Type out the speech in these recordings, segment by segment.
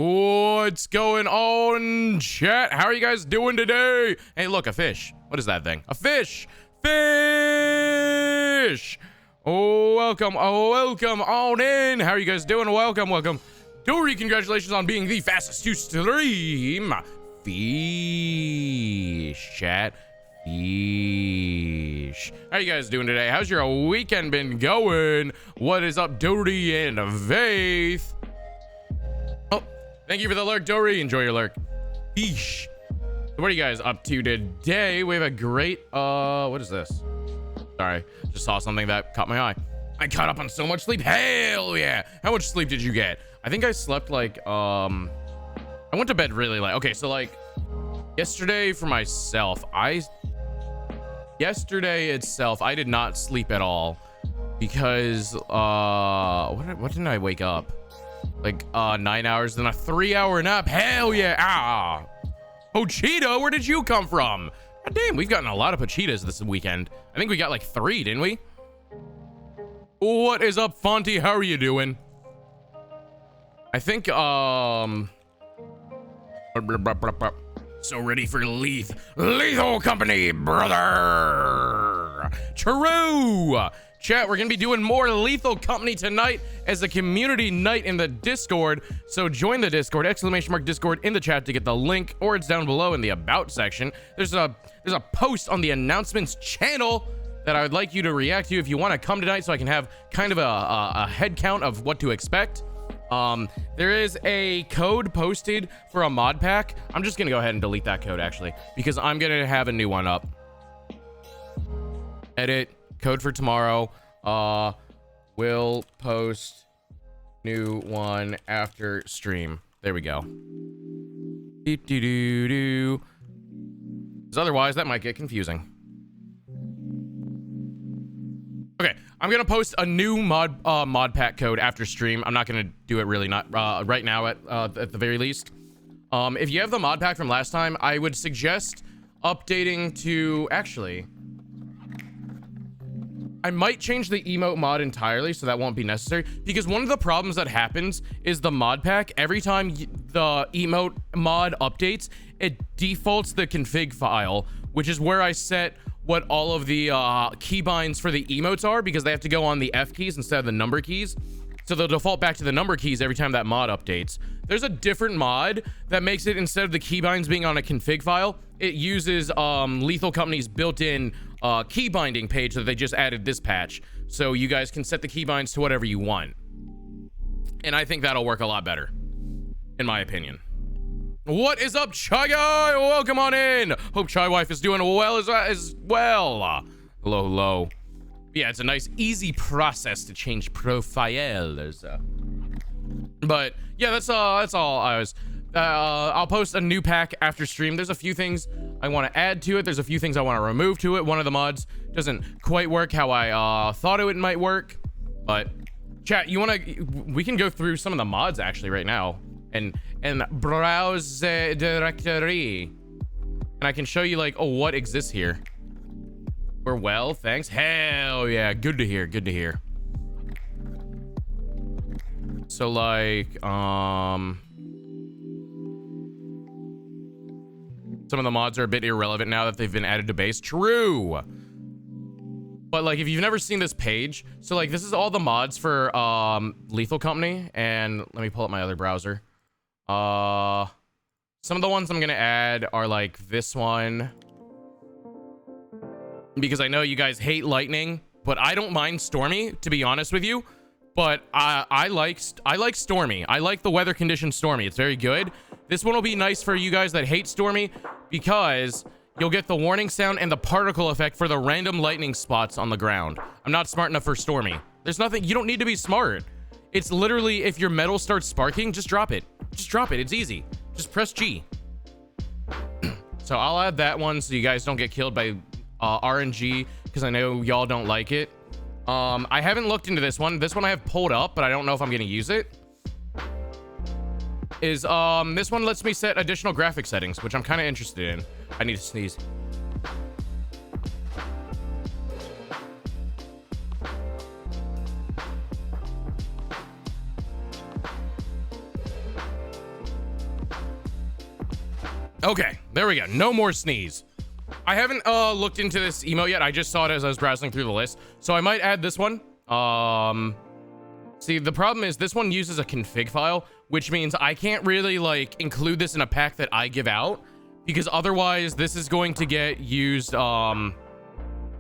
What's going on, chat? How are you guys doing today? Hey, look, a fish. What is that thing? A fish! Fish! Oh, welcome on in. How are you guys doing? Welcome. Dory, congratulations on being the fastest to stream. Fish, chat. Fish. How you guys doing today? How's your weekend been going? What is up, Dory and Faith? Oh, thank you for the lurk, Dory. Enjoy your lurk. Fish. So what are you guys up to today? We have a great, what is this? Sorry, just saw something that caught my eye. I caught up on so much sleep. Hell yeah. How much sleep did you get? I think I slept like, I went to bed really late. Okay, so like yesterday for myself, yesterday itself, I did not sleep at all because, what didn't I wake up? Like, 9 hours, then a 3-hour nap. Hell yeah. Pochita, where did you come from? God damn, we've gotten a lot of Pochitas this weekend. I think we got like 3, didn't we? What is up, Fonty? How are you doing? I think, so ready for Lethal Company, brother. True. Chat, we're gonna be doing more Lethal Company tonight as a community night in the Discord. So join the Discord, !Discord in the chat to get the link, or it's down below in the about section. There's a post on the announcements channel that I would like you to react to if you want to come tonight, so I can have kind of a head count of what to expect. There is a code posted for a mod pack. I'm just gonna go ahead and delete that code actually, because I'm gonna have a new one up. Edit code for tomorrow. We'll post new one after stream. There we go. Because otherwise that might get confusing. Okay, I'm gonna post a new mod pack code after stream. I'm not gonna do it really not right now at the very least. If you have the mod pack from last time, I would suggest updating to actually. I might change the emote mod entirely, so that won't be necessary, because one of the problems that happens is the mod pack, every time the emote mod updates, it defaults the config file, which is where I set what all of the keybinds for the emotes are, because they have to go on the F keys instead of the number keys. So they'll default back to the number keys every time that mod updates. There's a different mod that makes it, instead of the keybinds being on a config file, it uses Lethal Company's built-in key binding page that they just added this patch. So you guys can set the keybinds to whatever you want. And I think that'll work a lot better, in my opinion. What is up, Chai Guy? Welcome on in. Hope Chai Wife is doing well as well. Hello. Yeah, it's a nice, easy process to change profiles. But yeah, that's all I was. I'll post a new pack after stream. There's a few things I want to add to it. There's a few things I want to remove to it. One of the mods doesn't quite work how I thought it might work. But chat, we can go through some of the mods actually right now and browse the directory, and I can show you like, oh, what exists here. We're well, thanks. Hell yeah, good to hear. So like, some of the mods are a bit irrelevant now that they've been added to base. True. But like, if you've never seen this page, so like, this is all the mods for Lethal Company, and let me pull up my other browser. Some of the ones I'm gonna add are like this one, because I know you guys hate lightning, but I don't mind stormy, to be honest with you. But I like stormy. I like the weather condition stormy. It's very good. This one will be nice for you guys that hate stormy, because you'll get the warning sound and the particle effect for the random lightning spots on the ground. I'm not smart enough for stormy. There's nothing, you don't need to be smart. It's literally, if your metal starts sparking, just drop it. It's easy. Just press G. So I'll add that one so you guys don't get killed by RNG, because I know y'all don't like it. I haven't looked into this one. This one I have pulled up, but I don't know if I'm gonna use it. This one lets me set additional graphic settings, which I'm kind of interested in. I need to sneeze. Okay, there we go. No more sneeze. I haven't looked into this emote yet. I just saw it as I was browsing through the list. So I might add this one. See, the problem is this one uses a config file, which means I can't really like include this in a pack that I give out, because otherwise this is going to get used, because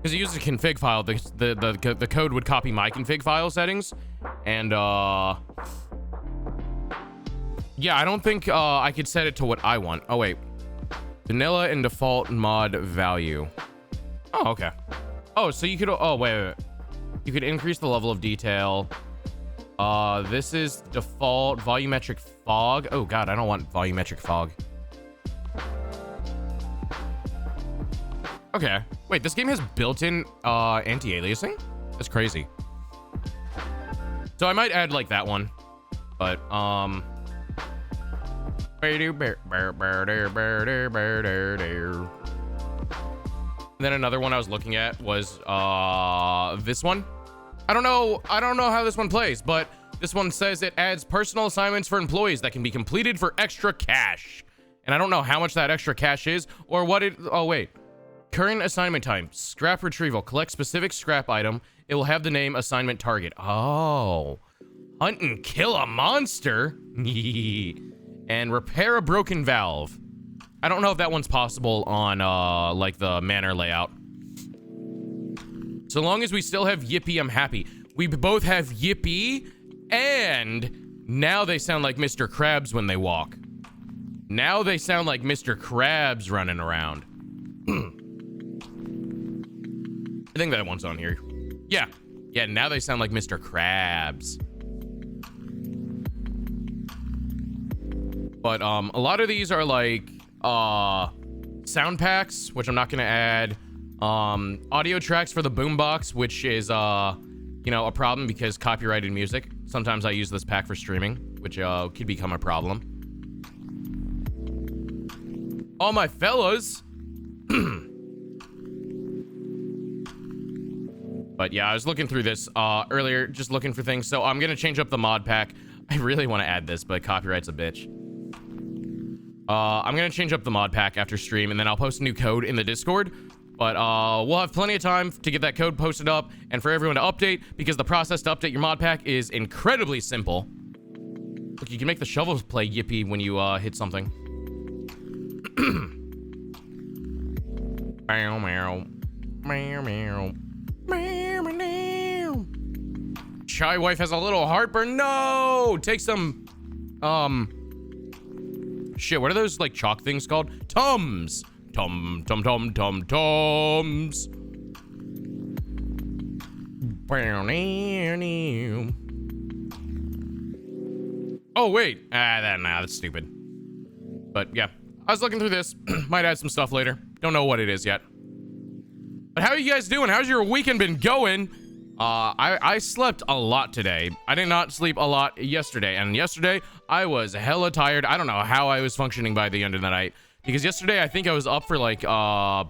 it uses a config file. The code would copy my config file settings, and yeah, I don't think I could set it to what I want. Oh wait, vanilla and default mod value. Oh, okay. Oh, so you could, oh wait. You could increase the level of detail. This is default volumetric fog. Oh god, I don't want volumetric fog. Okay. Wait, this game has built-in anti-aliasing? That's crazy. So I might add like that one. But then another one I was looking at was this one. I don't know how this one plays, but this one says it adds personal assignments for employees that can be completed for extra cash. And I don't know how much that extra cash is or what it, oh wait. Current assignment time, scrap retrieval, collect specific scrap item. It will have the name assignment target. Oh, hunt and kill a monster. And repair a broken valve. I don't know if that one's possible on like the manor layout. So long as we still have Yippee, I'm happy. We both have Yippee, and now they sound like Mr. Krabs when they walk. Now they sound like Mr. Krabs running around. I think that one's on here. Yeah. Yeah, now they sound like Mr. Krabs. But a lot of these are like sound packs, which I'm not gonna add. Audio tracks for the boombox, which is you know, a problem because copyrighted music. Sometimes I use this pack for streaming, which could become a problem. All my fellas. But yeah, I was looking through this earlier, just looking for things. So I'm gonna change up the mod pack. I really want to add this, but copyright's a bitch. I'm gonna change up the mod pack after stream, and then I'll post a new code in the Discord. But we'll have plenty of time to get that code posted up and for everyone to update, because the process to update your mod pack is incredibly simple. Look, you can make the shovels play Yippee when you hit something. Meow, meow. Meow, meow. Meow, meow. Shy wife has a little heartburn. No! Take some, shit, what are those, like, chalk things called? Tums! Tum, tum, tum, tum, tums. Oh, wait. That's stupid. But, yeah. I was looking through this. Might add some stuff later. Don't know what it is yet. But how are you guys doing? How's your weekend been going? I slept a lot today. I did not sleep a lot yesterday. And yesterday, I was hella tired. I don't know how I was functioning by the end of the night. Because yesterday, I think I was up for like, carry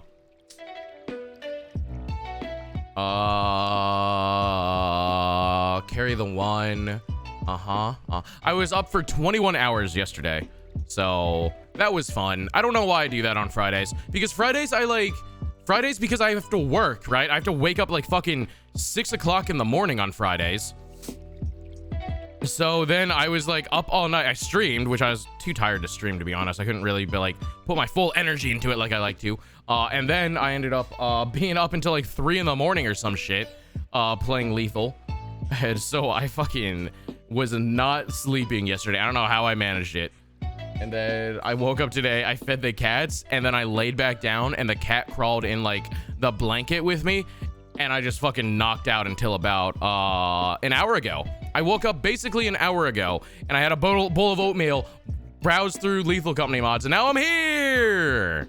the one. I was up for 21 hours yesterday. So that was fun. I don't know why I do that on Fridays. Because Fridays, because I have to work, right? I have to wake up like fucking 6 o'clock in the morning on Fridays. So then I was like up all night. I streamed, which I was too tired to stream, to be honest. I couldn't really be like put my full energy into it like I like to. And then I ended up being up until like 3 in the morning or some shit, playing Lethal. And so I fucking was not sleeping yesterday. I don't know how I managed it. And then I woke up today, I fed the cats, and then I laid back down, and the cat crawled in like the blanket with me, and I just fucking knocked out until about an hour ago. I woke up basically an hour ago, and I had a bowl of oatmeal, browsed through Lethal Company mods, and now I'm here.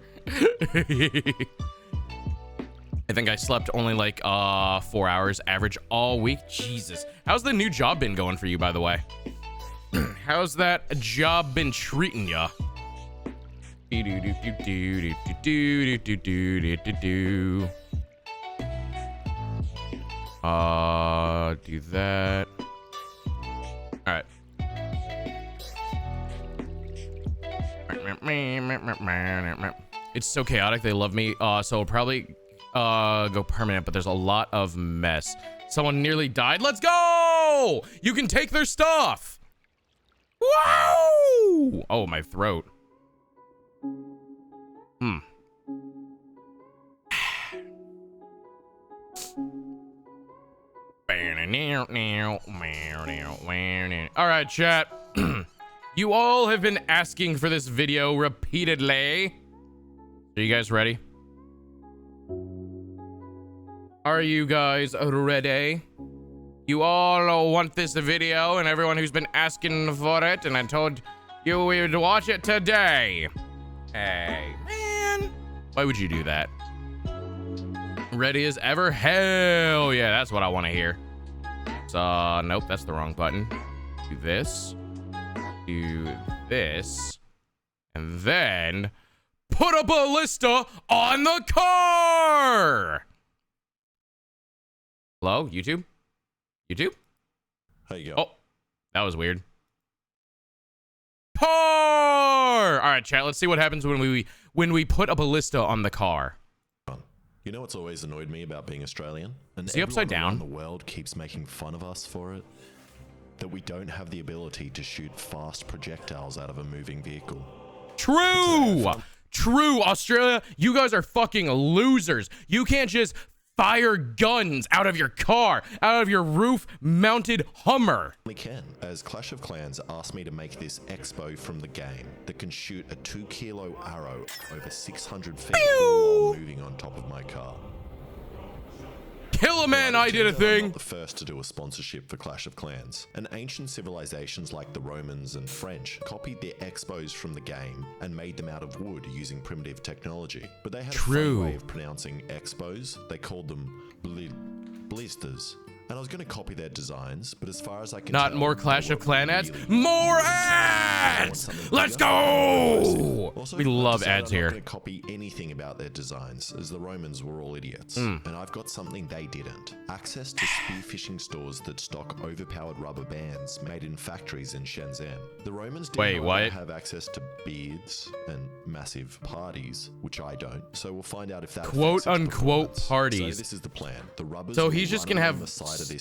I think I slept only like 4 hours average all week. Jesus. How's the new job been going for you, by the way? How's that job been treating ya? Do that. All right. It's so chaotic. They love me. So it'll probably go permanent, but there's a lot of mess. Someone nearly died. Let's go! You can take their stuff. Whoa! Oh, my throat. All right, chat. You all have been asking for this video repeatedly. Are you guys ready? Are you guys ready? You all want this video, and everyone who's been asking for it, and I told you we would watch it today. Hey, man. Why would you do that? Ready as ever? Hell yeah, that's what I want to hear. So, nope, that's the wrong button. Do this. Do this. And then put a ballista on the car! Hello, YouTube? YouTube? How you go? Oh, that was weird. Car! All right, chat, let's see what happens when we put a ballista on the car. You know what's always annoyed me about being Australian? And is he upside down? The world keeps making fun of us for it. That we don't have the ability to shoot fast projectiles out of a moving vehicle. True! True, Australia, you guys are fucking losers. You can't just fire guns out of your car, out of your roof-mounted Hummer. We can, as Clash of Clans asked me to make this expo from the game that can shoot a 2-kilo arrow over 600 feet while moving on top of my car. Kill a man, I did a thing. I'm not the first to do a sponsorship for Clash of Clans, and ancient civilizations like the Romans and French copied their expos from the game and made them out of wood using primitive technology. But they had a funny way of pronouncing expos. They called them blisters. And I was going to copy their designs, but as far as I can tell, not more Clash of Clan ads. More ads! Let's go! Also, we love ads here. I'm not going to copy anything about their designs, as the Romans were all idiots. And I've got something they didn't. Access to spearfishing stores that stock overpowered rubber bands made in factories in Shenzhen. The Romans didn't have access to beards and massive parties, which I don't. So we'll find out if that quote-unquote parties. So this is the plan. The rubbers so he's just going to have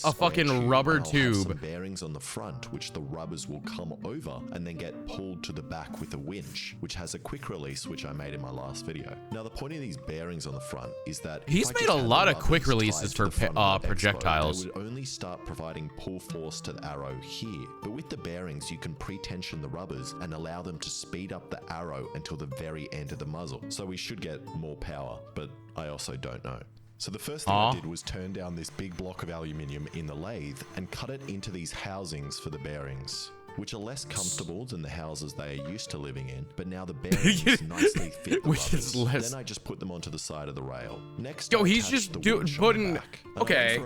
a fucking rubber tube. Some bearings on the front, which the rubbers will come over and then get pulled to the back with a winch, which has a quick release, which I made in my last video. Now, the point of these bearings on the front is that he's made a lot of quick releases for projectiles. They would only start providing pull force to the arrow here, but with the bearings, you can pre-tension the rubbers and allow them to speed up the arrow until the very end of the muzzle. So we should get more power, but I also don't know. So the first thing I did was turn down this big block of aluminium in the lathe and cut it into these housings for the bearings, which are less comfortable than the houses they are used to living in, but now the bearings nicely fit the rubbers. Then I just put them onto the side of the rail. Next, he's just putting... Okay.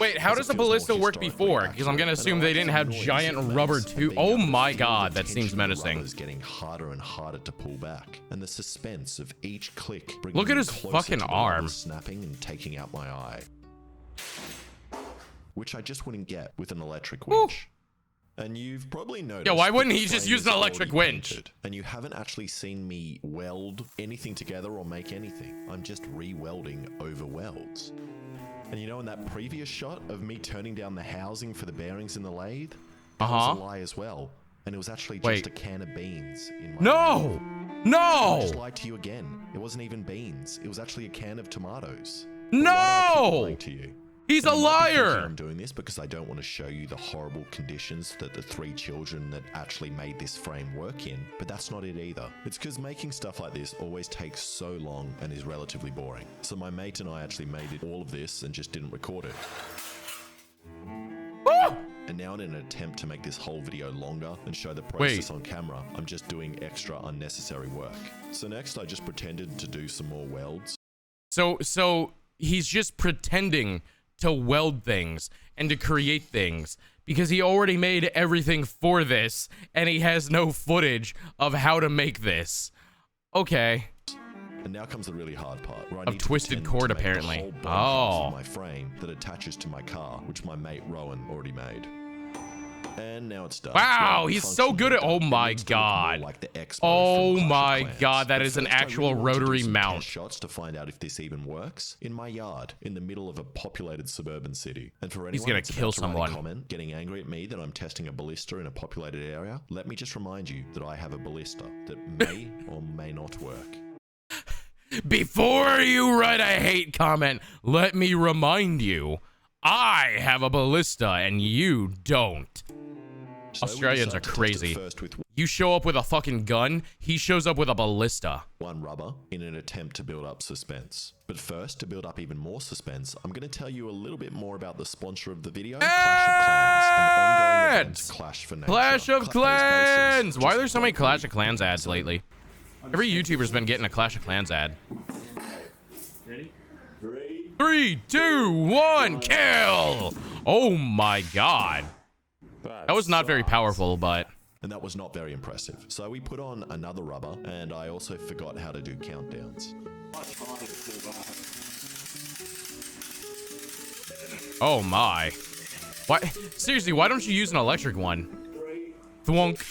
Wait, how does the ballista work before? Because I'm gonna assume they didn't have giant rubber tube. Oh my god, that seems menacing. Is getting harder and harder to pull back, and the suspense of each click. Look at his fucking arm. Snapping and taking out my eye, which I just wouldn't get with an electric winch. And you've probably noticed. Yeah, why wouldn't he just use an electric winch? And you haven't actually seen me weld anything together or make anything. I'm just re-welding over welds. And you know, in that previous shot of me turning down the housing for the bearings in the lathe, that was a lie as well. And it was actually just a can of beans in my lathe. No! I just lied to you again. It wasn't even beans. It was actually a can of tomatoes. No! Why do I keep lying to you? He's a liar! I'm doing this because I don't want to show you the horrible conditions that the 3 children that actually made this frame work in, but that's not it either. It's because making stuff like this always takes so long and is relatively boring. So my mate and I actually made all of this and just didn't record it. And now in an attempt to make this whole video longer and show the process on camera, I'm just doing extra unnecessary work. So next I just pretended to do some more welds. So he's just pretending to weld things and to create things because he already made everything for this and he has no footage of how to make this. Okay. And now comes the really hard part, where I need twisted cord apparently. Oh. My frame that attaches to my car, which my mate Rowan already made. And now it's done. Wow, Well, he's so good at. functionally Oh done. It my needs to look more god. like the Expo Oh from Clash of my Clans. god, that But is an first, I actual really want to do rotary some mount. test shots to find out if this even works in my yard in the middle of a populated suburban city. And for anyone He's gonna that's kill about to write a someone. comment getting angry at me that I'm testing a ballista in a populated area, let me just remind you that I have a ballista that may or may not work. Before you write a hate comment, let me remind you, I have a ballista and you don't. So we Australians are decided to test it crazy. first with You show up with a fucking gun, he shows up with a ballista. one rubber in an attempt to build up suspense. But first, to build up even more suspense, I'm going to tell you a little bit more about the sponsor of the video, Clash of Clans, and the ongoing event Clash for Nature. Clash of Clash Clans! bases, Why are just there so many like Clash of Clans ads lately? Every YouTuber's been getting a Clash of Clans ad. Ready? 3, 2, 1, kill! Oh my god. That was not very powerful, but... And that was not very impressive. So we put on another rubber, and I also forgot how to do countdowns. Oh my. Why? Seriously, why don't you use an electric one? Thwonk.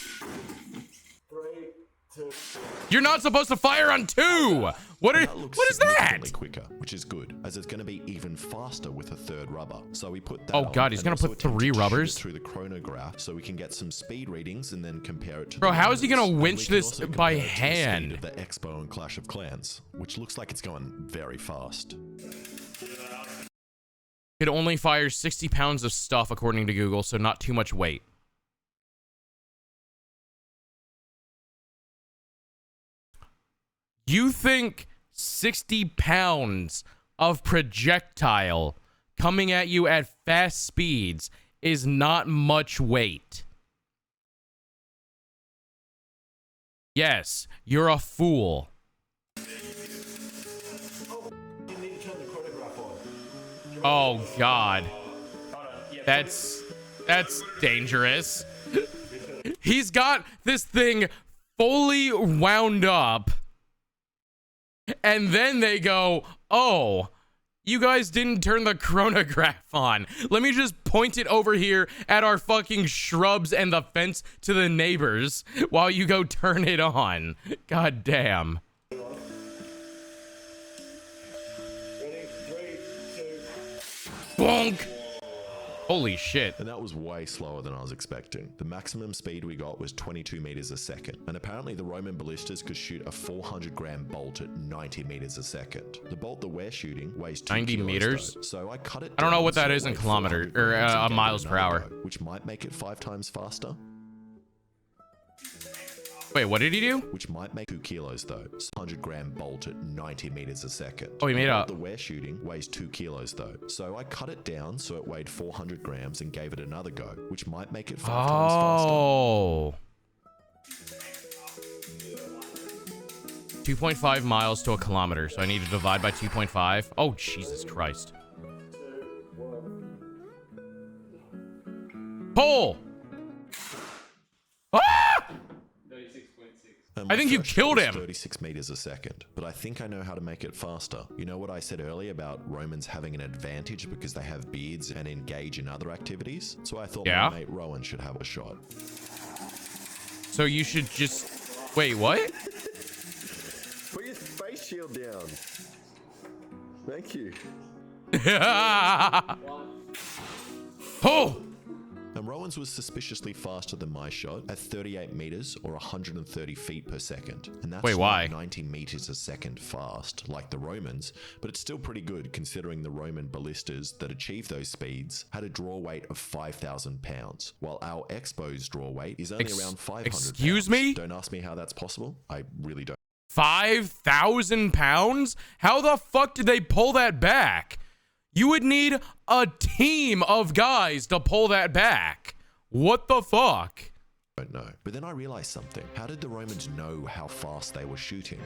You're not supposed to fire on 2! What is that? Significantly quicker, which is good, as it's going to be even faster with a third rubber. So we put that Oh on, god, he's and gonna also put attempted 3 to shoot it rubbers? through the chronograph, so we can get some speed readings and then compare it to. Bro, the how is he gonna numbers. And we winch can this also by compare it to the speed hand? of the Expo and Clash of Clans, which looks like it's going very fast. It only fires 60 pounds of stuff according to Google, so not too much weight. You think 60 pounds of projectile coming at you at fast speeds is not much weight? Yes, you're a fool. Oh god. That's dangerous. He's got this thing fully wound up. And then they go, "Oh, you guys didn't turn the chronograph on. Let me just point it over here at our fucking shrubs and the fence to the neighbors while you go turn it on." God damn. Bonk. Holy shit. And that was way slower than I was expecting. The maximum speed we got was 22 meters a second. And apparently the Roman ballistas could shoot a 400-gram bolt at 90 meters a second. The bolt that we're shooting weighs 2 90 kilos, meters? though. So I cut it I don't know down what that so it is in weighed kilometer 400 or grams and gave it miles per another hour. go, which might make it 5 times faster. Wait, what did he do? Which might make 2 kilos though. 100-gram bolt at 90 meters a second. Oh, he made the a- bolt that we're shooting weighs 2 kilos though. So I cut it down so it weighed 400 grams and gave it another go, which might make it 5 times faster. Oh. 2.5 miles to a kilometer, so I need to divide by 2.5. Oh, Jesus Christ. Pull! Ah! And I my think you first shot killed was him. 36 meters a second, but I think I know how to make it faster. You know what I said earlier about Romans having an advantage because they have beards and engage in other activities? So I thought Yeah. my mate Rowan should have a shot. So you should just... Wait, what? Put your face shield down. Thank you. Oh! And Rowan's was suspiciously faster than my shot at 38 meters or 130 feet per second. And that's Wait, not why? 90 meters a second fast, like the Romans, but it's still pretty good considering the Roman ballistas that achieved those speeds had a draw weight of 5,000 pounds, while our Expo's draw weight is only around 500 excuse pounds. me? Don't ask me how that's possible. I really don't. 5,000 pounds? How the fuck did they pull that back? You would need a team of guys to pull that back. What the fuck? Don't know. But then I realized something. How did the Romans know how fast they were shooting?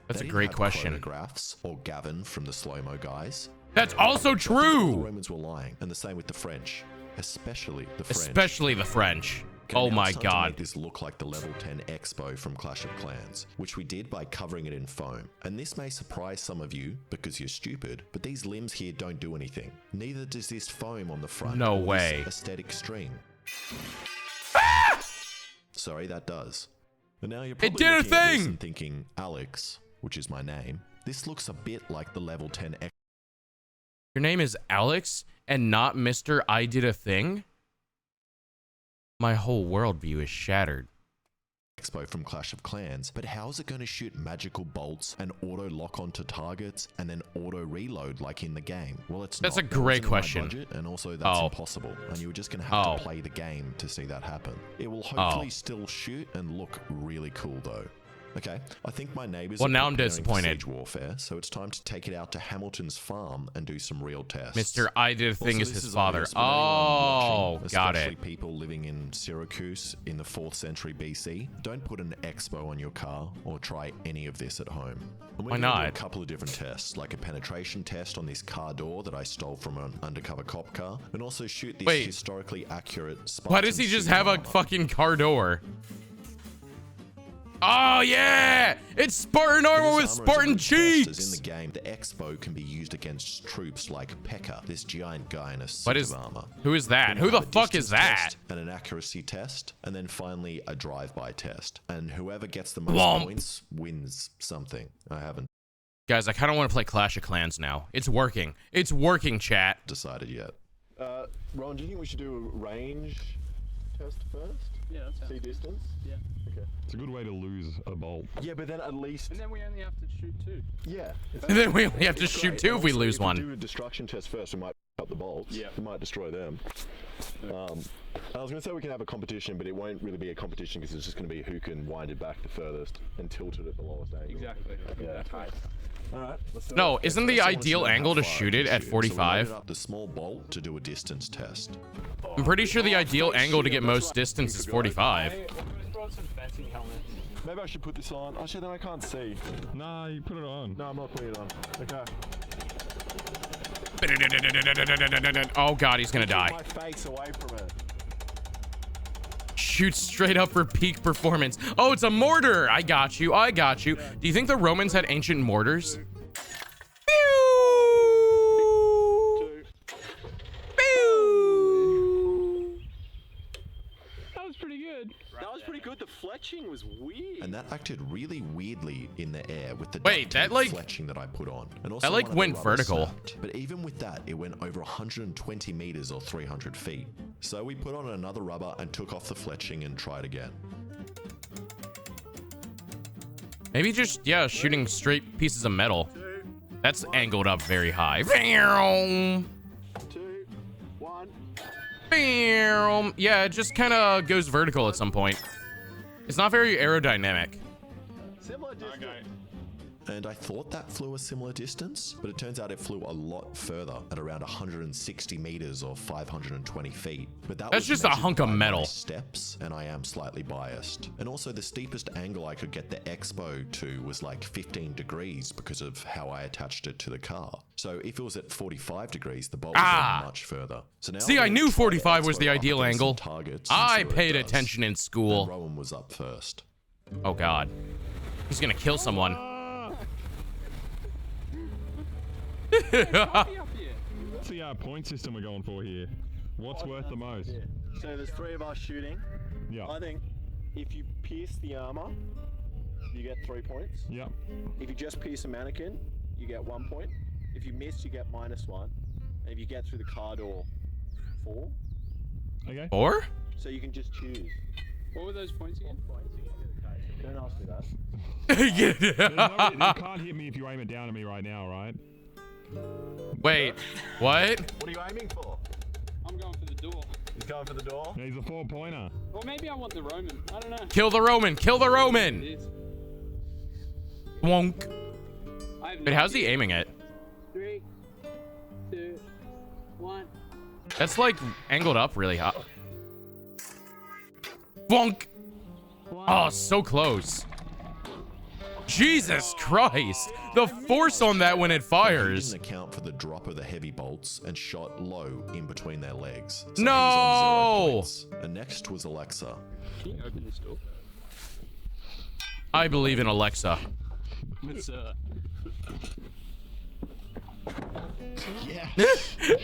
That's They a didn't great have question. chronographs or Gavin from the slow-mo guys. That's also The true. Romans were lying, and the same with the French, especially the French. Especially the French. Okay, Oh now my it's time to god. make this look like the level 10 Expo from Clash of Clans, which we did by covering it in foam. And this may surprise some of you because you're stupid, but these limbs here don't do anything. Neither does this foam on the front. No or this way. aesthetic string. Sorry, that does. And now you're probably did a looking at this thing! and thinking, Alex, which is my name, this looks a bit like the level 10 Your name is Alex and not Mr. I did a thing? My whole worldview is shattered. Expo from Clash of Clans, but how is it going to shoot magical bolts and auto lock onto targets and then auto reload like in the game? Well, it's That's not. a That great wasn't in my question. budget, and also that's Oh. impossible. And you were just going to have Oh. to play the game to see that happen. It will hopefully still shoot and look really cool though. Okay, I think my neighbors Well, are now I'm preparing for disappointed. Siege Warfare, so it's time to take it out to Hamilton's farm and do some real tests. Mr. I did a thing Also, is this his is father. obvious with anyone Oh, watching, got especially it. people living in Syracuse in the 4th century BC. Don't put an Expo on your car or try any of this at home. And we're Why gonna do not? a couple of different tests, like a penetration test on this car door that I stole from an undercover cop car, and also shoot this Wait. historically accurate Why does he just have a fucking car door? Oh, yeah! It's Spartan armor with Spartan cheeks! In the game, the Expo can be used against troops like P.E.K.K.A., this giant guy in a suit What is... of armor. Who is that? Then Who you the have a fuck is distance that? test and an accuracy test, and then finally a drive-by test. And whoever gets the most Womp. points wins something. I haven't Guys, I kind of want to play Clash of Clans now. It's working. It's working, chat. decided yet. Ron, do you think we should do a range test first? Yeah, that's See distance? Yeah. Okay. It's a good way to lose a bolt. Yeah, but then at least. And then we only have to shoot 2. Yeah. And then we only have to shoot 2 if we lose If we one. do a destruction test first, we might up the bolts. Yeah. We might destroy them. I was going to say we can have a competition, but it won't really be a competition because it's just going to be who can wind it back the furthest and tilt it at the lowest angle. Exactly. Yeah. All right. Let's do No, it. isn't the First, I want to ideal know how angle to far I shoot can it at shoot. So we 45? loaded up the small bolt to do a distance test. I'm pretty sure the ideal angle to get most distance is 45. Hey, we're gonna throw some fencing helmets. Maybe I should put this on. Actually, then I can't see. Nah, you put it on. No, I'm not putting it on. Okay. Oh god, he's gonna die. My face away from it. Shoot straight up for peak performance. Oh, it's a mortar. I got you. I got you. Do you think the Romans had ancient mortars? Pew! Pew! That was pretty good. That was pretty good. The fletching was weird. And that acted really weirdly in the air with the Wait, duct tape that, like- fletching that I put on. And also that, like, one of the went rubber vertical. snapped. But even with that, it went over 120 meters or 300 feet. So we put on another rubber and took off the fletching and tried again. Maybe just, yeah, shooting straight pieces of metal. That's angled up very high. 2, 1. Yeah, it just kind of goes vertical at some point. It's not very aerodynamic. Similar distance. And I thought that flew a similar distance, but it turns out it flew a lot further at around 160 meters or 520 feet. But That's was just a measured hunk of by my metal. steps, and I am slightly biased. And also the steepest angle I could get the Expo to was like 15 degrees because of how I attached it to the car. So if it was at 45 degrees, the bolt was much further. So now See, I'm I gonna knew try 45 was Expo the up ideal against some angle. targets and see I what it paid does. attention in And school. Rowan was up first. Oh god. He's gonna kill someone. Up here. What's the point system we're going for here? What's worth the most? So there's 3 of us shooting. Yeah. I think if you pierce the armor, you get 3 points. Yep. If you just pierce a mannequin, you get 1 point. If you miss, you get -1. And if you get through the car door, 4. Okay. 4? So you can just choose. What were those points again? Don't ask me that. You can't hit me if you aim it down at me right now, right? Wait, what? What are you aiming for? I'm going for the door. He's going for the door. He's a 4-pointer. Or maybe I want the Roman. I don't know. Kill the Roman! Kill the It Roman! is. Wonk. I have no Wait, how's he idea. aiming it? 3, 2, 1. That's like angled up really high. Wonk! Oh, so close. Jesus Christ! The force on that when it He fires. didn't account for the drop of the heavy bolts and shot low in between their legs. So No! he's on 0 points. And next was Alexa. Can you open this door? I believe in Alexa. It's Yeah.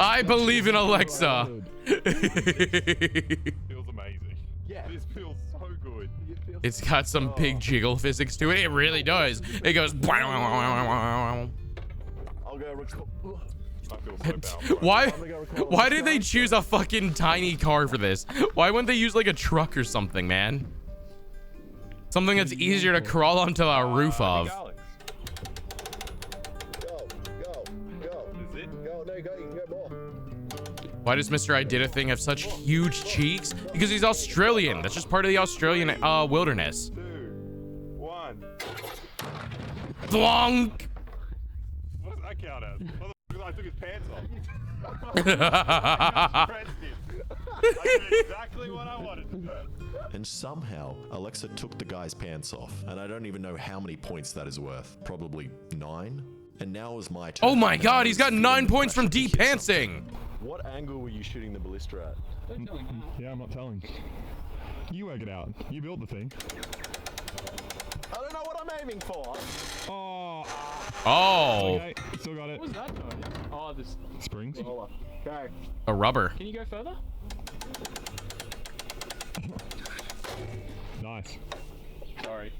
I believe in Alexa. It This feels so good. It's got some big jiggle physics to it. It really does. It goes. I'll go record. I feel so powerful. Why did they choose a fucking tiny car for this? Why wouldn't they use like a truck or something, man? Something that's easier to crawl onto the roof of. Go. Is it? Go. No, you can go more. Why does Mr. I Did a Thing have such huge cheeks? Because he's Australian. That's just part of the Australian wilderness. 2, 1. Thwonk! What does that count as? I took his pants off. I did exactly what I wanted. And somehow, Alexa took the guy's pants off, and I don't even know how many points that is worth. Probably 9. And now is my turn. Oh my and god, I he's was got feeling 9 points from pressure to hit something. de-pantsing. What angle were you shooting the ballista at? Don't tell him that. Yeah, I'm not telling. You work it out. You built the thing. I don't know what I'm aiming for. Oh. Oh, Okay, still got it. What was that noise? Oh, this. Springs. Okay. a rubber. Can you go further? Nice. Sorry.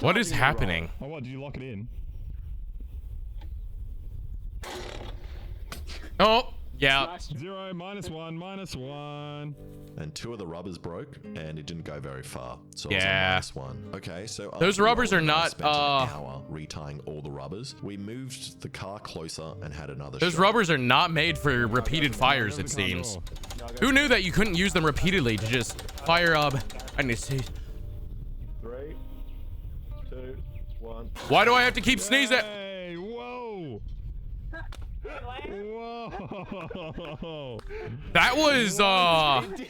What is happening? Oh, what? Did you lock it in? Oh, yeah. Nice. 0, -1, -1. And 2 of the rubbers broke, and it didn't go very far. So Yeah. I was on -1. Okay, so Those after rubbers rolling, are I not, spent an hour retying all the rubbers. We moved the car closer and had another Those shot. rubbers are not made for repeated fires, it seems. Who knew that you couldn't use them repeatedly to just fire up? I need to see. 3, 2, 1. Why do I have to keep sneezing? Hey, whoa. Whoa. That was,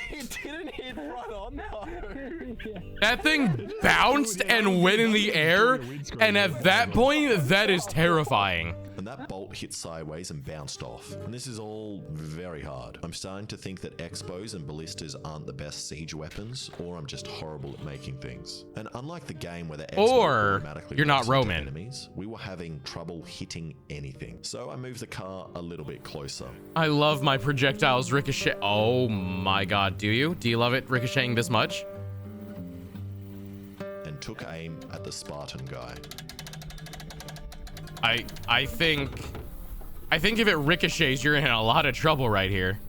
It didn't hit right on though. that thing bounced and went in the air. And at that point, that is terrifying. And that bolt hit sideways and bounced off. And this is all very hard. I'm starting to think that Expos and ballistas aren't the best siege weapons, or I'm just horrible at making things. And unlike the game where the Expo Or automatically you're not runs into Roman. enemies, we were having trouble hitting anything. So I moved the car a little bit closer. I love my projectiles ricochet. Oh my god, do you? Do you love it ricocheting this much? And took aim at the Spartan guy. I think if it ricochets, you're in a lot of trouble right here.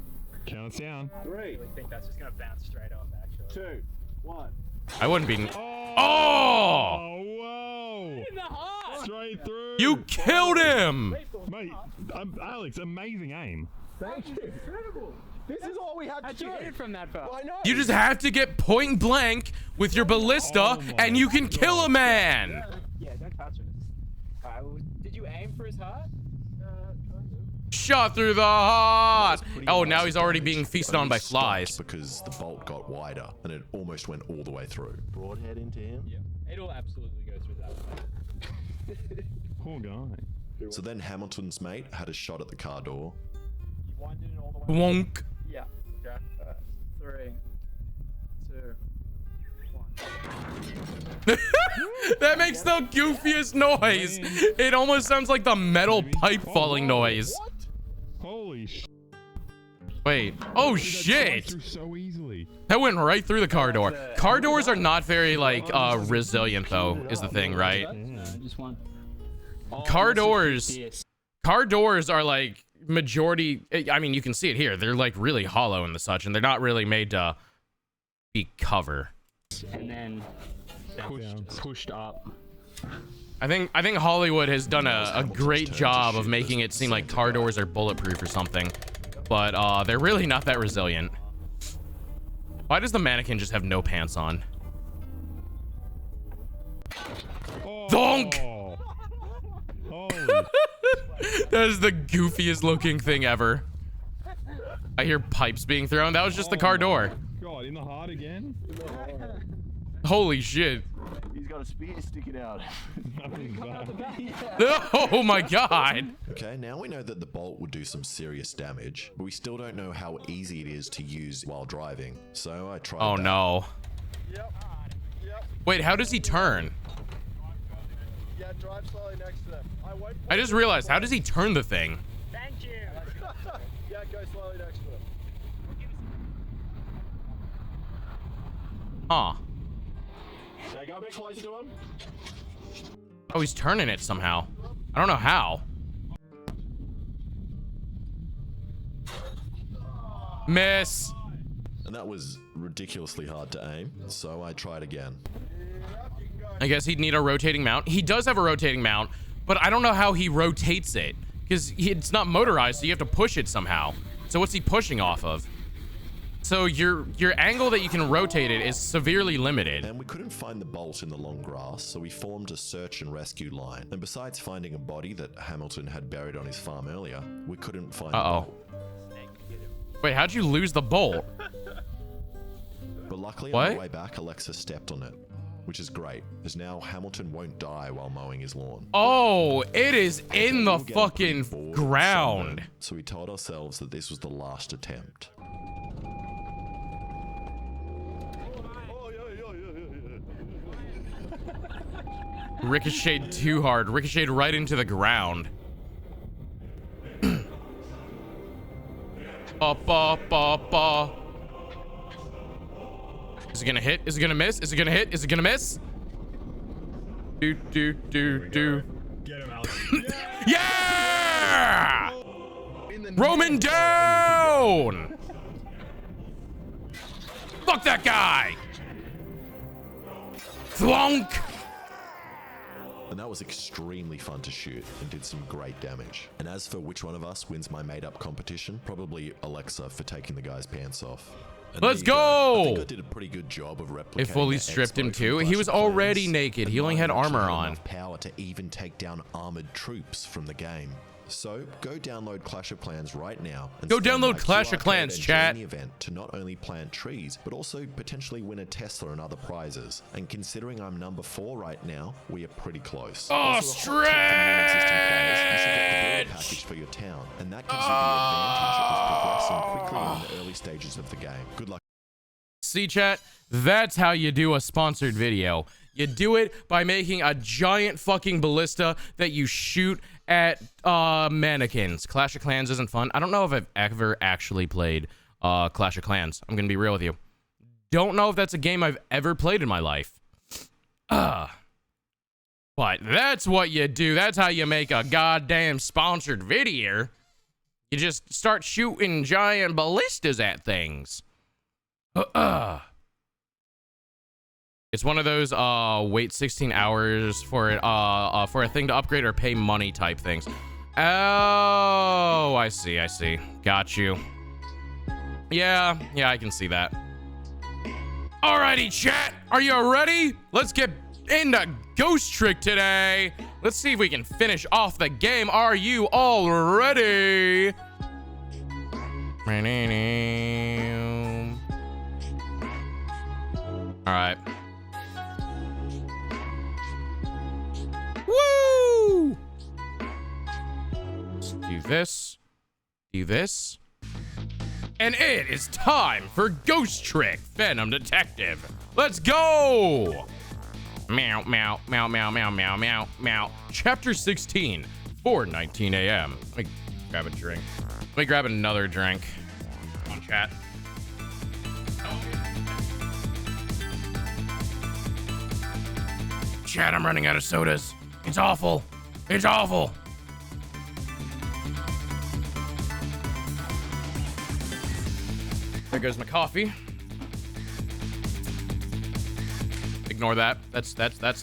Count us down. 3, I think that's just gonna bounce straight off, actually. 2, 1. I wouldn't be. Oh! Oh, whoa. In the heart! Straight through. You killed him! Mate, Alex, amazing aim. Thank you. Incredible. This is all we had How'd to you do. hit it from that far? I know. You just have to get point blank with your ballista, Oh my and you can kill a man. Yeah, don't touch it. Alright, well, did you aim for his heart? Shot through the heart. Pretty Oh, now nice he's already damage. being feasted But on we by stopped flies. because the bolt got wider and it almost went all the way through. Broadhead into him. Yeah. It'll absolutely go through that. Poor guy. So then Hamilton's mate had a shot at the car door. You winded it all the way. Wonk. Yeah. Okay. 3, 2, 1. That makes the goofiest noise. It almost sounds like the metal pipe falling noise. Holy sh! Wait. Oh That shit. goes through so easily. That went right through the car door. Car doors are not very like resilient though, is the thing, right? No, just one. Car doors are like majority. I mean, you can see it here. They're like really hollow and the such, and they're not really made to be cover. And then pushed up. I think Hollywood has done a great job of making it seem like car doors are bulletproof or something, but they're really not that resilient. Why does the mannequin just have no pants on? Oh. Donk! Holy. That is the goofiest looking thing ever. I hear pipes being thrown. That was just the car door. God, in the heart again? Holy shit. He's got a spear sticking out. Oh my god. Okay, now we know that the bolt would do some serious damage, but we still don't know how easy it is to use while driving. So I tried Oh that. no. Wait, how does he turn? Yeah, drive slowly next to them. I just realized, how does he turn the thing? Thank you. Yeah, go slowly next to them. Huh. Now go a bit closer to him. Oh, he's turning it somehow. I don't know how. Miss. And that was ridiculously hard to aim, so I tried again. I guess he'd need a rotating mount. He does have a rotating mount, but I don't know how he rotates it because it's not motorized, so you have to push it somehow. So what's he pushing off of? So your angle that you can rotate it is severely limited. And we couldn't find the bolt in the long grass, so we formed a search and rescue line. And besides finding a body that Hamilton had buried on his farm earlier, we couldn't find the bolt. Wait, how'd you lose the bolt? But luckily What? on the way back, Alexa stepped on it, which is great, as now Hamilton won't die while mowing his lawn. Oh, it is in the We were getting pretty fucking bored ground. sunburn, so we told ourselves that this was the last attempt. Ricocheted too hard. Ricocheted right into the ground. Is it gonna hit? Is it gonna miss? Is it gonna hit? Is it gonna miss? Do. Get him, Alex. Yeah! Roman down! Fuck that guy! Thwonk! And that was extremely fun to shoot and did some great damage. And as for which one of us wins my made-up competition, probably Alexa for taking the guy's pants off. And Let's there you go! I think I did a pretty good job of replicating. It fully the stripped him exploit too. from He was Clash of already Clans, naked. and He only mine had actually armor had on. enough power to even take down armored troops from the game. So go download Clash of Clans right now. And Go scan download my Clash QR of Clans, code and chat. join the event to not only plant trees, but also potentially win a Tesla and other prizes. And considering I'm number 4 right now, we are pretty close. Oh, Also, a hot tip for non-existing players, you should get the builder package for your town, and that gives you the advantage of progressing quickly in the early stages of the game. Good luck. See, chat? That's how you do a sponsored video. You do it by making a giant fucking ballista that you shoot at mannequins. Clash of Clans isn't fun. I don't know if I've ever actually played Clash of Clans. I'm gonna be real with you. Don't know if that's a game I've ever played in my life. But that's what you do. That's how you make a goddamn sponsored video. You just start shooting giant ballistas at things. It's one of those wait 16 hours for it for a thing to upgrade or pay money type things. Oh, I see. Got you. Yeah, I can see that. Alrighty, chat. Are you ready? Let's get into Ghost Trick today. Let's see if we can finish off the game. Are you all ready? Alright. Woo! Let's do this. Do this. And it is time for Ghost Trick, Venom Detective. Let's go! Meow, meow, meow, meow, meow, meow, meow, meow. Chapter 16, 4:19 a.m. Let me grab a drink. Let me grab another drink. Come on, chat. Chat, I'm running out of sodas. It's awful. It's awful. There goes my coffee. Ignore that. That's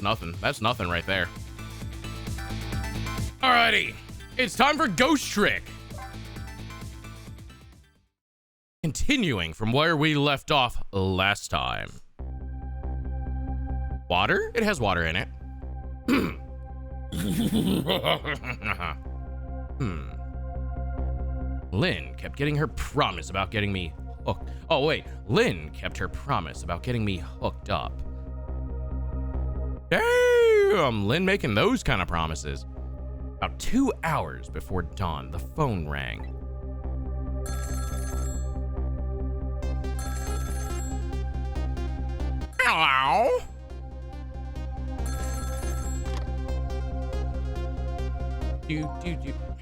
nothing. That's nothing right there. Alrighty. It's time for Ghost Trick. Continuing from where we left off last time. Water? It has water in it. Lynn kept getting her promise about getting me hooked. Oh, wait. Lynn kept her promise about getting me hooked up. Damn, Lynn making those kind of promises. About 2 hours before dawn, the phone rang. Hello? Do.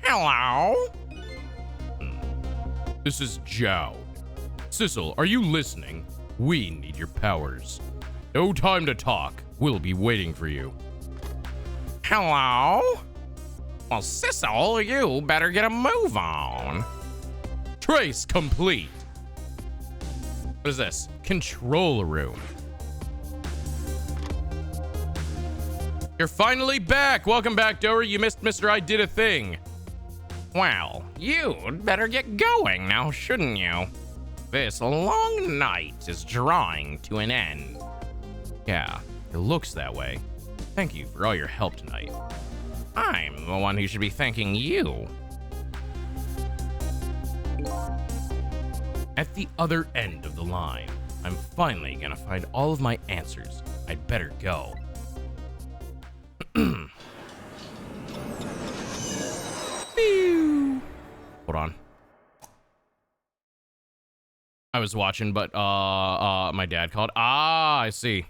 Hello? This is Joe. Sissel, are you listening? We need your powers. No time to talk. We'll be waiting for you. Hello? Well, Sissel, you better get a move on. Trace complete. What is this? Control room. You're finally back. Welcome back, Dory. You missed Mr. I Did a Thing. Well, you'd better get going now, shouldn't you? This long night is drawing to an end. Yeah, it looks that way. Thank you for all your help tonight. I'm the one who should be thanking you. At the other end of the line, I'm finally gonna find all of my answers. I'd better go. Hold on. I was watching, but my dad called. Ah, I see.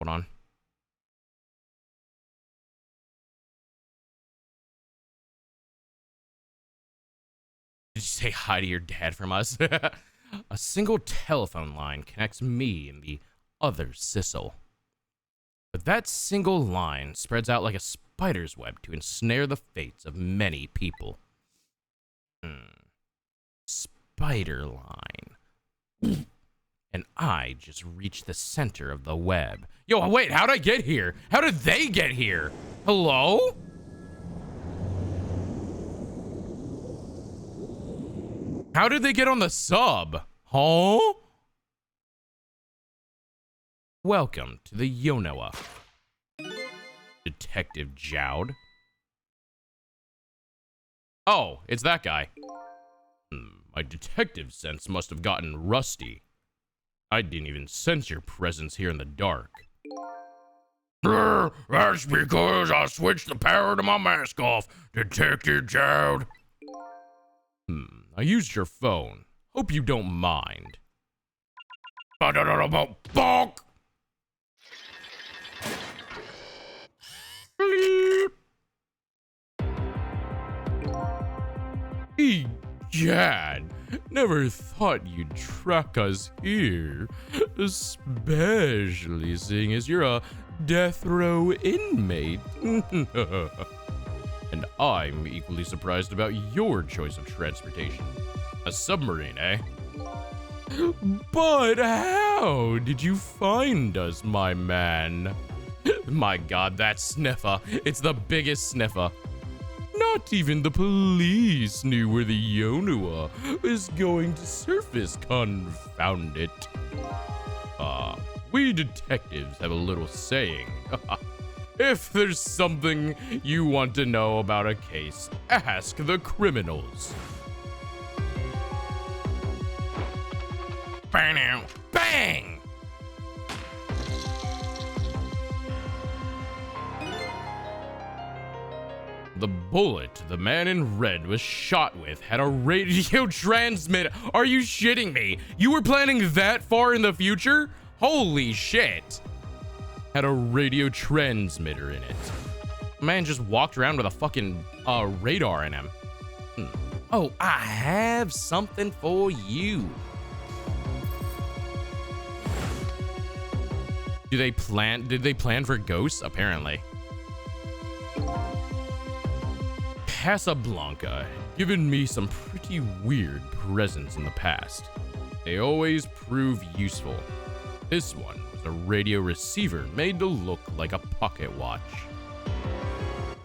Hold on. Did you say hi to your dad from us? A single telephone line connects me and the other Sissel. But that single line spreads out like a spider's web to ensnare the fates of many people. Spider line. And I just reached the center of the web. Yo, wait, how'd I get here? How did they get here? Hello? How did they get on the sub? Huh? Welcome to the Yonoa. Detective Jowd. Oh, it's that guy. My detective sense must have gotten rusty. I didn't even sense your presence here in the dark. That's because I switched the power to my mask off, Detective Jowd. I used your phone. Hope you don't mind. Bonk! Egad, never thought you'd track us here, especially seeing as you're a death row inmate. And I'm equally surprised about your choice of transportation. A submarine, eh? But how did you find us, my man? My god, that sniffer. It's the biggest sniffer. Not even the police knew where the Yonoa was going to surface, confound it. We detectives have a little saying. If there's something you want to know about a case, ask the criminals. Bang! Bang! The bullet the man in red was shot with had a radio transmitter. Are you shitting me? You were planning that far in the future? Holy shit. Had a radio transmitter in it. Man just walked around with a fucking radar in him. Oh, I have something for you. Did they plan for ghosts? Apparently. Casablanca had given me some pretty weird presents in the past. They always prove useful. This one was a radio receiver made to look like a pocket watch.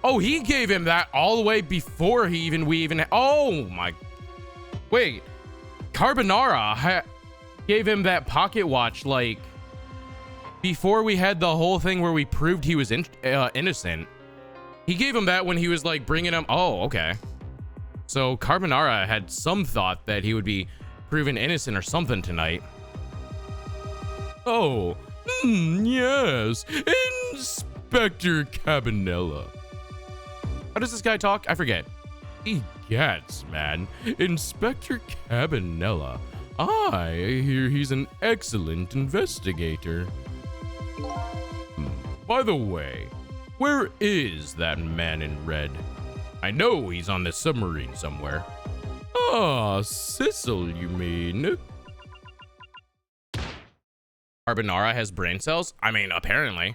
Oh, he gave him that all the way before we even oh my, wait, Carbonara gave him that pocket watch like before we had the whole thing where we proved he was innocent. He gave him that when he was like bringing him. Oh, okay. So Carbonara had some thought that he would be proven innocent or something tonight. Oh, yes, Inspector Cabanella. How does this guy talk? I forget. Egats, man. Inspector Cabanella. I hear he's an excellent investigator. By the way, where is that man in red? I know he's on this submarine somewhere. Ah, Sissel, you mean? Carbonara has brain cells? I mean, apparently.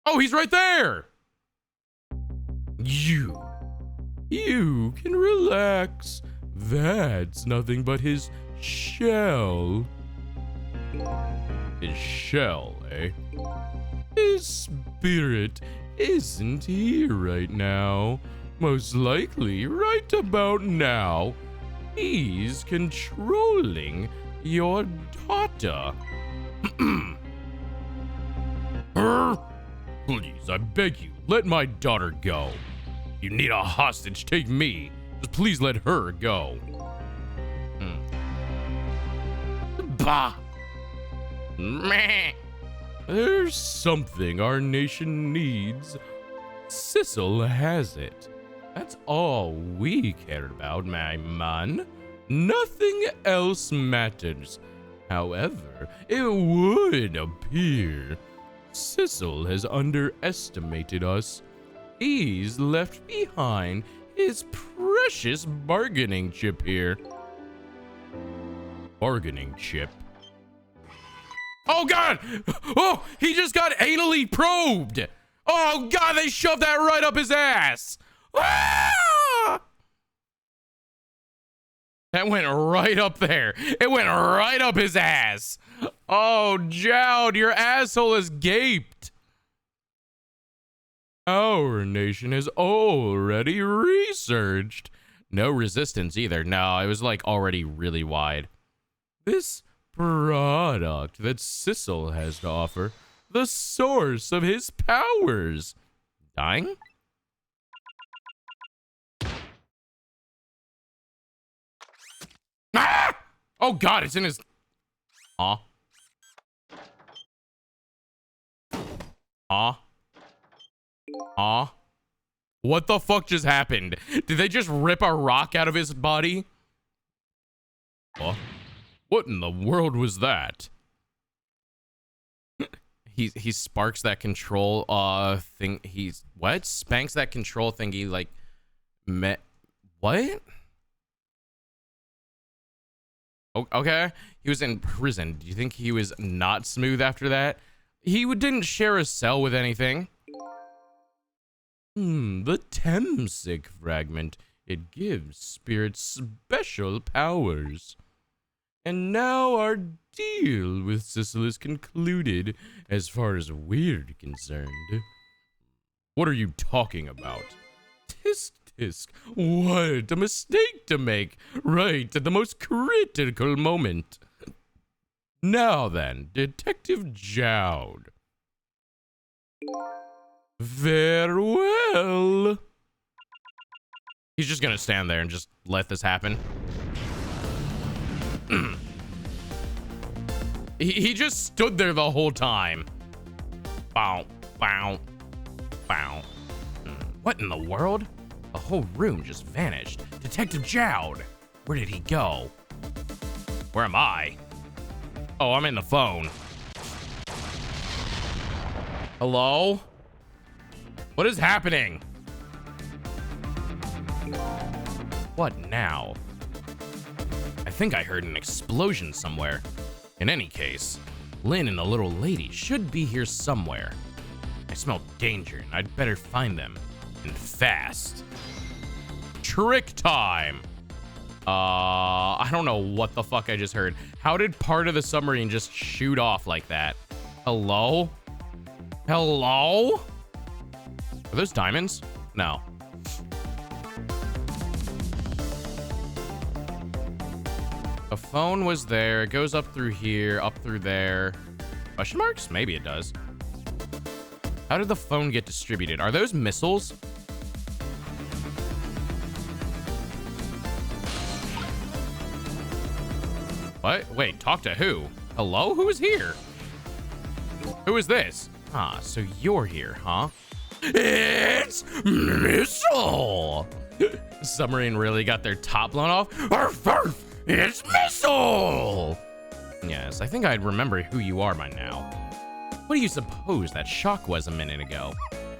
Oh, he's right there! You can relax. That's nothing but his shell. His shell, eh? His spirit isn't here right now. Most likely, right about now, he's controlling your daughter. Please, I beg you, let my daughter go. You need a hostage, take me. Just please let her go. Bah! Meh. There's something our nation needs. Sissel has it. That's all we cared about, my man. Nothing else matters. However, it would appear Sissel has underestimated us. He's left behind his precious bargaining chip here. Bargaining chip. Oh God! Oh, he just got anally probed! Oh God, they shoved that right up his ass! Ah! That went right up there. It went right up his ass. Oh, Jowd, your asshole is gaped. Our nation has already researched. No resistance either. No, it was like already really wide. This product that Sissel has to offer, the source of his powers. Dying? Ah! Oh God, it's in his... Aw. Aw. Aw. What the fuck just happened? Did they just rip a rock out of his body? Oh. What in the world was that? he sparks that control thing. He's what? Spanks that control thingy like what? Okay. He was in prison. Do you think he was not smooth after that? He didn't share a cell with anything. The Temsic fragment. It gives spirits special powers. And now our deal with Sissel is concluded as far as we're concerned. What are you talking about? Tisk tisk. What a mistake to make right at the most critical moment. Now then, Detective Jowd. Farewell. He's just gonna stand there and just let this happen. He just stood there the whole time. Bow, bow, bow. What in the world? The whole room just vanished. Detective Jowd, where did he go? Where am I? Oh, I'm in the phone. Hello? What is happening? What now? I think I heard an explosion somewhere. In any case, Lynn and the little lady should be here somewhere. I smell danger and I'd better find them. And fast. Trick time! I don't know what the fuck I just heard. How did part of the submarine just shoot off like that? Hello? Hello? Are those diamonds? No. The phone was there. It goes up through here, up through there. Question marks? Maybe it does. How did the phone get distributed? Are those missiles? What? Wait, talk to who? Hello? Who is here? Who is this? Ah, so you're here, huh? It's Missile! Submarine really got their top blown off? Arf, arf, it's Missile! Yes, I think I'd remember who you are by now. What do you suppose that shock was a minute ago?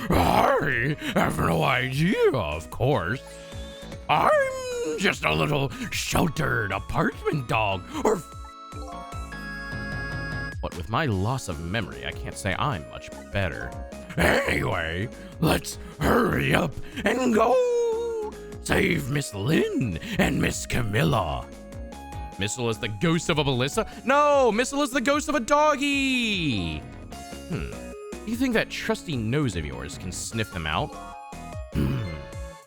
I have no idea, of course. I'm just a little sheltered apartment dog. Or but with my loss of memory, I can't say I'm much better. Anyway, let's hurry up and go save Miss Lynn and Miss Camilla. Missile is the ghost of a Melissa? No, Missile is the ghost of a doggy. Do you think that trusty nose of yours can sniff them out?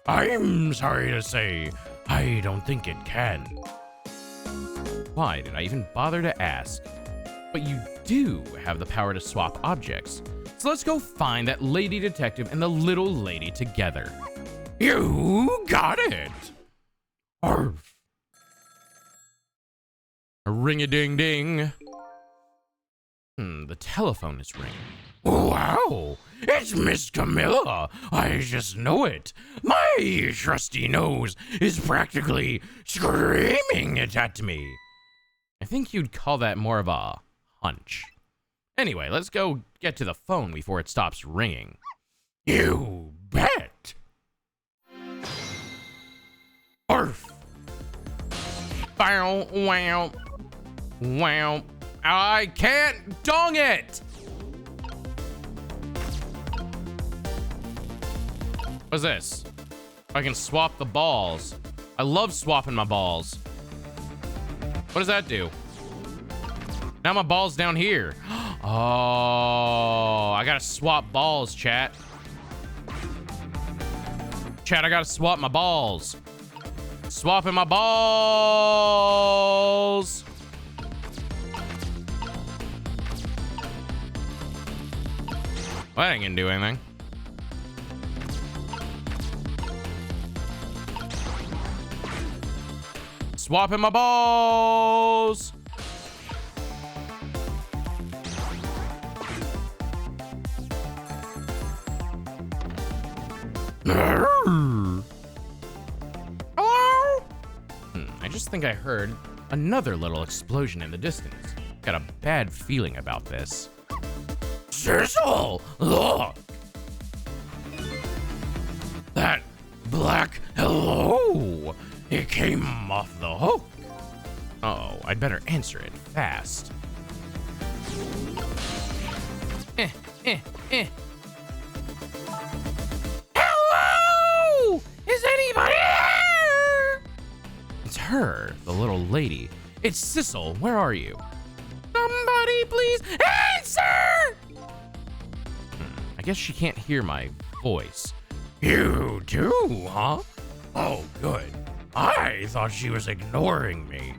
I'm sorry to say, I don't think it can. Why did I even bother to ask? But you do have the power to swap objects. So let's go find that lady detective and the little lady together. You got it. Arf. A ring-a-ding-ding. The telephone is ringing. Wow, it's Miss Camilla. I just know it. My trusty nose is practically screaming it at me. I think you'd call that more of a hunch. Anyway, let's go get to the phone before it stops ringing. You bet. Arf. Bow, wow, wow. I can't dong it. What's this? I can swap the balls. I love swapping my balls. What does that do? Now my ball's down here. Oh, I gotta swap balls, chat. Chat, I gotta swap my balls. Swapping my balls. Well, that ain't gonna do anything. Swapping my balls. Hello? I just think I heard another little explosion in the distance. Got a bad feeling about this. Sizzle! Look! That black hello! It came off the hook. Uh-oh, I'd better answer it fast. Hello! Is anybody here? It's her, the little lady. It's Sissel. Where are you? Somebody please answer! I guess she can't hear my voice. You too, huh? Oh, good. I thought she was ignoring me.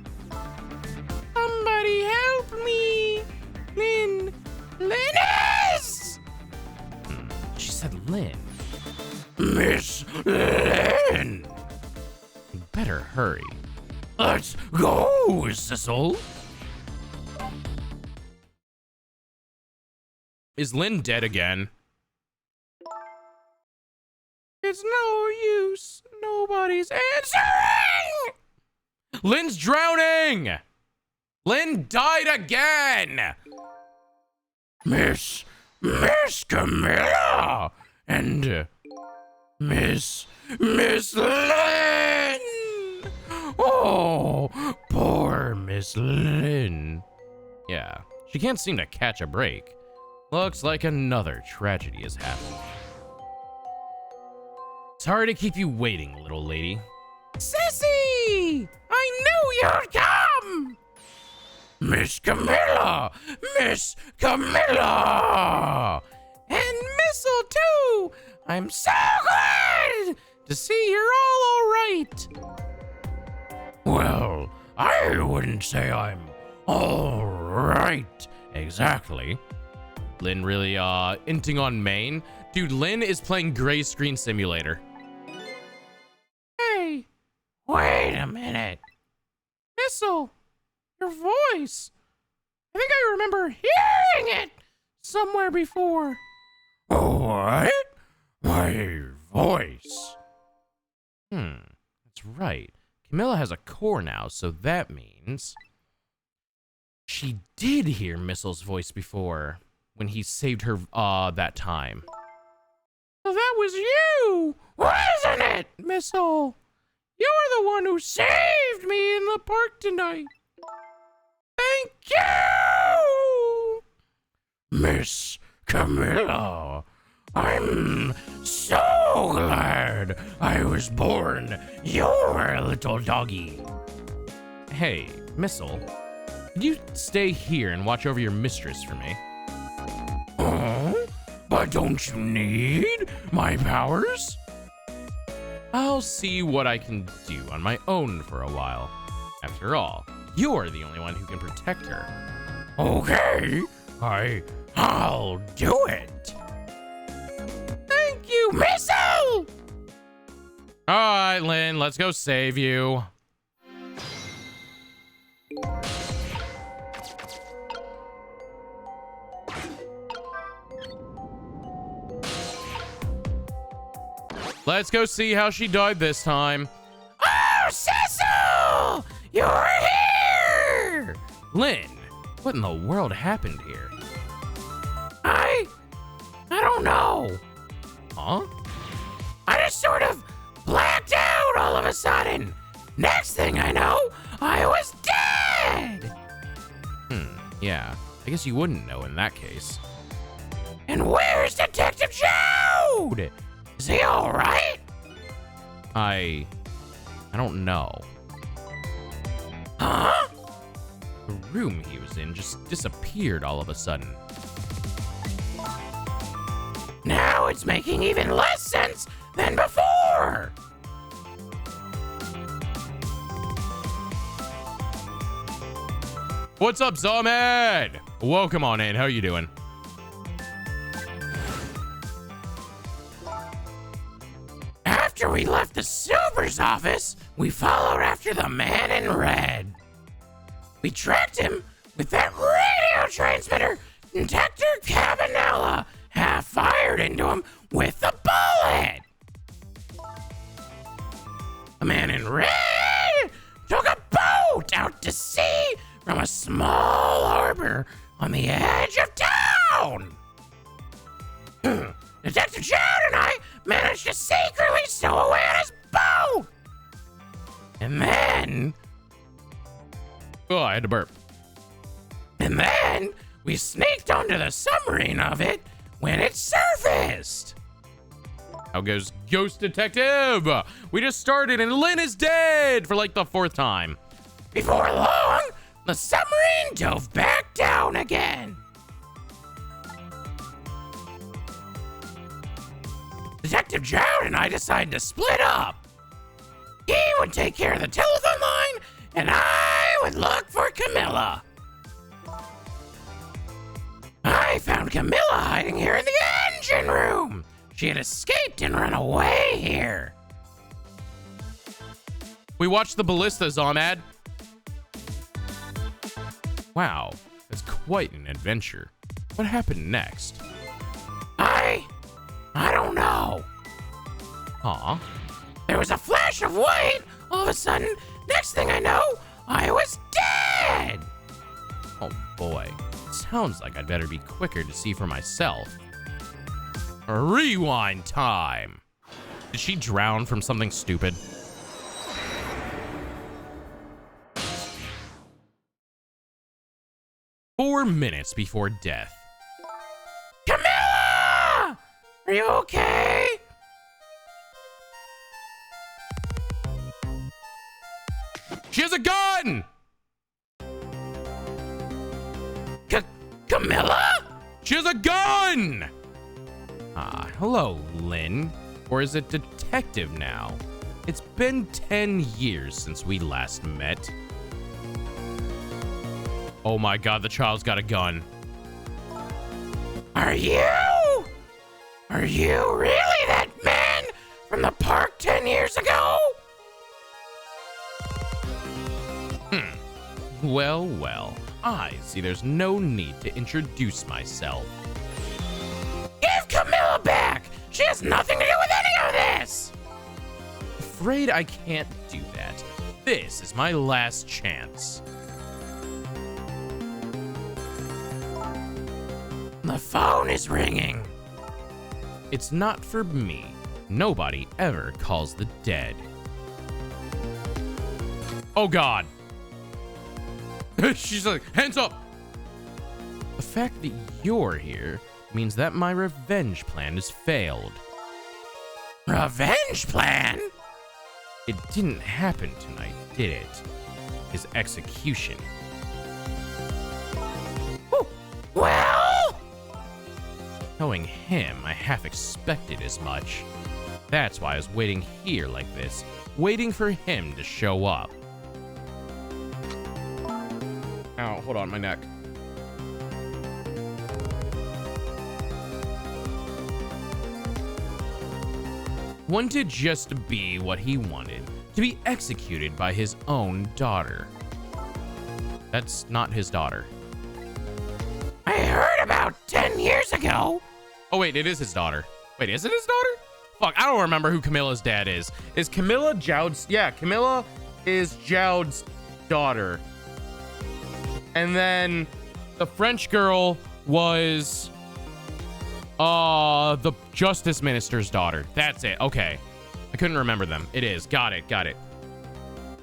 Somebody help me! Lynn! Linus! She said Lynn. Miss Lynn! You better hurry. Let's go, Sissel! Is Lynn dead again? It's no use. Nobody's answering! Lynn's drowning! Lynn died again! Miss Camilla! And Miss Lynn! Oh, poor Miss Lynn. Yeah, she can't seem to catch a break. Looks like another tragedy has happened. Sorry to keep you waiting, little lady. Sissy! I knew you'd come! Miss Camilla! Miss Camilla! And Missile, too! I'm so glad to see you're all right. Well, I wouldn't say I'm all right exactly. Lynn really, inting on Maine? Dude, Lynn is playing Gray Screen Simulator. Hey, wait a minute. Missile, your voice. I think I remember hearing it somewhere before. What? My voice? That's right. Camilla has a core now, so that means she did hear Missile's voice before when he saved her that time. So that was you, wasn't it, Missile? You're the one who saved me in the park tonight. Thank you! Miss Camilla, I'm so glad I was born your little doggy. Hey, Missile, could you stay here and watch over your mistress for me? But don't you need my powers? I'll see what I can do on my own for a while. After all, you're the only one who can protect her. Okay, I'll do it. Thank you, Missile! All right, Lynn, let's go save you. Let's go see how she died this time. Oh, Cecil! You're here! Lynn, what in the world happened here? I don't know. Huh? I just sort of blacked out all of a sudden. Next thing I know, I was dead. Yeah, I guess you wouldn't know in that case. And where's Detective Jude? Is he all right? I don't know. Huh? The room he was in just disappeared all of a sudden. Now it's making even less sense than before. What's up, Zahmed? Welcome on in. How you doing? After we left the Super's office, we followed after the man in red. We tracked him with that radio transmitter Detector Cabanella half fired into him with the bullet. The man in red took a boat out to sea from a small harbor on the edge of town. Detective Jude and I managed to secretly stow away on his boat. And then... Oh, I had to burp. And then we sneaked onto the submarine of it when it surfaced. How goes Ghost Detective? We just started and Lynn is dead for like the 4th time. Before long, the submarine dove back down again. Detective Jude and I decided to split up. He would take care of the telephone line, and I would look for Camilla. I found Camilla hiding here in the engine room. She had escaped and run away here. We watched the ballista, Zahmed. Wow, that's quite an adventure. What happened next? I don't know. Aw. There was a flash of white. All of a sudden, next thing I know, I was dead. Oh boy. Sounds like I'd better be quicker to see for myself. Rewind time. Did she drown from something stupid? Four minutes before death. Camilla! Are you okay? She has a gun! Camilla? She has a gun! Ah, hello, Lynn. Or is it Detective now? It's been 10 years since we last met. Oh my god, the child's got a gun. Are you really that man from the park 10 years ago? Well, I see there's no need to introduce myself. Give Camilla back! She has nothing to do with any of this! Afraid I can't do that. This is my last chance. The phone is ringing. It's not for me. Nobody ever calls the dead. Oh god. She's like, hands up. The fact that you're here means that my revenge plan has failed. Revenge plan? It didn't happen tonight, did it? His execution. Well? Knowing him, I half expected as much. That's why I was waiting here like this, waiting for him to show up. Ow, hold on, my neck. Wanted just to be what he wanted, to be executed by his own daughter. That's not his daughter. I heard about 10 years ago. Oh, wait, it is his daughter. Wait, is it his daughter? Fuck, I don't remember who Camilla's dad is. Is Camilla Jowd's? Yeah, Camilla is Jowd's daughter. And then the French girl was the justice minister's daughter. That's it. Okay. I couldn't remember them. It is. Got it. Got it.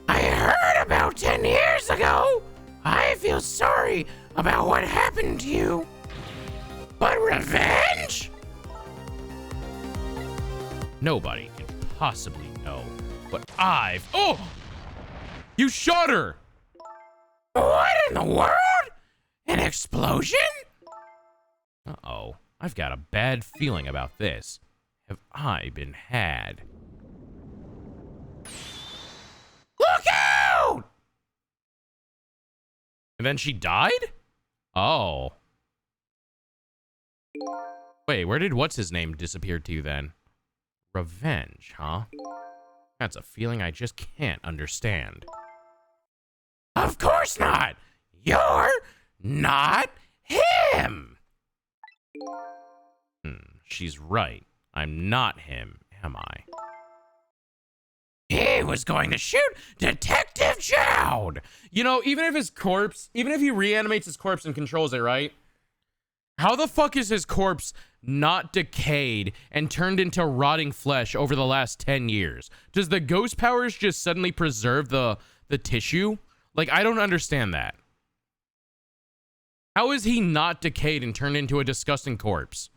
I heard about 10 years ago. I feel sorry about what happened to you. But revenge? Nobody can possibly know what I've... Oh! You shot her! What in the world? An explosion? Uh-oh. I've got a bad feeling about this. Have I been had? Look out! And then she died? Oh. Wait, where did what's-his-name disappear to then? Revenge, huh? That's a feeling I just can't understand. Of course not! You're not him! She's right. I'm not him, am I? He was going to shoot Detective Jowd! You know, even if he reanimates his corpse and controls it, right? How the fuck is his corpse not decayed and turned into rotting flesh over the last 10 years? Does the ghost powers just suddenly preserve the tissue? Like, I don't understand that. How is he not decayed and turned into a disgusting corpse?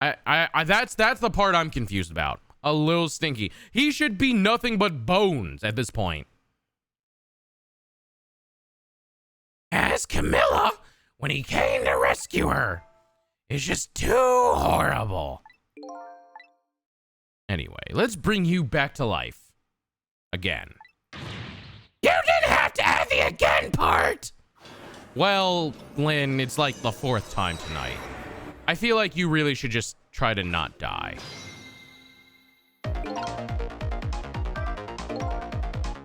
That's the part I'm confused about. A little stinky. He should be nothing but bones at this point. As Camilla, when he came to rescue her, it's just too horrible. Anyway, let's bring you back to life. Again. You didn't have to add the again part! Well, Lynn, it's like the 4th time tonight. I feel like you really should just try to not die.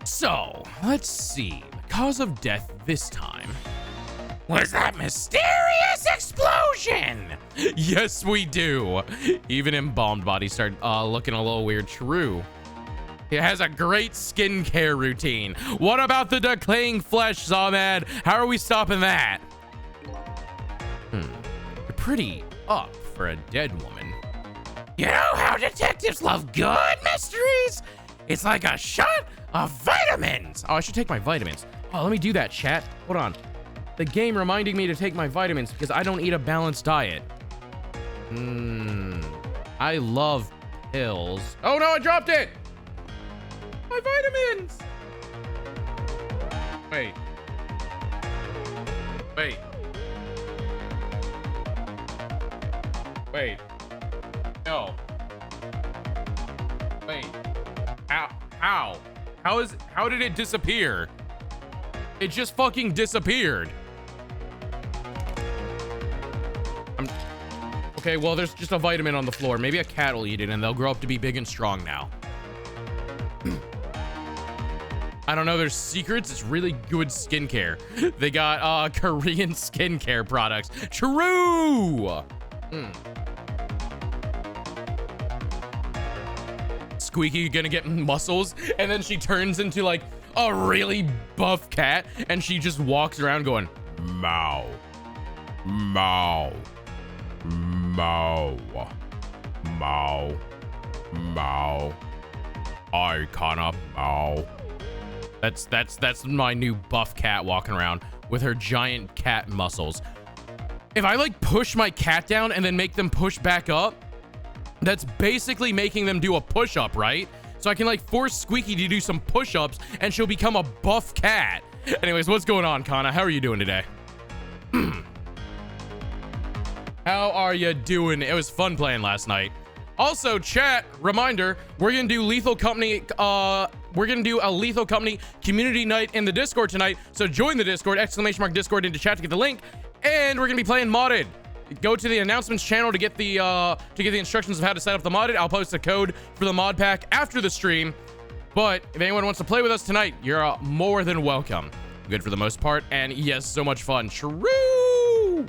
So, let's see. The cause of death this time was that mysterious explosion! Yes, we do. Even embalmed bodies start looking a little weird. True. It has a great skincare routine. What about the decaying flesh, Zahmed? How are we stopping that? You're pretty up for a dead woman. You know how detectives love good mysteries? It's like a shot of vitamins. Oh, I should take my vitamins. Oh, let me do that, chat. Hold on. The game reminding me to take my vitamins because I don't eat a balanced diet. I love pills. Oh no, I dropped it! My vitamins! Wait. Wait. Wait. No. Wait. How? How did it disappear? It just fucking disappeared. Okay, well, there's just a vitamin on the floor. Maybe a cat will eat it and they'll grow up to be big and strong now. I don't know, there's secrets. It's really good skincare. They got Korean skincare products. True! Squeaky gonna get muscles, and then she turns into like a really buff cat, and she just walks around going, Mow. Mow. Mow. Mow. Mow. I kinda mow. That's my new buff cat walking around. with her giant cat muscles. If I like push my cat down and then make them push back up, that's basically making them do a push-up, right? So I can like force Squeaky to do some push-ups and she'll become a buff cat. Anyways, what's going on, Kana? How are you doing today? How are you doing? It was fun playing last night. Also, chat, reminder, we're gonna do Lethal Company, we're gonna do a Lethal Company community night in the Discord tonight. So join the Discord, !Discord into chat to get the link. And we're gonna be playing modded. Go to the announcements channel to get the instructions of how to set up the modded. I'll post a code for the mod pack after the stream. But if anyone wants to play with us tonight, you're more than welcome. Good for the most part, and yes, so much fun. True.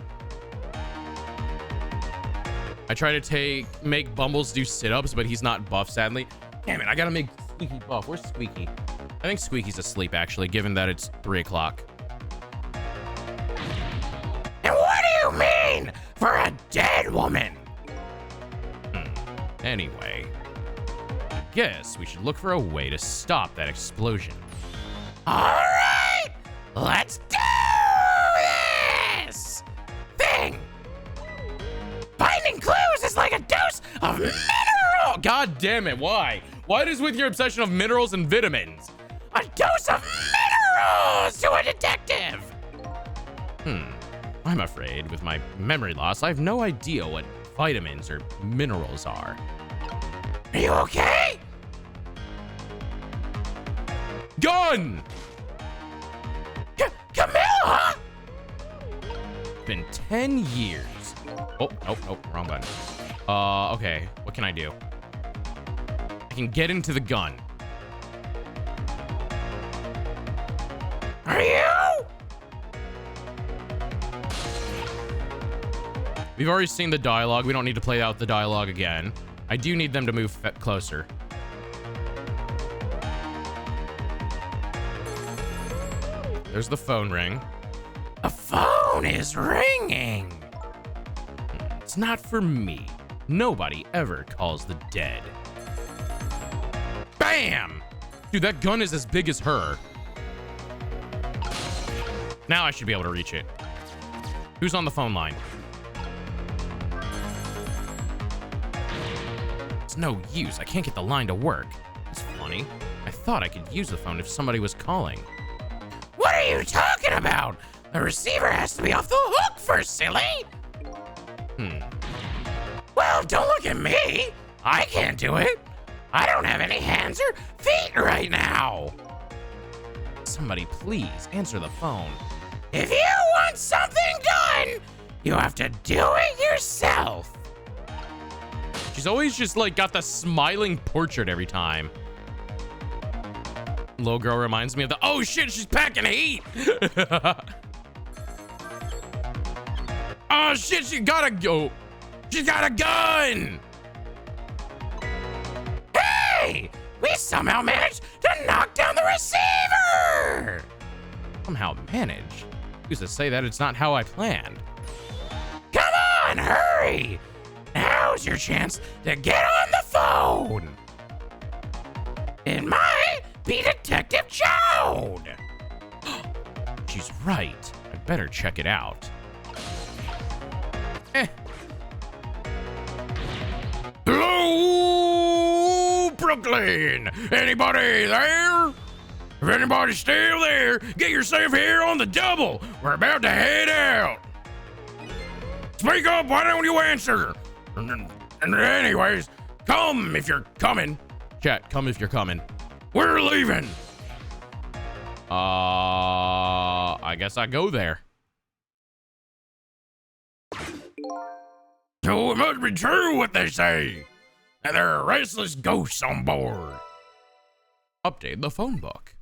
I try to make Bumbles do sit-ups, but he's not buff, sadly. Damn it, I gotta make Squeaky buff. Where's Squeaky? I think Squeaky's asleep, actually, given that it's 3 o'clock. And what do you mean for a dead woman? Anyway, I guess we should look for a way to stop that explosion. All right, let's do this thing. Finding clues is like a dose of mineral. God damn it, why? What is with your obsession of minerals and vitamins? A dose of minerals to a detective. I'm afraid with my memory loss, I have no idea what vitamins or minerals are. Are you okay? Gun! Camilla! Been 10 years. Oh, nope, wrong button. Okay, what can I do? I can get into the gun. Are you? We've already seen the dialogue. We don't need to play out the dialogue again. I do need them to move closer. There's the phone ring. The phone is ringing. It's not for me. Nobody ever calls the dead. Bam! Dude, that gun is as big as her. Now I should be able to reach it. Who's on the phone line? It's no use. I can't get the line to work. It's funny. I thought I could use the phone if somebody was calling. What are you talking about? The receiver has to be off the hook first, silly. Well, don't look at me. I can't do it. I don't have any hands or feet right now. Somebody please answer the phone. If you want something done, you have to do it yourself. She's always just like got the smiling portrait every time. Little girl reminds me of the, oh shit, she's packing heat. Oh shit, she got a gun. Hey, we somehow managed to knock down the receiver. Somehow managed? Who's to say that it's not how I planned? Come on, hurry. Now's your chance to get on the phone. It might be Detective Chode. She's right. I better check it out. Hello, Brooklyn. Anybody there? If anybody's still there, get yourself here on the double. We're about to head out. Speak up, why don't you answer? And anyways, come if you're coming. Chat, come if you're coming. We're leaving. I guess I go there. So it must be true what they say. That there are restless ghosts on board. Update the phone book.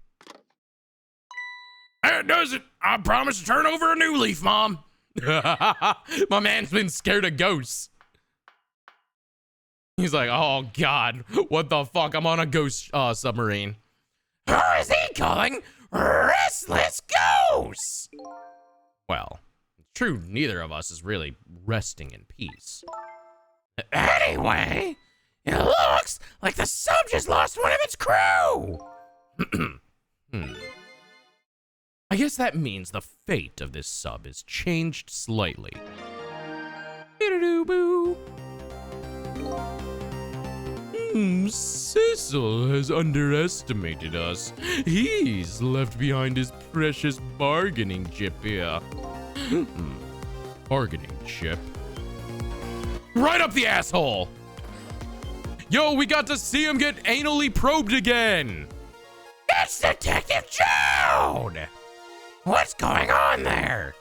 That does it. I promise to turn over a new leaf, Mom. My man's been scared of ghosts. He's like, oh God, what the fuck? I'm on a ghost submarine. Who is he calling restless ghosts? Well, it's true neither of us is really resting in peace. Anyway, it looks like the sub just lost one of its crew. I guess that means the fate of this sub is changed slightly. Boo. Sissel has underestimated us. He's left behind his precious bargaining chip here. Bargaining chip. Right up the asshole! Yo, we got to see him get anally probed again! It's Detective Jude! What's going on there?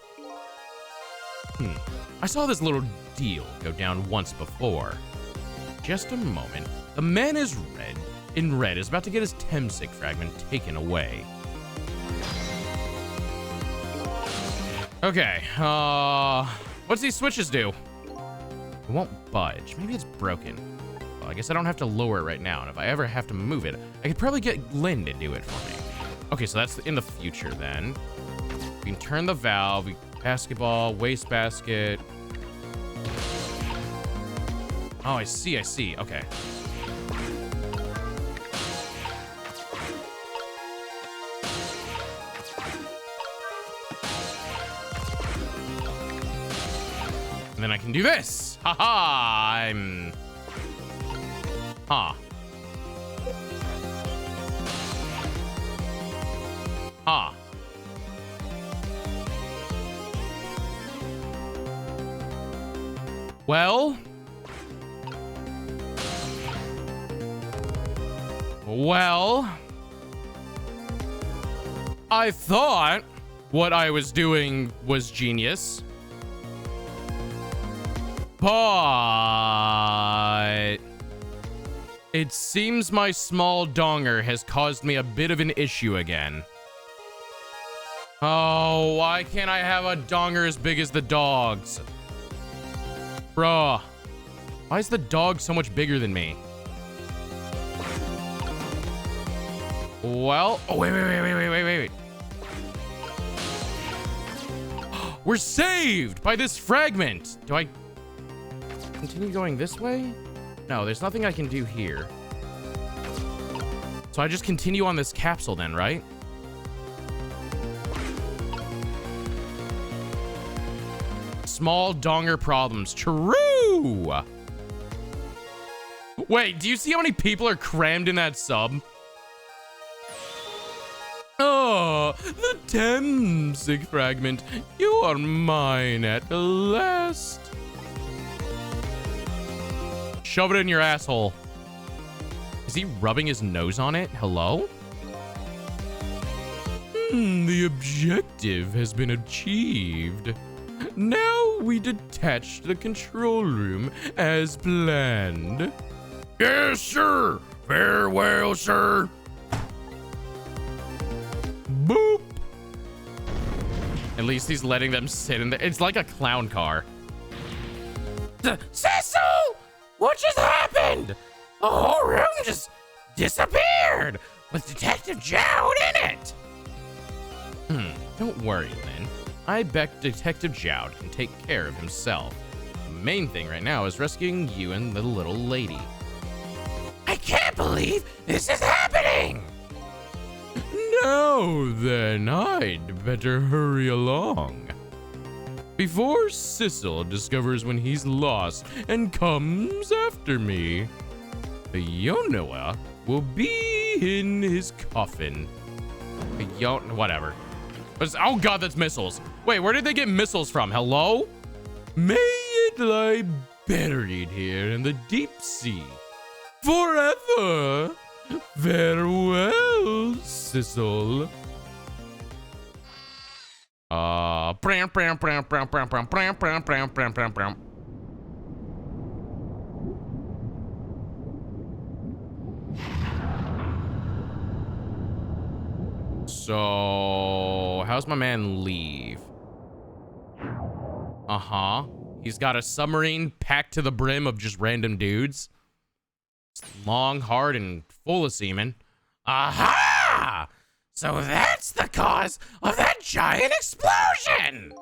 I saw this little deal go down once before. Just a moment. The man in red is about to get his Temsic fragment taken away. Okay, what's these switches do? It won't budge. Maybe it's broken. Well, I guess I don't have to lower it right now, and if I ever have to move it, I could probably get Lynn to do it for me. Okay, so that's in the future then. We can turn the valve, basketball, wastebasket. Oh, I see, okay. And then I can do this. Haha, I'm... Huh. Huh. Well, I thought what I was doing was genius, but it seems my small donger has caused me a bit of an issue again. Oh, why can't I have a donger as big as the dog's? Bruh, why is the dog so much bigger than me? Well, oh, wait. We're saved by this fragment. Do I continue going this way? No, there's nothing I can do here. So I just continue on this capsule then, right? Small donger problems. True. Wait, do you see how many people are crammed in that sub? Oh, the Temsic fragment. You are mine at last. Shove it in your asshole. Is he rubbing his nose on it? Hello? The objective has been achieved. Now we detach the control room as planned. Yes, sir. Farewell, sir. Boop. At least he's letting them sit in there. It's like a clown car. Cecil! What just happened? The whole room just disappeared with Detective Jude in it. Don't worry, Lynn. I bet Detective Jude can take care of himself. The main thing right now is rescuing you and the little lady. I can't believe this is happening! Now then, I'd better hurry along. Before Sissel discovers when he's lost and comes after me, Yonoa will be in his coffin. Whatever. But oh god, that's missiles. Wait, where did they get missiles from? Hello? May it lie buried here in the deep sea forever. Farewell, Sissel. So, how's my man leave? Uh-huh. He's got a submarine packed to the brim of just random dudes. It's long, hard, and full of semen. Aha! So that's the cause of that giant explosion!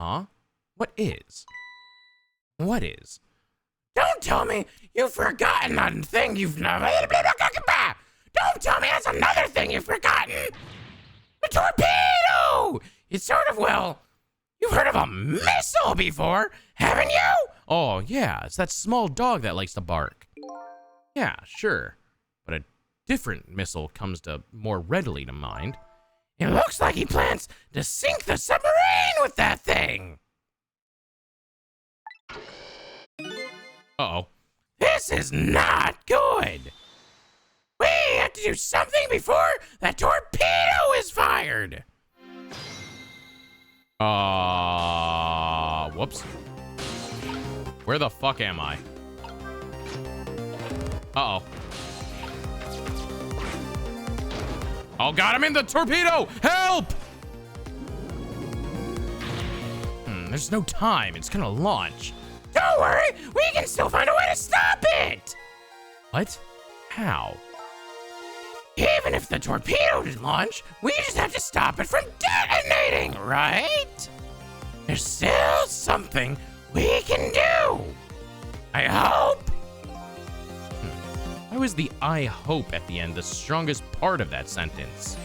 Huh? What is? What is? Don't tell me you've forgotten that thing you've never... Don't tell me that's another thing you've forgotten! A torpedo! It's sort of, well, you've heard of a missile before, haven't you? Oh, yeah, it's that small dog that likes to bark. Yeah, sure. But a different missile comes to more readily to mind. It looks like he plans to sink the submarine with that thing. Uh-oh. This is not good. We have to do something before that torpedo is fired. Whoops. Where the fuck am I? Uh-oh. Oh god, I'm in the torpedo! Help! There's no time. It's gonna launch. Don't worry, we can still find a way to stop it! What? How? Even if the torpedo did launch, we just have to stop it from detonating, right? There's still something we can do. I hope. Why was the I hope at the end the strongest part of that sentence?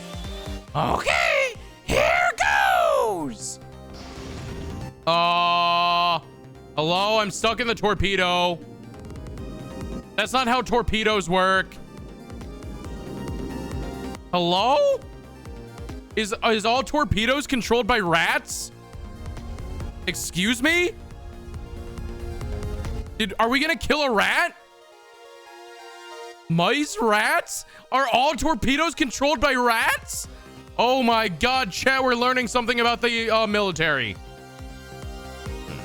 Okay, here goes. Hello, I'm stuck in the torpedo. That's not how torpedoes work. Hello? Is all torpedoes controlled by rats? Excuse me? Are we gonna kill a rat? Mice? Rats? Are all torpedoes controlled by rats? Oh my god, chat, we're learning something about the military.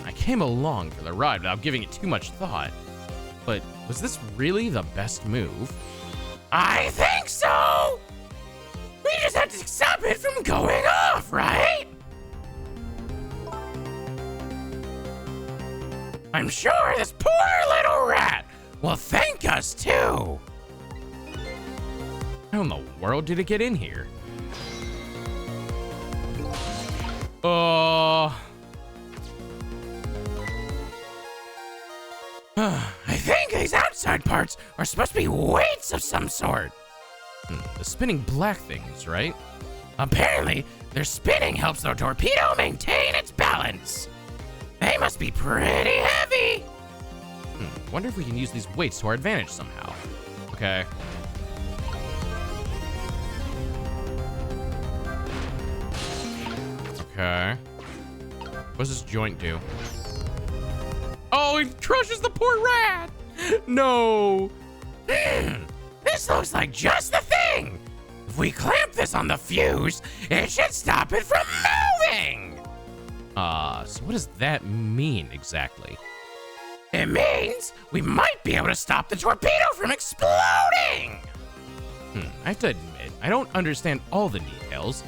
I came along for the ride without giving it too much thought. But was this really the best move? I think so! We just have to stop it from going off, right? I'm sure this poor little rat will thank us too. How in the world did it get in here? I think these outside parts are supposed to be weights of some sort. The spinning black things, right? Apparently, their spinning helps the torpedo maintain its balance. They must be pretty heavy. Wonder if we can use these weights to our advantage somehow. Okay. Okay. What does this joint do? Oh, it crushes the poor rat. No. This looks like just the thing. If we clamp this on the fuse, it should stop it from moving. So what does that mean exactly? It means we might be able to stop the torpedo from exploding. I have to admit, I don't understand all the details,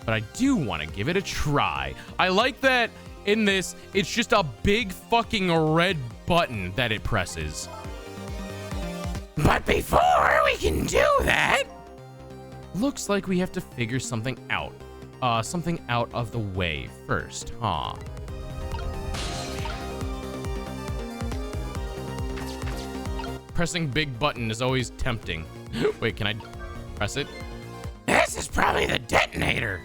but I do want to give it a try. I like that in this, it's just a big fucking red button that it presses. But before we can do that, looks like we have to figure something out. Something out of the way first, huh? Pressing big button is always tempting. Wait, can I press it? This is probably the detonator.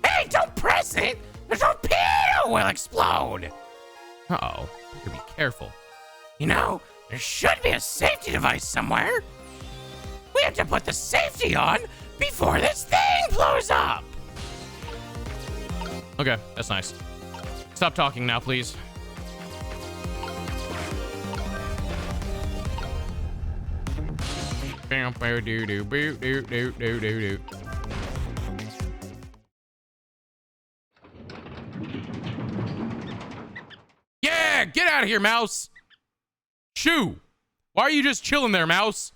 Hey, don't press it! The torpedo will explode! Uh-oh, better be careful. You know, there should be a safety device somewhere. We have to put the safety on before this thing blows up. Okay, that's nice. Stop talking now, please. Yeah, get out of here, mouse. Shoo. Why are you just chilling there, mouse?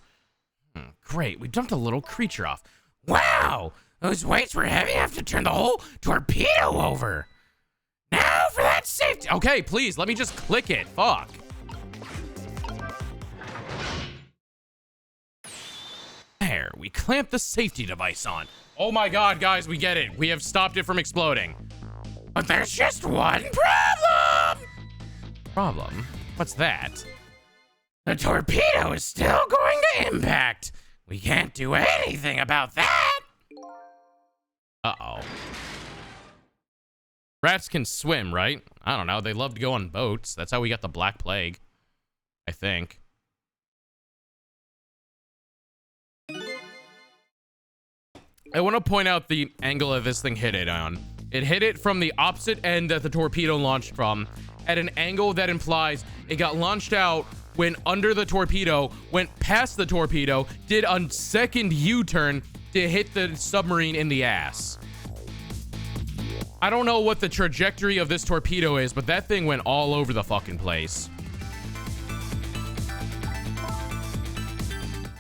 Great, we dumped a little creature off. Wow, those weights were heavy enough to turn the whole torpedo over. Now for that safety. Okay, please, let me just click it. Fuck. There, we clamped the safety device on. Oh my god, guys, we get it. We have stopped it from exploding. But there's just one problem. Problem? What's that? The torpedo is still going to impact. We can't do anything about that. Uh-oh. Rats can swim, right? I don't know. They love to go on boats. That's how we got the Black Plague, I think. I want to point out the angle that this thing hit it on. It hit it from the opposite end that the torpedo launched from, at an angle that implies it got launched out, went under the torpedo, went past the torpedo, did a second U-turn to hit the submarine in the ass. I don't know what the trajectory of this torpedo is, but that thing went all over the fucking place.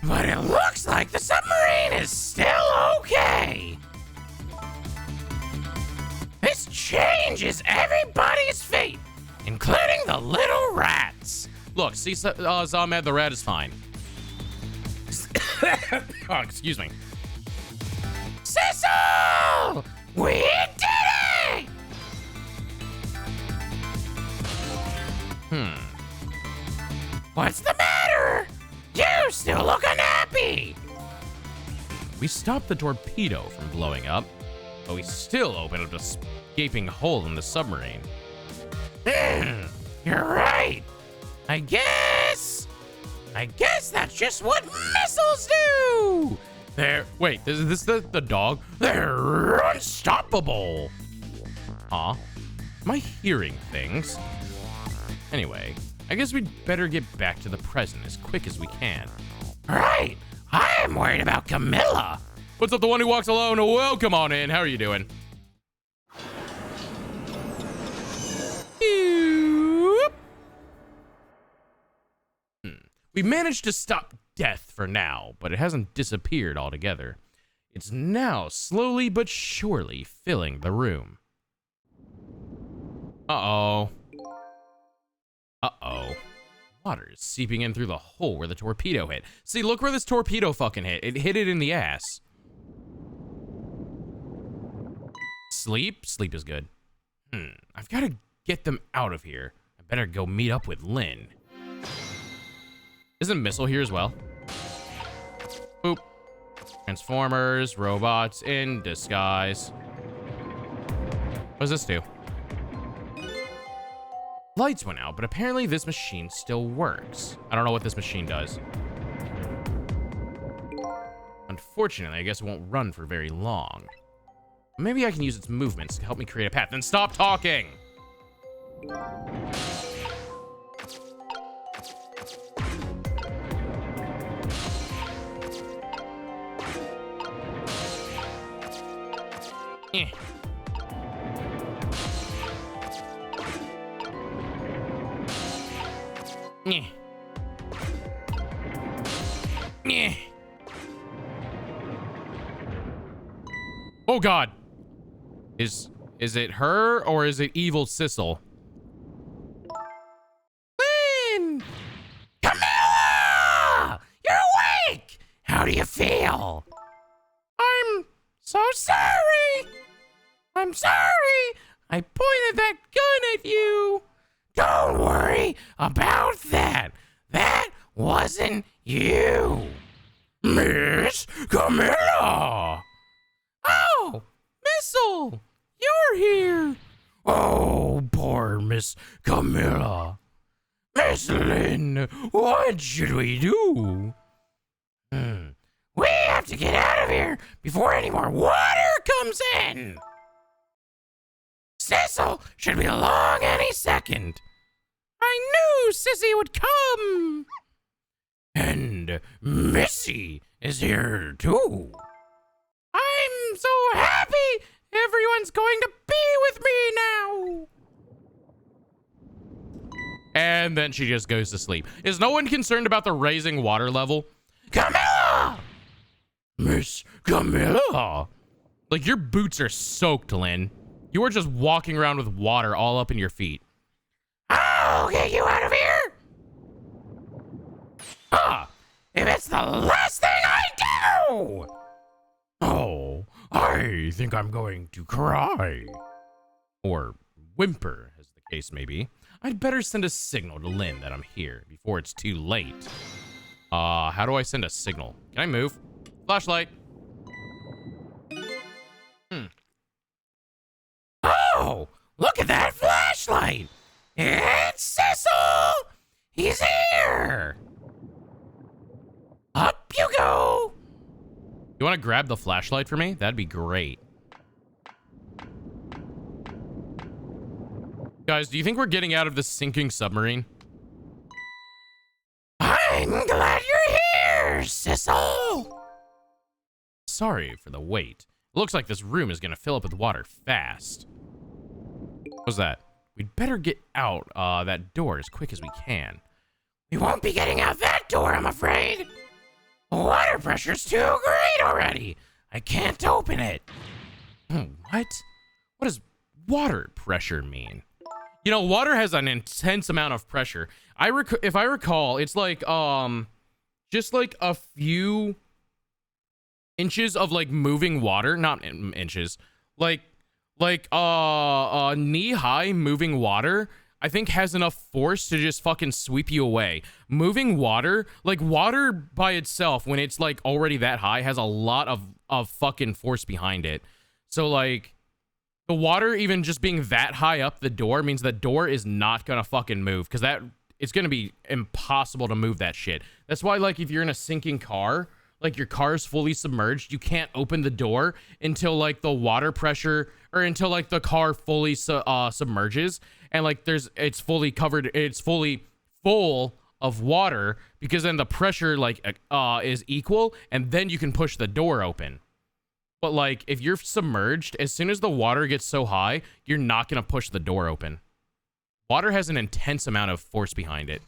But it looks like the submarine is still okay. This changes everybody's fate, including the little rats. Look, see, Zahmed, the rat is fine. Oh, excuse me. Cecil! We did it! What's the matter? You still look unhappy. We stopped the torpedo from blowing up, but we still opened up a gaping hole in the submarine. You're right. I guess that's just what missiles do. Wait, is this the dog? They're unstoppable. Huh? Am I hearing things? Anyway, I guess we'd better get back to the present as quick as we can. Right. I'm worried about Camilla. What's up, the one who walks alone? Welcome on in. How are you doing? We managed to stop death for now, but it hasn't disappeared altogether. It's now slowly but surely filling the room. Uh-oh. Uh-oh. Water is seeping in through the hole where the torpedo hit. See, look where this torpedo fucking hit. It hit it in the ass. Sleep? Sleep is good. I've got to get them out of here. I better go meet up with Lynn. Isn't Missile here as well? Boop. Transformers, robots in disguise. What does this do? Lights went out, but apparently this machine still works. I don't know what this machine does. Unfortunately, I guess it won't run for very long. Maybe I can use its movements to help me create a path. Then stop talking! Eh. Eh. Eh. Oh God. Is it her or is it evil Sissel? Lynn! Camilla! You're awake! How do you feel? I'm so sorry! I'm sorry! I pointed that gun at you! Don't worry about that! That wasn't you! Miss Camilla! Oh! Missile! You're here! Oh, poor Miss Camilla. Miss Lynn, what should we do? We have to get out of here before any more water comes in! Cecil should be along any second. I knew Sissy would come! And Missy is here too. I'm so happy everyone's going to be with me now. And then she just goes to sleep. Is no one concerned about the rising water level? Camilla! Miss Camilla! Like, your boots are soaked, Lynn. You are just walking around with water all up in your feet. I'll get you out of here! If it's the last thing I do! Oh, I think I'm going to cry. Or whimper, as the case may be. I'd better send a signal to Lynn that I'm here before it's too late. How do I send a signal? Can I move? Flashlight. flashlight. It's Cecil. He's here. Up you go. You want to grab the flashlight for me? That'd be great. Guys, do you think we're getting out of this sinking submarine? I'm glad you're here, Cecil. Sorry for the wait. Looks like this room is gonna fill up with water fast. What's that? We'd better get out that door as quick as we can. We won't be getting out that door, I'm afraid. The water pressure's too great already. I can't open it. What? What does water pressure mean? You know, water has an intense amount of pressure. If I recall, it's like just like a few inches of like moving water, not inches, like knee-high moving water, I think has enough force to just fucking sweep you away. Moving water, like water by itself, when it's like already that high, has a lot of fucking force behind it. So like the water even just being that high up the door means the door is not gonna fucking move, because it's gonna be impossible to move that shit. That's why, like, if you're in a sinking car, like your car's fully submerged, you can't open the door until like the water pressure, or until like the car fully submerges, and like it's fully covered, it's fully full of water, because then the pressure like is equal, and then you can push the door open. But like if you're submerged, as soon as the water gets so high, you're not gonna push the door open. Water has an intense amount of force behind it.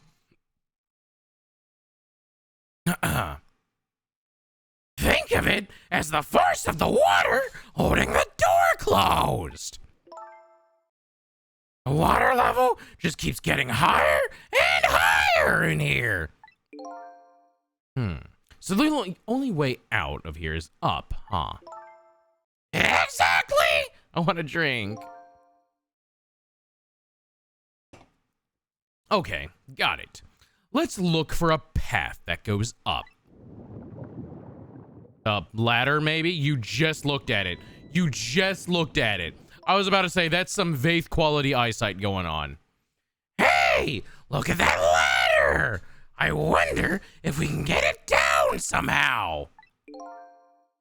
Think of it as the force of the water holding the door closed. The water level just keeps getting higher and higher in here. So the only way out of here is up, huh? Exactly! I want a drink. Okay, got it. Let's look for a path that goes up. A ladder, maybe? You just looked at it. You just looked at it. I was about to say, that's some Vaith quality eyesight going on. Hey, look at that ladder! I wonder if we can get it down somehow.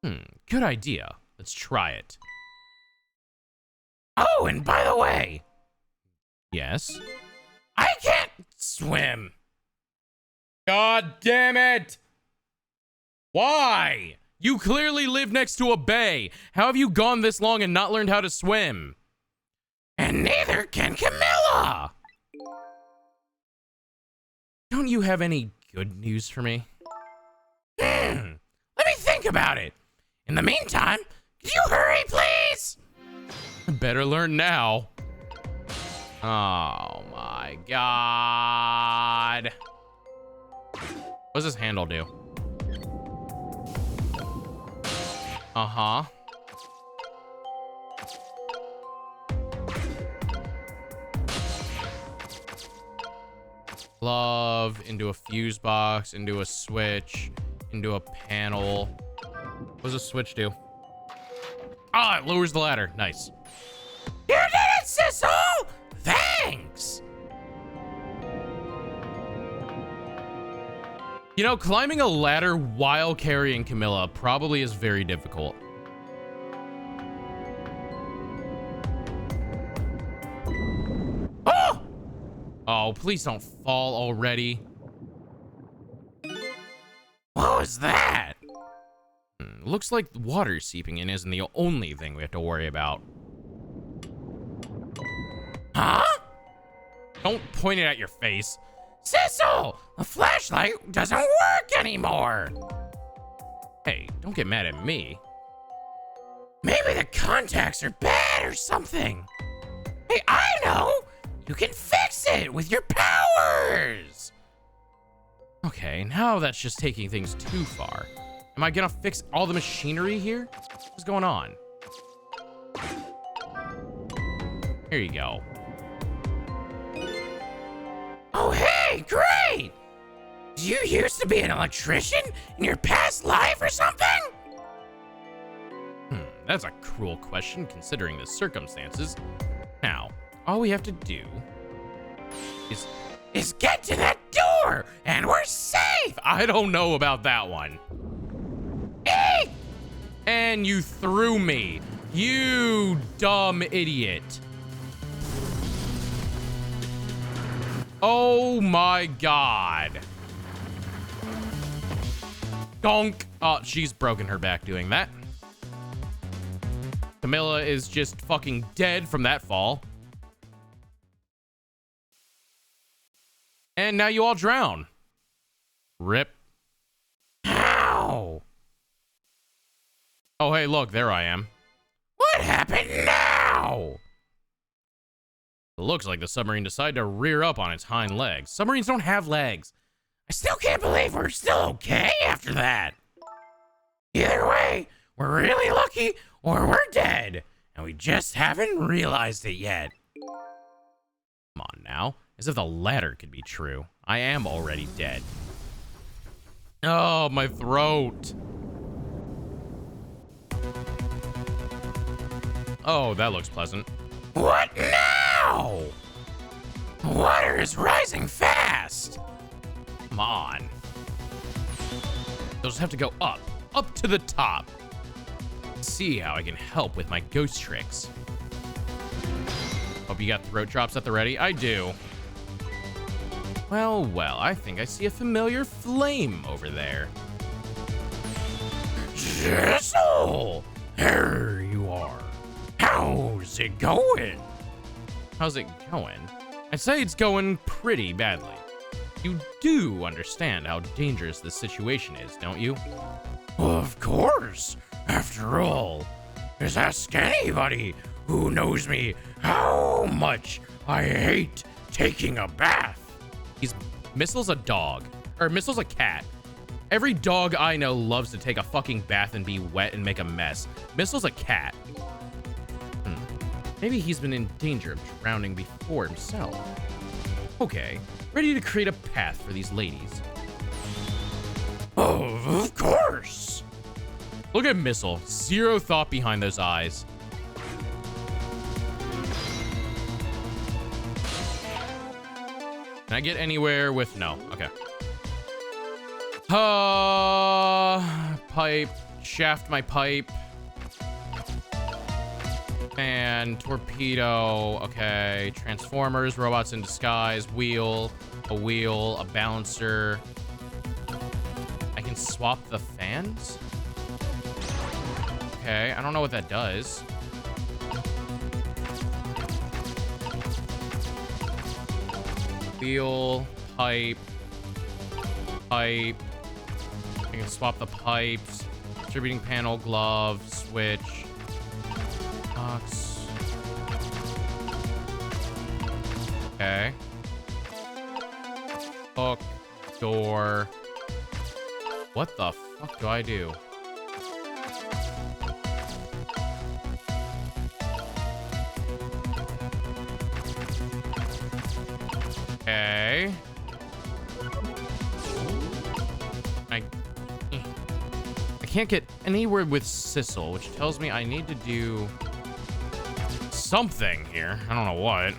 Good idea. Let's try it. Oh, and by the way. Yes? I can't swim. God damn it! Why? You clearly live next to a bay. How have you gone this long and not learned how to swim? And neither can Camilla. Don't you have any good news for me? Let me think about it. In the meantime, could you hurry, please? Better learn now. Oh my god. What does this handle do? Uh-huh. Glove, into a fuse box, into a switch, into a panel. What does a switch do? Ah, it lowers the ladder. Nice. You did it, Cecil! Thanks! You know, climbing a ladder while carrying Camilla probably is very difficult. Oh! Oh, please don't fall already. What was that? Looks like water seeping in isn't the only thing we have to worry about. Huh? Don't point it at your face. Cecil, the flashlight doesn't work anymore. Hey, don't get mad at me. Maybe the contacts are bad or something. Hey, I know. You can fix it with your powers. Okay, now that's just taking things too far. Am I gonna fix all the machinery here? What's going on? Here you go. Oh, hey, great! Did you used to be an electrician in your past life or something? That's a cruel question considering the circumstances. Now, all we have to do is get to that door and we're safe. I don't know about that one. Eek! And you threw me. You dumb idiot. Oh my god. Donk. Oh, she's broken her back doing that. Camilla is just fucking dead from that fall. And now you all drown. Rip. Ow! Oh, hey, look, there I am. What happened now? It looks like the submarine decided to rear up on its hind legs. Submarines don't have legs. I still can't believe we're still okay after that. Either way, we're really lucky or we're dead. And we just haven't realized it yet. Come on now. As if the latter could be true. I am already dead. Oh, my throat. Oh, that looks pleasant. What now? Water is rising fast. Come on. They'll just have to go up to the top. See how I can help with my ghost tricks. Hope you got throat drops at the ready. I do. Well, I think I see a familiar flame over there. Jessel! There you are. How's it going? How's it going? I'd say it's going pretty badly. You do understand how dangerous this situation is, don't you? Of course. After all, just ask anybody who knows me how much I hate taking a bath. Missil's a dog. Or Missil's a cat. Every dog I know loves to take a fucking bath and be wet and make a mess. Missil's a cat. Maybe he's been in danger of drowning before himself. Okay, ready to create a path for these ladies. Oh, of course. Look at Missil. Zero thought behind those eyes. Can I get anywhere with no? Okay. Pipe. Shaft my pipe. And torpedo. Okay. Transformers. Robots in disguise. Wheel. A wheel. A balancer. I can swap the fans? Okay. I don't know what that does. Wheel, pipe. I can swap the pipes. Distributing panel, glove, switch. Box. Okay. Hook, door. What the fuck do I do? Okay. I can't get anywhere with Sissel, which tells me I need to do something here. I don't know what.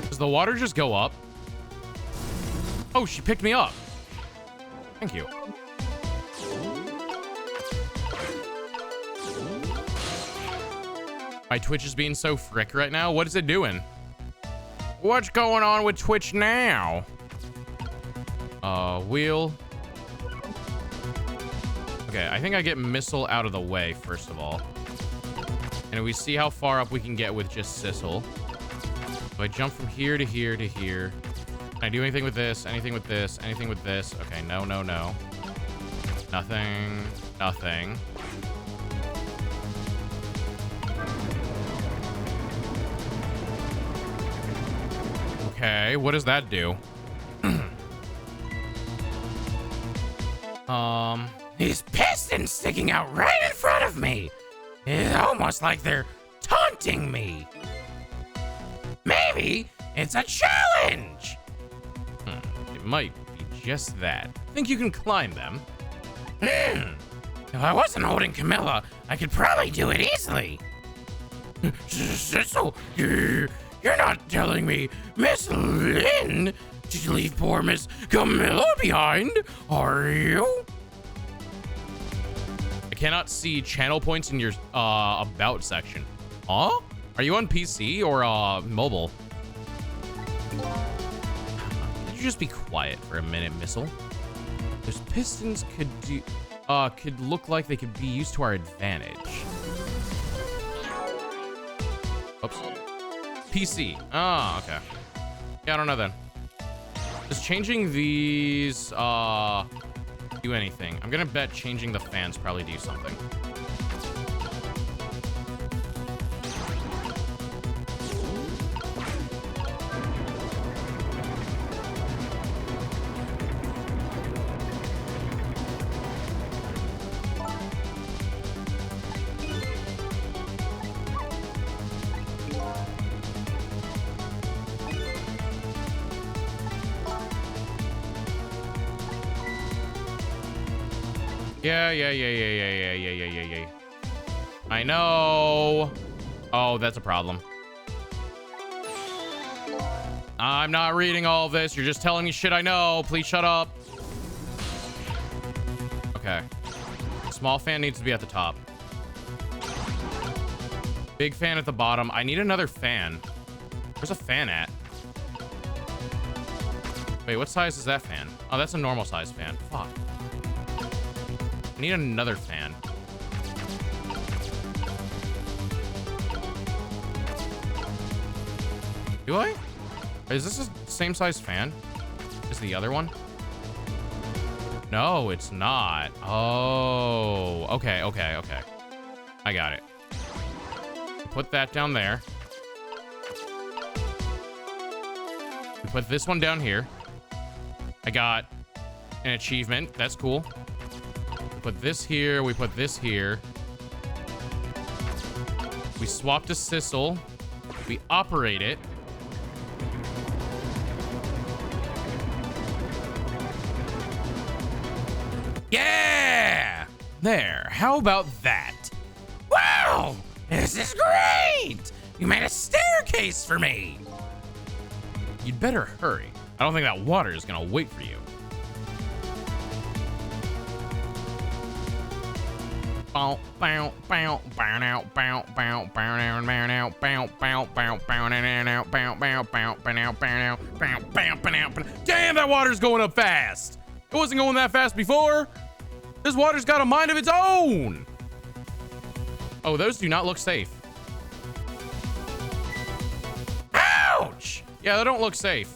Does the water just go up? Oh, she picked me up. Thank you. My Twitch is being so frick right now. What is it doing? What's going on with Twitch now? Wheel. Okay, I think I get Missile out of the way, first of all. And we see how far up we can get with just Sissel. So I jump from here to here to here. Can I do anything with this? Anything with this? Anything with this? Okay, no, no, no. Nothing. Nothing. Okay, what does that do? These pistons sticking out right in front of me. It's almost like they're taunting me. Maybe it's a challenge. challenge! It might be just that. Think you can climb them? If I wasn't holding Camilla, I could probably do it easily. Cecil, you're not telling me Miss Lynn to leave poor Miss Camilla behind, are you? I cannot see channel points in your about section. Huh? Are you on PC or mobile? Could you just be quiet for a minute, Missile? Those pistons could look like they could be used to our advantage. Oops. PC. Ah, okay. Yeah, I don't know then. Does changing these do anything? I'm gonna bet changing the fans probably do something. Yeah. I know. Oh, that's a problem. I'm not reading all of this. You're just telling me shit I know. Please shut up. Okay. Small fan needs to be at the top. Big fan at the bottom. I need another fan. Where's a fan at? Wait, what size is that fan? Oh, that's a normal size fan. Fuck. I need another fan. Do I? Is this the same size fan as the other one? No, it's not. Oh, okay. I got it. Put that down there. We put this one down here. I got an achievement. That's cool. We put this here. We put this here. We swap to Sissel. We operate it. Yeah! There. How about that? Wow! This is great! You made a staircase for me! You'd better hurry. I don't think that water is gonna wait for you. Damn, that water's going up fast! It wasn't going that fast before. This water's got a mind of its own. Oh, those do not look safe. Ouch! Yeah, they don't look safe.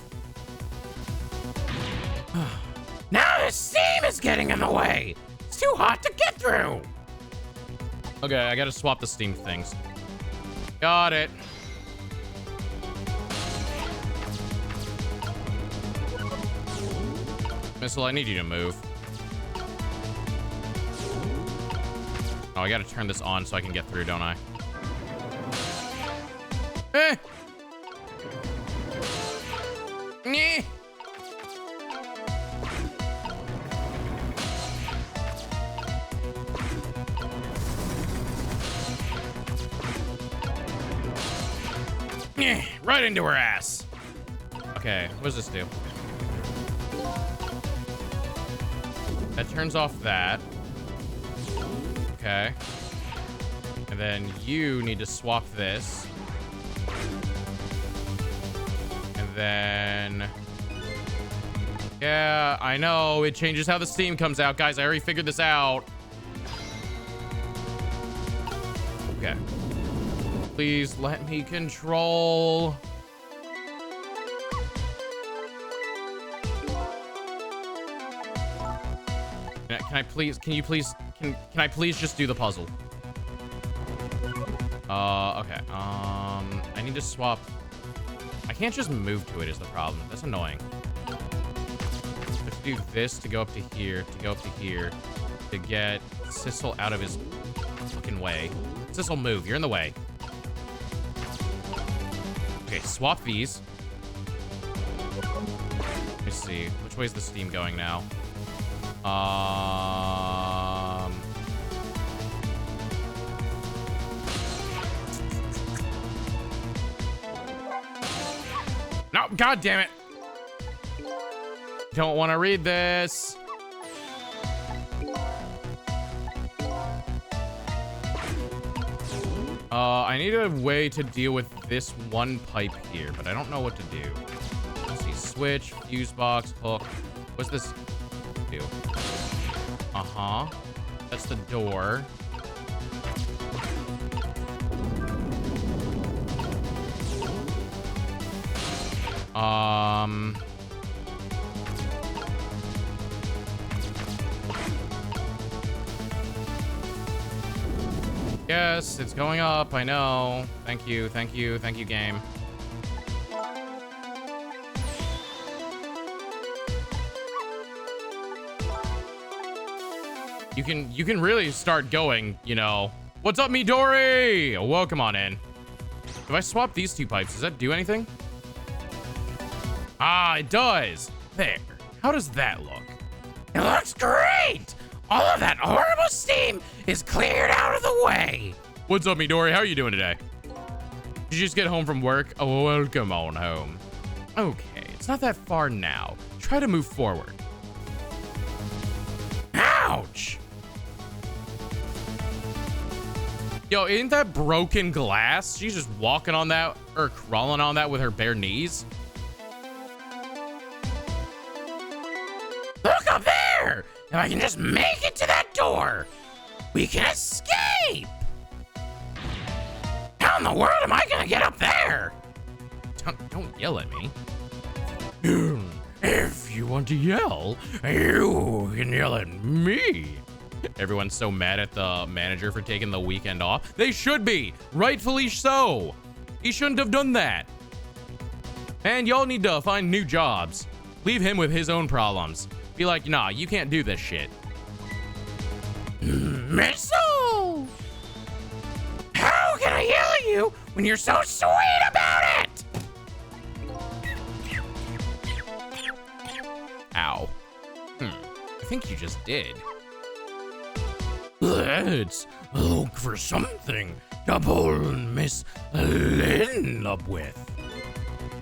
Now the steam is getting in the way. It's too hot to get through. Okay, I gotta swap the steam things. Got it. Missile, I need you to move. Oh, I gotta turn this on so I can get through, don't I? Eh! Nyeh! Nyeh! Right into her ass. Okay, what does this do? That turns off that. Okay. And then you need to swap this. And then... Yeah, I know. It changes how the steam comes out. Guys, I already figured this out. Okay. Please let me control. Can I please just do the puzzle? Okay. I need to swap. I can't just move to it is the problem. That's annoying. I have to do this to go up to here, to get Sissel out of his fucking way. Sissel, move. You're in the way. Okay, swap these. Let me see. Which way's the steam going now? No, god damn it. Don't want to read this. I need a way to deal with this one pipe here, but I don't know what to do. Let's see, switch, fuse box, hook. What's this do? Uh-huh. That's the door. Yes, it's going up. I know. Thank you, thank you, thank you, game. You can really start going, you know. What's up, Midori? Welcome on in. If I swap these two pipes, does that do anything? Ah, it does. There. How does that look? It looks great. All of that horrible steam is cleared out of the way. What's up, Midori? How are you doing today? Did you just get home from work? Oh, welcome on home. Okay, it's not that far now. Try to move forward. Ouch. Yo, isn't that broken glass? She's just walking on that or crawling on that with her bare knees. Look up there! If I can just make it to that door, we can escape! How in the world am I gonna get up there? Don't yell at me. If you want to yell, you can yell at me. Everyone's so mad at the manager for taking the weekend off. They should be, rightfully so. He shouldn't have done that. And y'all need to find new jobs. Leave him with his own problems. Be like, nah, you can't do this shit. Missile! How can I yell at you when you're so sweet about it? Ow. I think you just did. Let's look for something to pull Miss Lynn up with.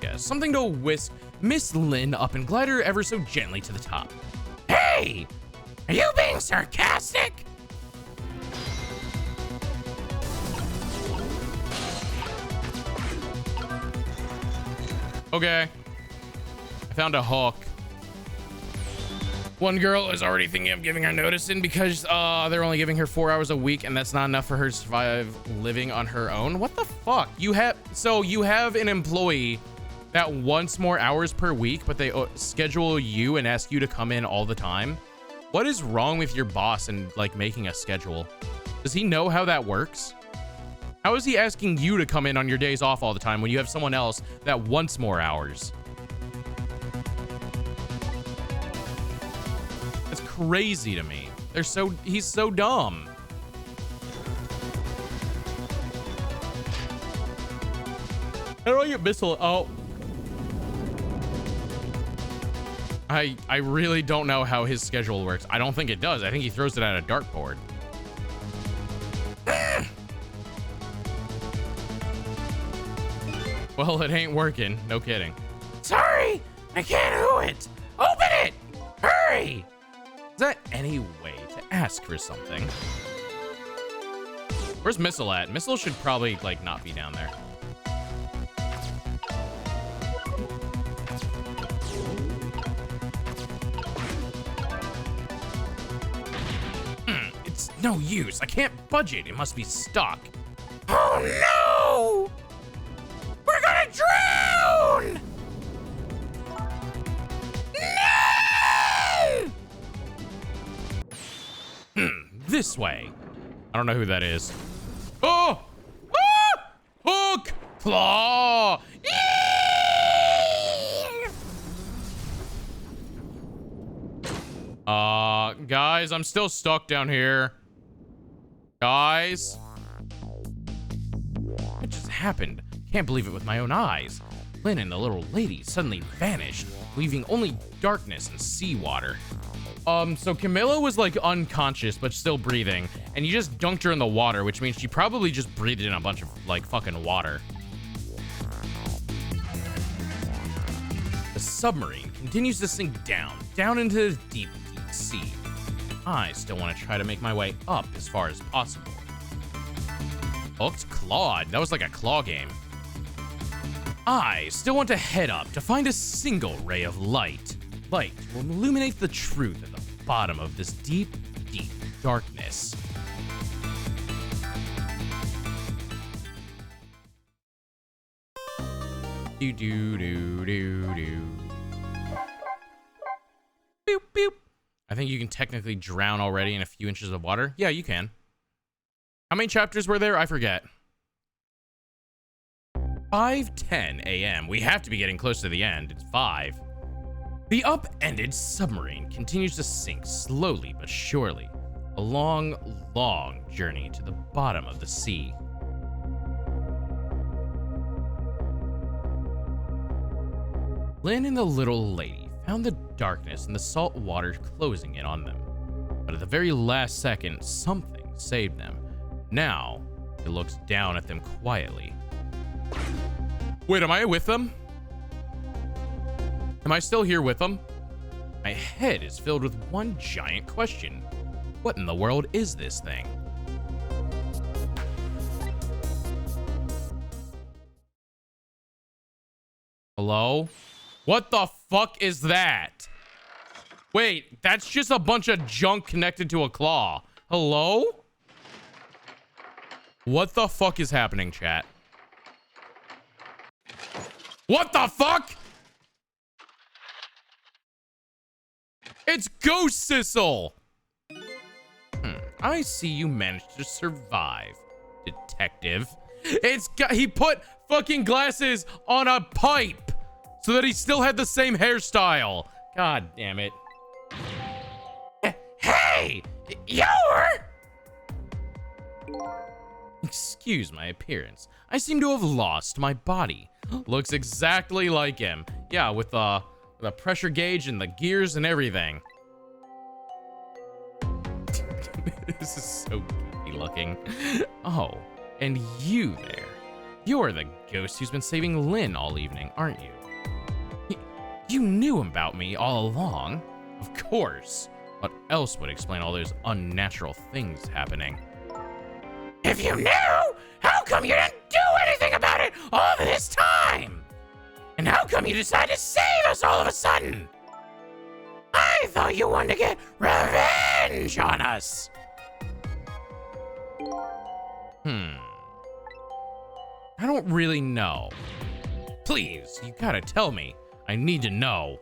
Yeah, something to whisk Miss Lynn up and glide her ever so gently to the top. Hey! Are you being sarcastic? Okay. I found a hook. One girl is already thinking of giving her notice in because they're only giving her 4 hours a week and that's not enough for her to survive living on her own. What the fuck? You have an employee that wants more hours per week, but they schedule you and ask you to come in all the time. What is wrong with your boss and like making a schedule? Does he know how that works? How is he asking you to come in on your days off all the time when you have someone else that wants more hours? That's crazy to me. He's so dumb. How do I get missile? Oh. I really don't know how his schedule works. I don't think it does. I think he throws it at a dartboard. Well, it ain't working. No kidding. Sorry, I can't do it. Open it. Hurry. Is that any way to ask for something? Where's Missile at? Missile should probably like not be down there. It's no use. I can't budge it. It must be stuck. Oh no! We're gonna drown! No! This way. I don't know who that is. Oh! Ah! Hook! Claw! Guys, I'm still stuck down here. Guys? What just happened? Can't believe it with my own eyes. Lynn and the little lady suddenly vanished, leaving only darkness and seawater. So Camilla was like unconscious, but still breathing, and you just dunked her in the water, which means she probably just breathed in a bunch of like fucking water. The submarine continues to sink down into the deep, deep sea. I still want to try to make my way up as far as possible. Hooked clawed. That was like a claw game. I still want to head up to find a single ray of light. Light will illuminate the truth at the bottom of this deep, deep darkness. Do do do do do. Boop boop. I think you can technically drown already in a few inches of water. Yeah, you can. How many chapters were there? I forget. 5:10 a.m. We have to be getting close to the end. It's 5. The upended submarine continues to sink slowly but surely. A long, long journey to the bottom of the sea. Lynn and the little lady found the darkness and the salt water closing in on them. But at the very last second, something saved them. Now, it looks down at them quietly. Wait, am I with them? Am I still here with them? My head is filled with one giant question. What in the world is this thing? Hello? What the fuck is that? Wait, that's just a bunch of junk connected to a claw. Hello? What the fuck is happening, chat? What the fuck? It's Ghost Sissel! I see you managed to survive, detective. He put fucking glasses on a pipe so that he still had the same hairstyle. God damn it. Hey! You're... Excuse my appearance. I seem to have lost my body. Looks exactly like him. Yeah, with the pressure gauge and the gears and everything. This is so goofy looking. Oh, and you there. You're the ghost who's been saving Lynn all evening, aren't you? You knew about me all along. Of course. What else would explain all those unnatural things happening? If you knew, how come you didn't do anything about it all this time? And how come you decided to save us all of a sudden? I thought you wanted to get revenge on us. I don't really know. Please, you gotta tell me. I need to know.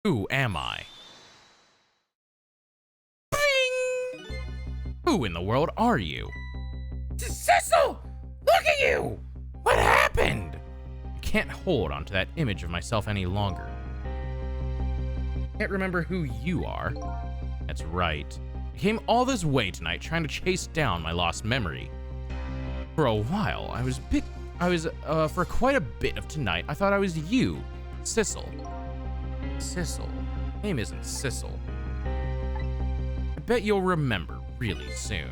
Who am I? Bing! Who in the world are you? Cecil! Look at you! What happened? I can't hold onto that image of myself any longer. Can't remember who you are. That's right. I came all this way tonight trying to chase down my lost memory. For a while, for quite a bit of tonight, I thought I was you, Cecil. Cecil? Name isn't Cecil. I bet you'll remember really soon.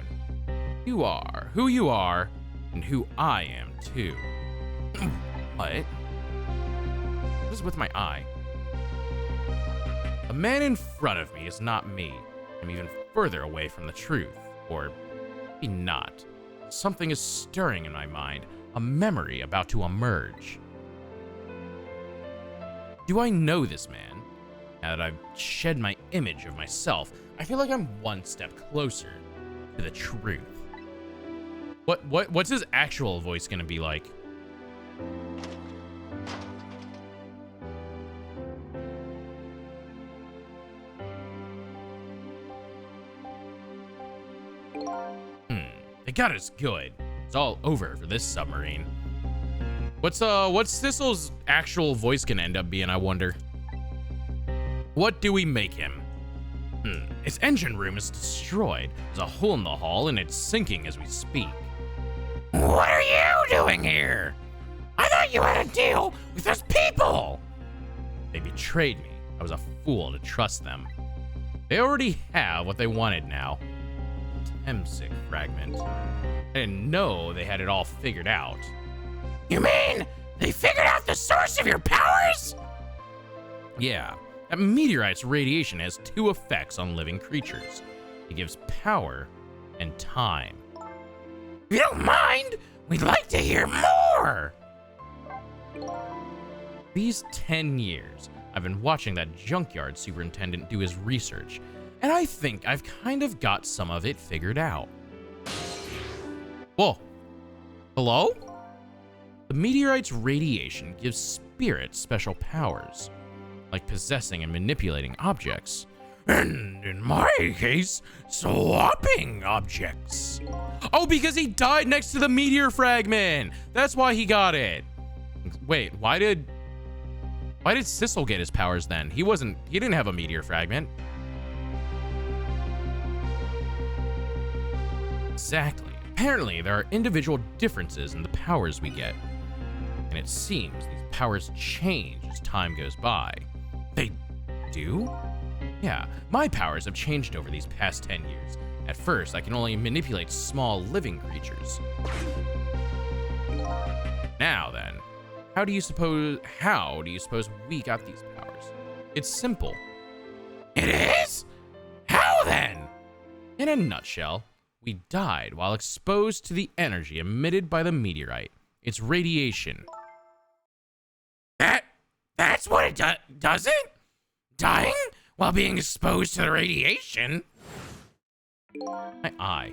You are who you are, and who I am too. What? What is with my eye? The man in front of me is not me. I'm even further away from the truth. Or maybe not. Something is stirring in my mind. A memory about to emerge. Do I know this man? Now that I've shed my image of myself, I feel like I'm one step closer to the truth. What's his actual voice gonna be like? They got us good. It's all over for this submarine. What's Cecil's actual voice gonna end up being, I wonder? What do we make him? His engine room is destroyed. There's a hole in the hull and it's sinking as we speak. What are you doing here? I thought thought you had a deal with those people. They betrayed me. I was a fool to trust them. They already have what they wanted now. Temsic fragment. I didn't know they had it all figured out. You mean they figured out the source of your powers? Yeah. That meteorite's radiation has two effects on living creatures. It gives power and time. If you don't mind, we'd like to hear more. These 10 years, I've been watching that junkyard superintendent do his research, and I think I've kind of got some of it figured out. Whoa. Hello? The meteorite's radiation gives spirits special powers, like possessing and manipulating objects. And in my case, swapping objects. Oh, because he died next to the meteor fragment. That's why he got it. Wait, why did Sissel get his powers then? He didn't have a meteor fragment. Exactly. Apparently, there are individual differences in the powers we get. And it seems these powers change as time goes by. They do? Yeah, my powers have changed over these past 10 years. At first, I can only manipulate small living creatures. Now then, how do you suppose we got these powers? It's simple. It is? How then? In a nutshell, we died while exposed to the energy emitted by the meteorite. It's radiation. That's what it does it? Dying while being exposed to the radiation? My eye.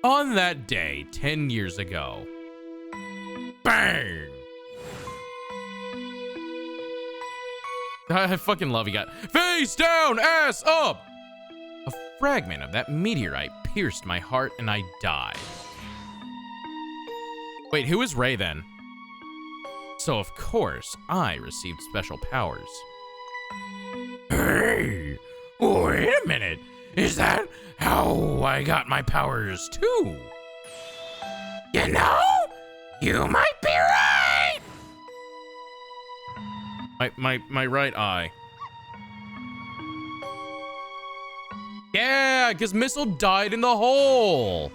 On that day, 10 years ago. Bang! I fucking love he got face down, ass up! A fragment of that meteorite pierced my heart and I died. Wait, who is Ray then? So of course, I received special powers. Hey, wait a minute. Is that how I got my powers too? You know, you might be right. My right eye. Yeah, because Missile died in the hole.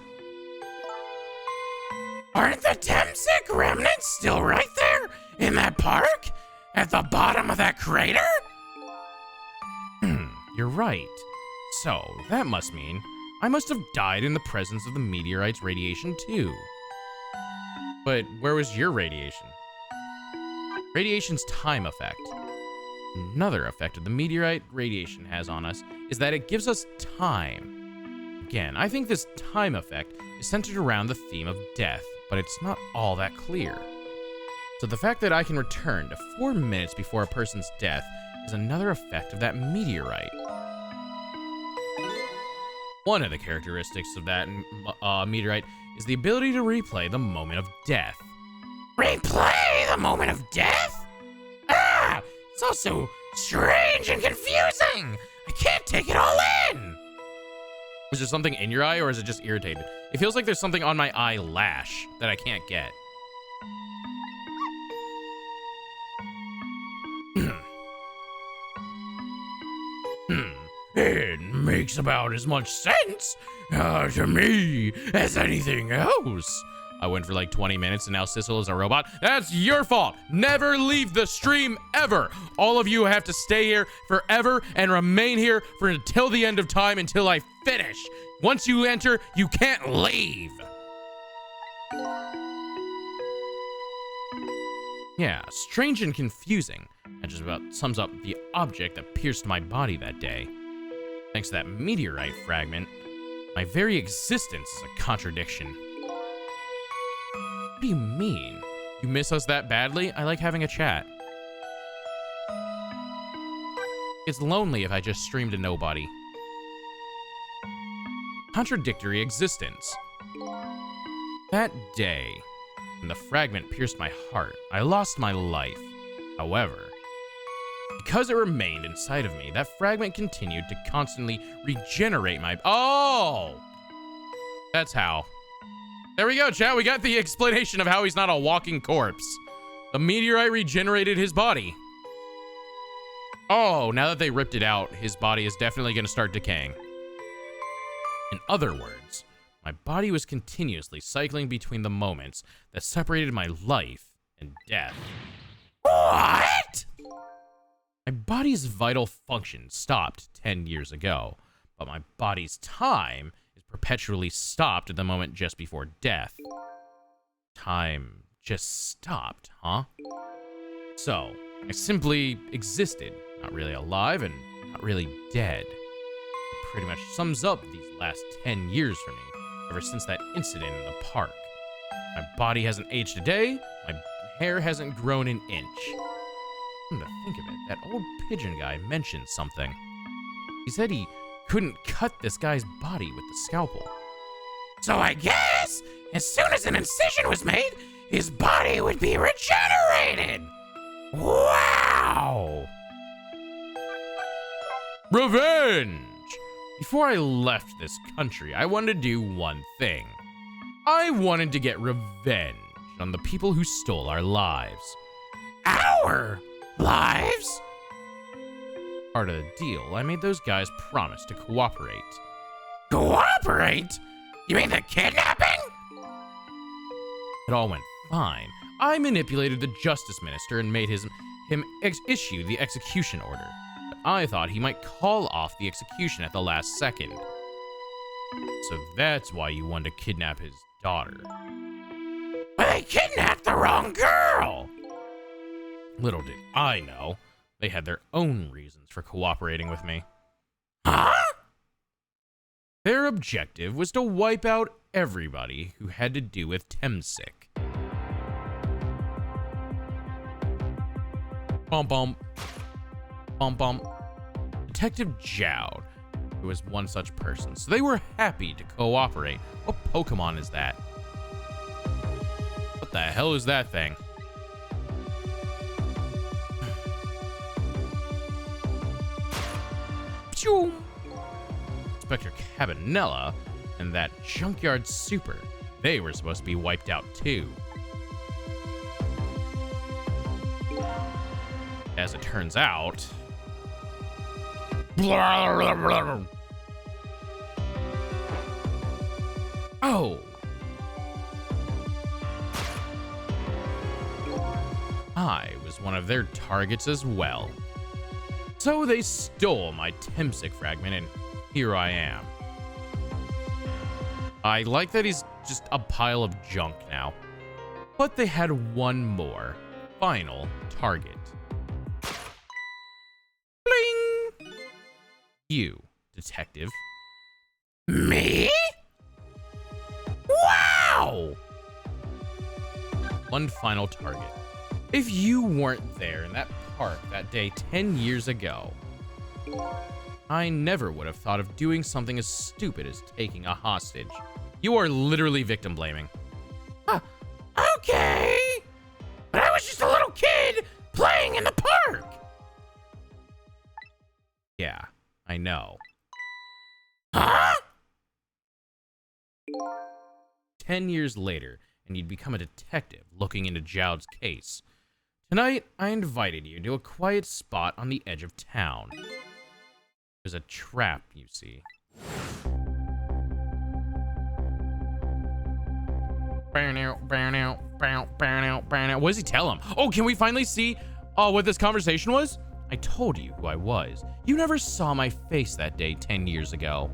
Aren't the Temsic remnants still right there in that park? At the bottom of that crater? You're right. So, that must mean I must have died in the presence of the meteorite's radiation too. But where was your radiation? Radiation's time effect. Another effect of the meteorite radiation has on us is that it gives us time. Again, I think this time effect is centered around the theme of death, but it's not all that clear. So the fact that I can return to 4 minutes before a person's death is another effect of that meteorite. One of the characteristics of that meteorite is the ability to replay the moment of death. Replay the moment of death? Ah! It's all so strange and confusing! I can't take it all in! Is there something in your eye or is it just irritated? It feels like there's something on my eyelash that I can't get. It makes about as much sense to me as anything else. I went for like 20 minutes and now Sissel is a robot. That's your fault. Never leave the stream ever. All of you have to stay here forever and remain here for until the end of time until I finish. Once you enter, you can't leave. Yeah, strange and confusing. That just about sums up the object that pierced my body that day. Thanks to that meteorite fragment, my very existence is a contradiction. What do you mean? You miss us that badly? I like having a chat. It's lonely if I just stream to nobody. Contradictory existence. That day, when the fragment pierced my heart, I lost my life. However, because it remained inside of me, that fragment continued to constantly regenerate my... Oh! That's how. There we go, chat. We got the explanation of how he's not a walking corpse. The meteorite regenerated his body. Oh, now that they ripped it out, his body is definitely going to start decaying. In other words, my body was continuously cycling between the moments that separated my life and death. What? My body's vital function stopped 10 years ago, but my body's time is perpetually stopped at the moment just before death. Time just stopped, huh? So, I simply existed, not really alive and not really dead. It pretty much sums up these last 10 years for me, ever since that incident in the park. My body hasn't aged a day, my hair hasn't grown an inch. Come to think of it, that old pigeon guy mentioned something. He said he couldn't cut this guy's body with the scalpel. So I guess, as soon as an incision was made, his body would be regenerated! Wow! Revenge! Before I left this country, I wanted to do one thing. I wanted to get revenge on the people who stole our lives. Our lives? Part of the deal, I made those guys promise to cooperate. Cooperate? You mean the kidnapping? It all went fine. I manipulated the justice minister and made him issue the execution order. But I thought he might call off the execution at the last second. So that's why you wanted to kidnap his daughter. But they kidnapped the wrong girl! Little did I know, they had their own reasons for cooperating with me. Huh? Their objective was to wipe out everybody who had to do with Temsic. Bum bum. Bum bum. Detective Jowd, who was one such person, so they were happy to cooperate. What Pokemon is that? What the hell is that thing? Phew! Inspector Cabanella and that junkyard super, they were supposed to be wiped out too. As it turns out... Oh! I was one of their targets as well. So they stole my Temsic fragment, and here I am. I like that he's just a pile of junk now. But they had one more, final target. Bling! You, detective. Me? Wow! One final target. If you weren't there in that park that day 10 years ago, I never would have thought of doing something as stupid as taking a hostage. You are literally victim blaming. Okay, but I was just a little kid playing in the park. Yeah, I know. Huh? 10 years later, and you'd become a detective looking into Jowd's case. Tonight, I invited you to a quiet spot on the edge of town. There's a trap, you see. What does he tell him? Oh, can we finally see what this conversation was? I told you who I was. You never saw my face that day 10 years ago.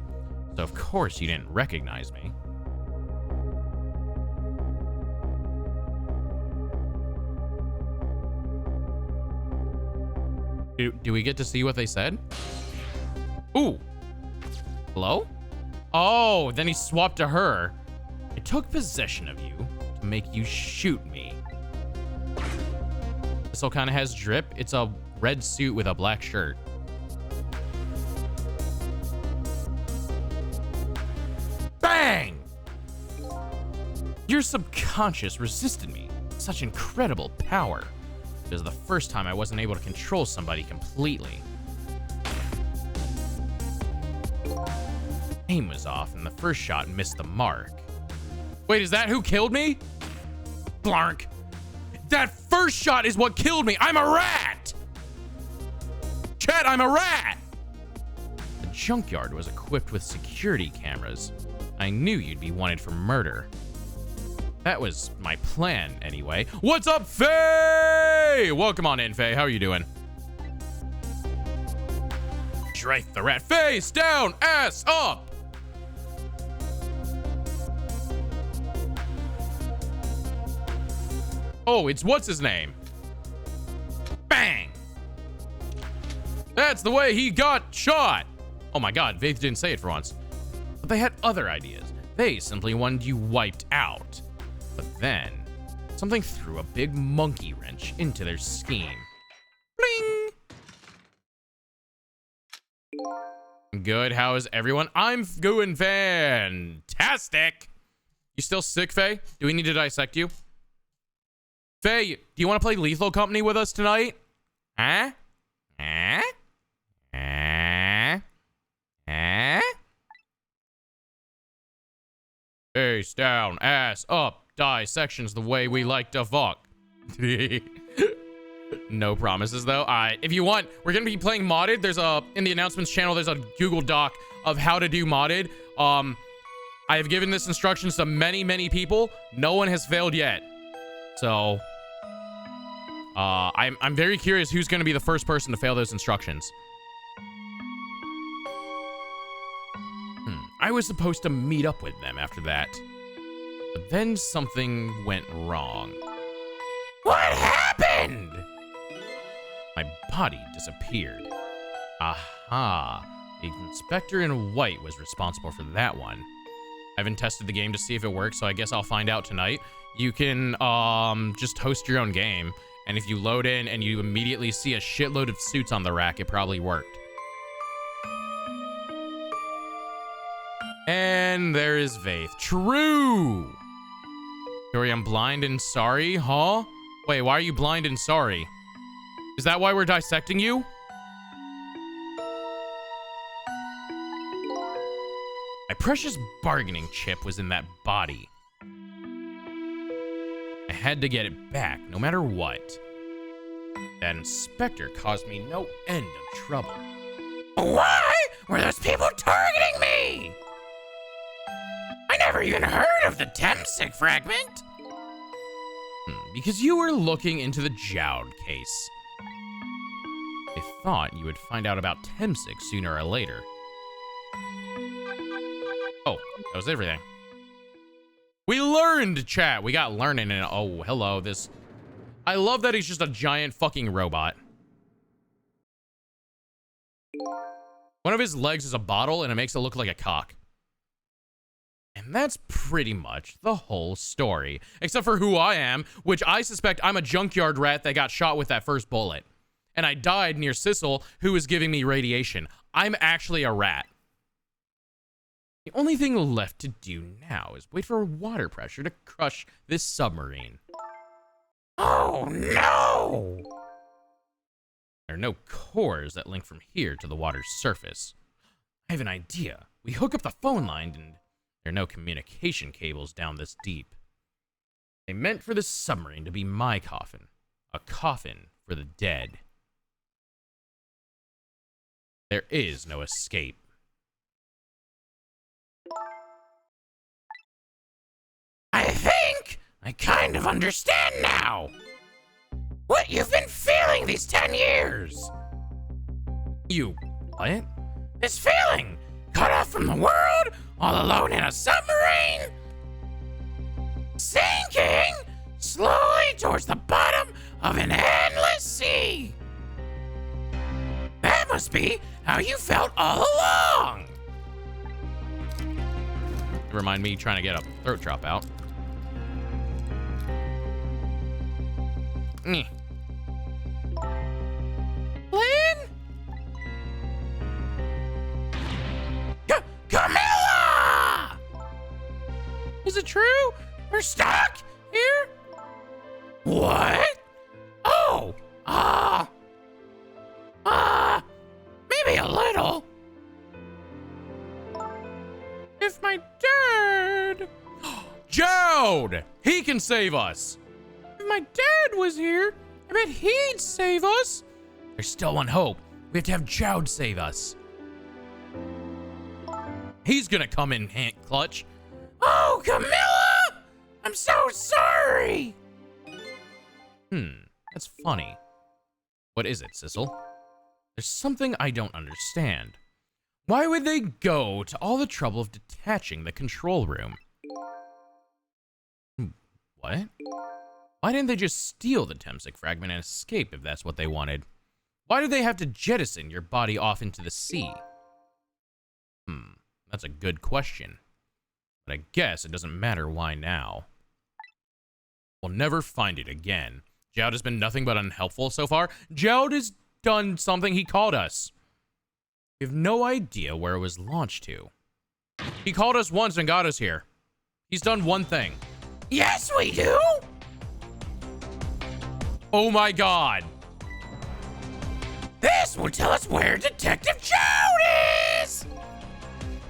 So of course you didn't recognize me. Do we get to see what they said? Ooh. Hello? Oh, then he swapped to her. I took possession of you to make you shoot me. This all kind of has drip. It's a red suit with a black shirt. Bang! Your subconscious resisted me. Such incredible power. It was the first time I wasn't able to control somebody completely. Aim was off and the first shot missed the mark. Wait, is that who killed me? Blark. That first shot is what killed me. I'm a rat. Chat, I'm a rat. The junkyard was equipped with security cameras. I knew you'd be wanted for murder. That was my plan, anyway. What's up, Faye? Welcome on in, Faye. How are you doing? Dryth the rat. Face down, ass up. Oh, it's what's his name? Bang. That's the way he got shot. Oh my God, Vaith didn't say it for once. But they had other ideas. They simply wanted you wiped out. But then, something threw a big monkey wrench into their scheme. Bling! Good, how is everyone? I'm doing fantastic. You still sick, Faye? Do we need to dissect you? Faye, do you want to play Lethal Company with us tonight? Huh? Huh? Huh? Huh? Face down, ass up. Dissection's the way we like to fuck. No promises though. If you want, we're gonna be playing modded. There's in the announcements channel, there's a Google Doc of how to do modded. I have given this instructions to many people. No one has failed yet. So, I'm very curious who's gonna be the first person to fail those instructions. I was supposed to meet up with them after that. But then something went wrong. What happened? My body disappeared. Aha. The inspector in white was responsible for that one. I haven't tested the game to see if it works, so I guess I'll find out tonight. You can just host your own game, and if you load in and you immediately see a shitload of suits on the rack, it probably worked. And there is Vaith. True! Sorry, I'm blind and sorry, huh? Wait, why are you blind and sorry? Is that why we're dissecting you? My precious bargaining chip was in that body. I had to get it back, no matter what. That inspector caused me no end of trouble. Why were those people targeting me? I never even heard of the Temsic fragment. Because you were looking into the Jowd case. I thought you would find out about Temsic sooner or later. Oh, that was everything. We learned, chat. We got learning and oh, hello, this. I love that he's just a giant fucking robot. One of his legs is a bottle and it makes it look like a cock. And that's pretty much the whole story. Except for who I am, which I suspect I'm a junkyard rat that got shot with that first bullet. And I died near Sissel, who was giving me radiation. I'm actually a rat. The only thing left to do now is wait for water pressure to crush this submarine. Oh no! There are no cores that link from here to the water's surface. I have an idea. We hook up the phone line and there are no communication cables down this deep. They meant for this submarine to be my coffin. A coffin for the dead. There is no escape. I think I kind of understand now. What you've been feeling these 10 years. You, what? This feeling, cut off from the world, all alone in a submarine, sinking slowly towards the bottom of an endless sea. That must be how you felt all along. Remind me trying to get a throat drop out. Lynn? Camilla! Is it true? We're stuck here? What? Oh, maybe a little. If my dad... Jowd! He can save us! my dad was here, I bet he'd save us. There's still one hope. We have to have Jowd save us. He's gonna come in hand clutch. Oh, Camilla! I'm so sorry! That's funny. What is it, Sissel? There's something I don't understand. Why would they go to all the trouble of detaching the control room? What? Why didn't they just steal the Temsic fragment and escape if that's what they wanted? Why do they have to jettison your body off into the sea? That's a good question. But I guess it doesn't matter why now. We'll never find it again. Jowd has been nothing but unhelpful so far. Jowd has done something he called us. We have no idea where it was launched to. He called us once and got us here. He's done one thing. Yes, we do! Oh my god. This will tell us where Detective Jowd is!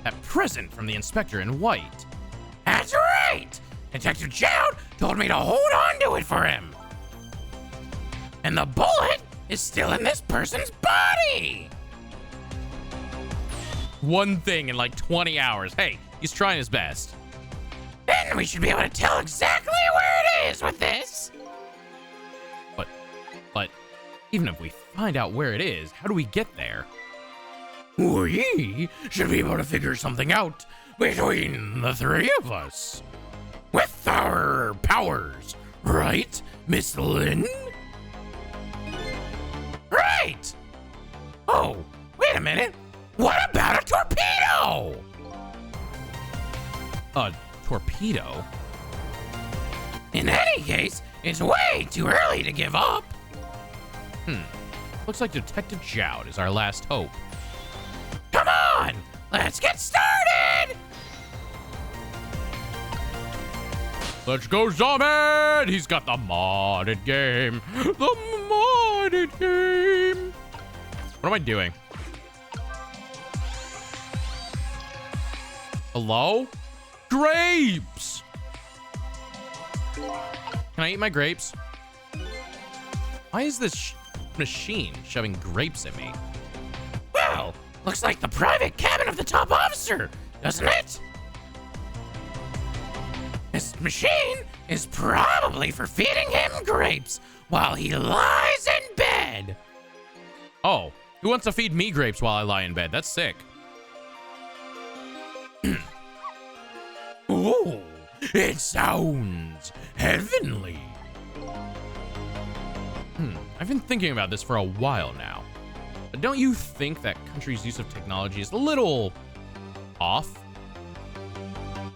That present from the inspector in white. That's right! Detective Jowd told me to hold on to it for him. And the bullet is still in this person's body! One thing in like 20 hours. Hey, he's trying his best. Then we should be able to tell exactly where it is with this. But even if we find out where it is, how do we get there? We should be able to figure something out between the three of us. With our powers, right, Miss Lynn? Right! Oh, wait a minute. What about a torpedo? A torpedo? In any case, it's way too early to give up. Looks like Detective Jowd is our last hope. Come on, let's get started! Let's go, Zombie! He's got the modded game. The modded game. What am I doing? Hello? Grapes! Can I eat my grapes? Why is this machine shoving grapes at me? Well, looks like the private cabin of the top officer, doesn't it? This machine is probably for feeding him grapes while he lies in bed. Oh, who wants to feed me grapes while I lie in bed? That's sick. Oh, it sounds heavenly. I've been thinking about this for a while now. But don't you think that country's use of technology is a little off?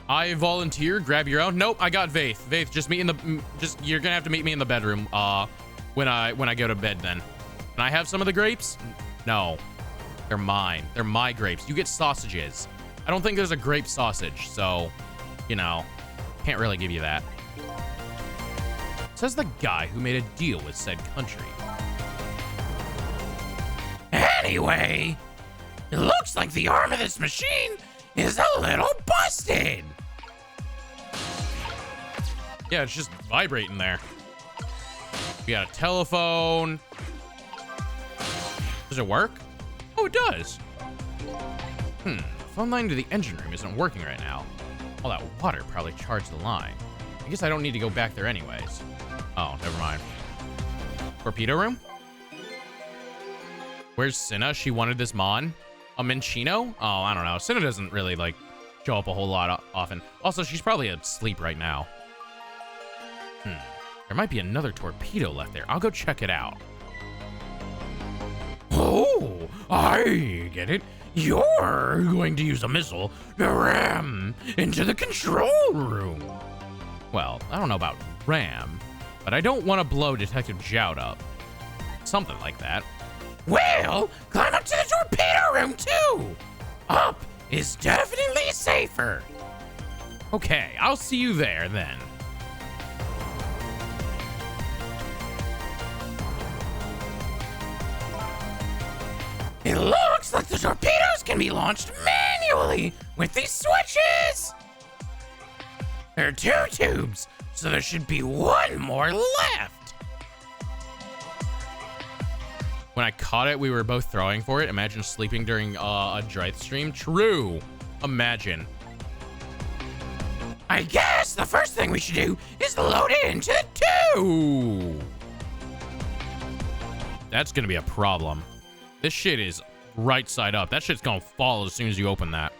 I volunteer, grab your own. Nope, I got Vaith. Vaith, just meet in the you're gonna have to meet me in the bedroom when I go to bed then. Can I have some of the grapes? No. They're mine. They're my grapes. You get sausages. I don't think there's a grape sausage, so you know, can't really give you that. Says the guy who made a deal with said country. Anyway, it looks like the arm of this machine is a little busted. Yeah, it's just vibrating there. We got a telephone. Does it work? Oh, it does. Phone line to the engine room isn't working right now. All that water probably charged the line. I guess I don't need to go back there anyways. Oh, never mind. Torpedo room? Where's Cinna? She wanted this Mon? A Minchino? Oh, I don't know. Cinna doesn't really, like, show up a whole lot often. Also, she's probably asleep right now. There might be another torpedo left there. I'll go check it out. Oh, I get it. You're going to use a missile to ram into the control room. Well, I don't know about ram, but I don't want to blow Detective Jowd up. Something like that. Well, climb up to the torpedo room too. Up is definitely safer. Okay, I'll see you there then. It looks like the torpedoes can be launched manually with these switches. There are two tubes, So there should be one more left. When I caught it, we were both throwing for it. Imagine sleeping during a Dryth stream. True. Imagine. I guess the first thing we should do is load it into the 2. That's gonna be a problem. This shit is right side up. That shit's gonna fall as soon as you open that.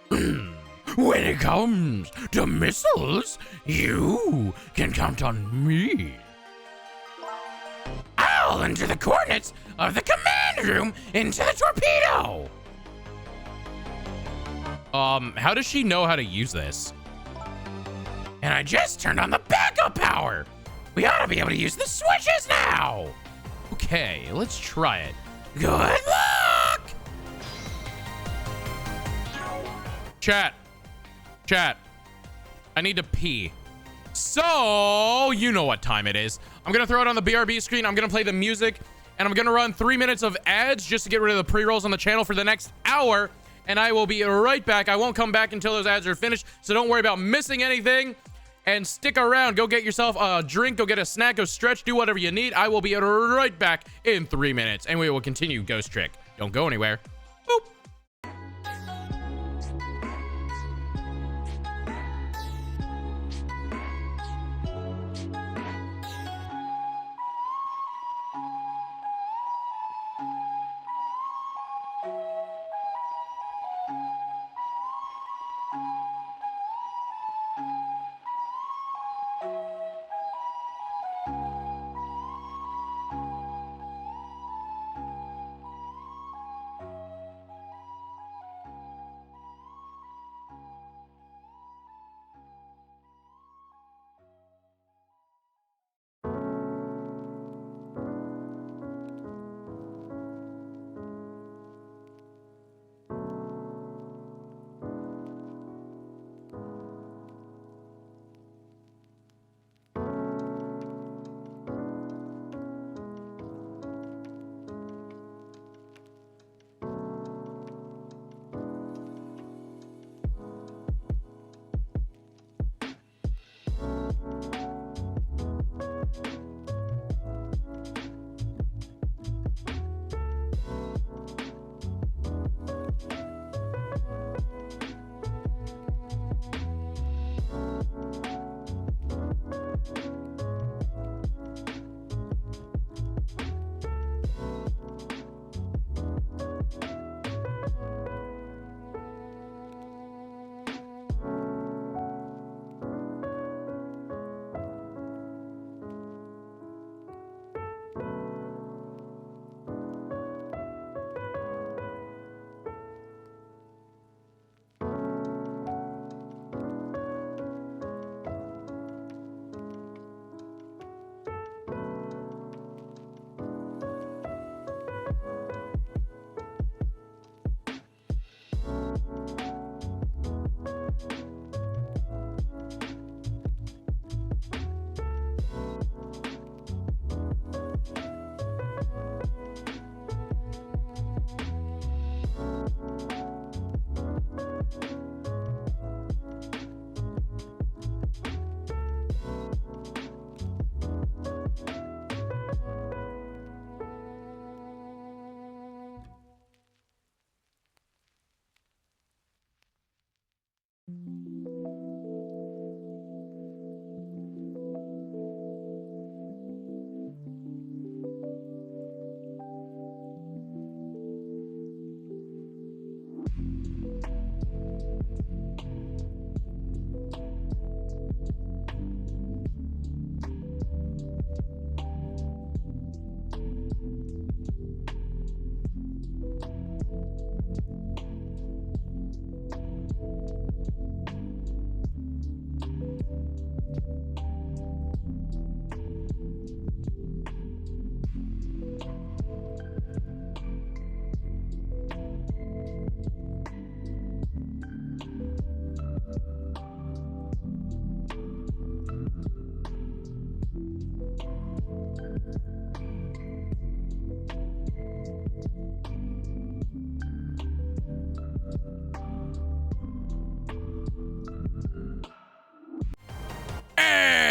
When it comes to missiles, you can count on me. I'll enter the coordinates of the command room into the torpedo. How does she know how to use this? And I just turned on the backup power. We ought to be able to use the switches now. Okay, let's try it. Good luck! Chat. I need to pee. So, you know what time it is. I'm gonna throw it on the BRB screen. I'm gonna play the music, and I'm gonna run 3 minutes of ads just to get rid of the pre-rolls on the channel for the next hour, and I will be right back. I won't come back until those ads are finished, so don't worry about missing anything, and stick around. Go get yourself a drink, go get a snack, go stretch, do whatever you need. I will be right back in 3 minutes, and we will continue Ghost Trick. Don't go anywhere. Boop.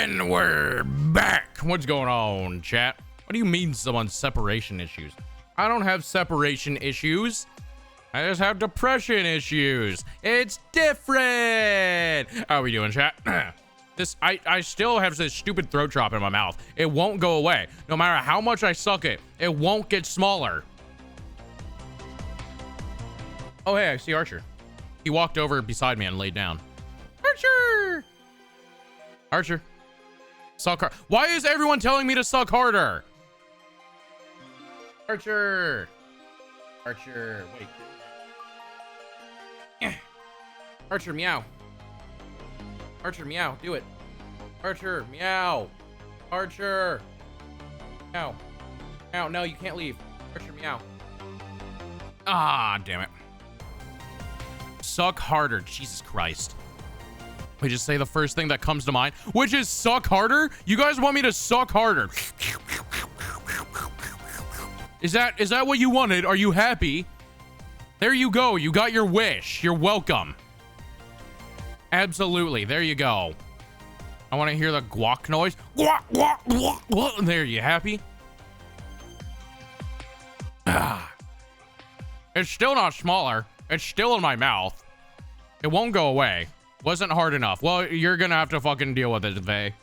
And we're back. What's going on, chat? What do you mean someone's separation issues? I don't have separation issues. I just have depression issues. It's different. How are we doing, chat? I still have this stupid throat drop in my mouth. It won't go away. No matter how much I suck it, it won't get smaller. Oh, hey, I see Archer. He walked over beside me and laid down. Archer! Archer. Suck hard. Why is everyone telling me to suck harder? Archer. Archer. Wait. Archer, meow. Archer, meow. Do it. Archer, meow. Archer. Meow. Meow. No, you can't leave. Archer, meow. Ah, damn it. Suck harder. Jesus Christ. We just say the first thing that comes to mind, which is suck harder. You guys want me to suck harder? Is that what you wanted? Are you happy? There you go. You got your wish. You're welcome. Absolutely. There you go. I want to hear the guac noise. Guac, guac, guac, guac. There, you happy? Ah. It's still not smaller. It's still in my mouth. It won't go away. Wasn't hard enough. Well, you're gonna have to fucking deal with it, Vay.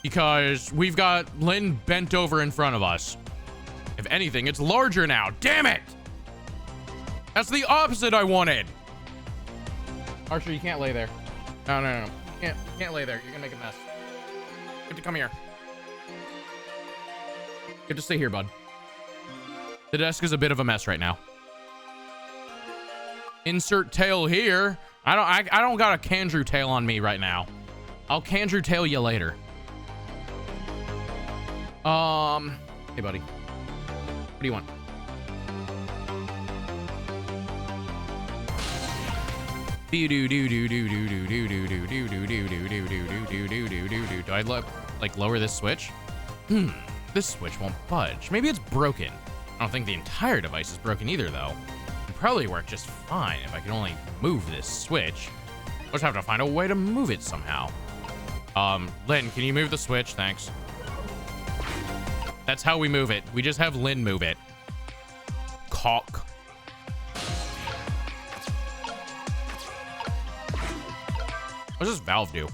Because we've got Lynn bent over in front of us. If anything, it's larger now. Damn it! That's the opposite I wanted. Archer, you can't lay there. No. You can't lay there. You're gonna make a mess. Get to come here. Get to stay here, bud. The desk is a bit of a mess right now. Insert tail here. I don't got a Candrew tail on me right now. I'll Candrew tail you later. Hey buddy. What do you want? Do I like lower this switch? This switch won't budge. Maybe it's broken. I don't think the entire device is broken either though. It'd probably work just fine if I could only move this switch. I'll just have to find a way to move it somehow. Lynn, can you move the switch? Thanks. That's how we move it. We just have Lynn move it. Cock. What does this valve do?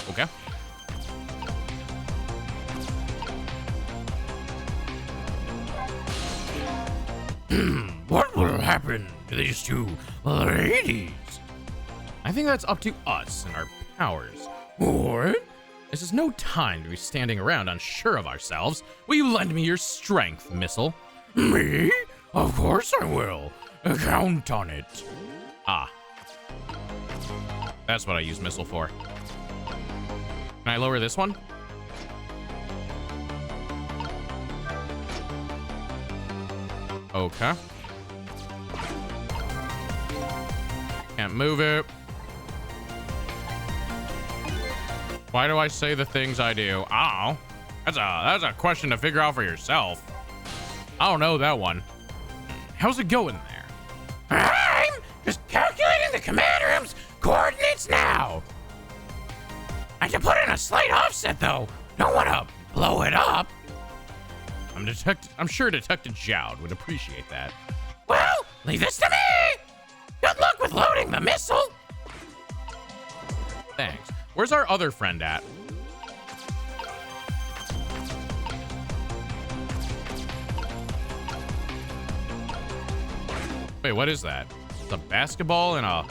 Okay. What will happen to these two ladies? I think that's up to us and our powers. What? This is no time to be standing around unsure of ourselves. Will you lend me your strength, Missile? Me? Of course I will. Count on it. Ah. That's what I use Missile for. Can I lower this one? Okay. Can't move it. Why do I say the things I do? Oh, that's a question to figure out for yourself. I don't know that one. How's it going there? I'm just calculating the command room's coordinates now. I can put in a slight offset though. Don't want to blow it up. I'm sure Detective Jowd would appreciate that. Well, leave this to me. Good luck with loading the missile. Thanks. Where's our other friend at? Wait, what is that? It's a basketball and a...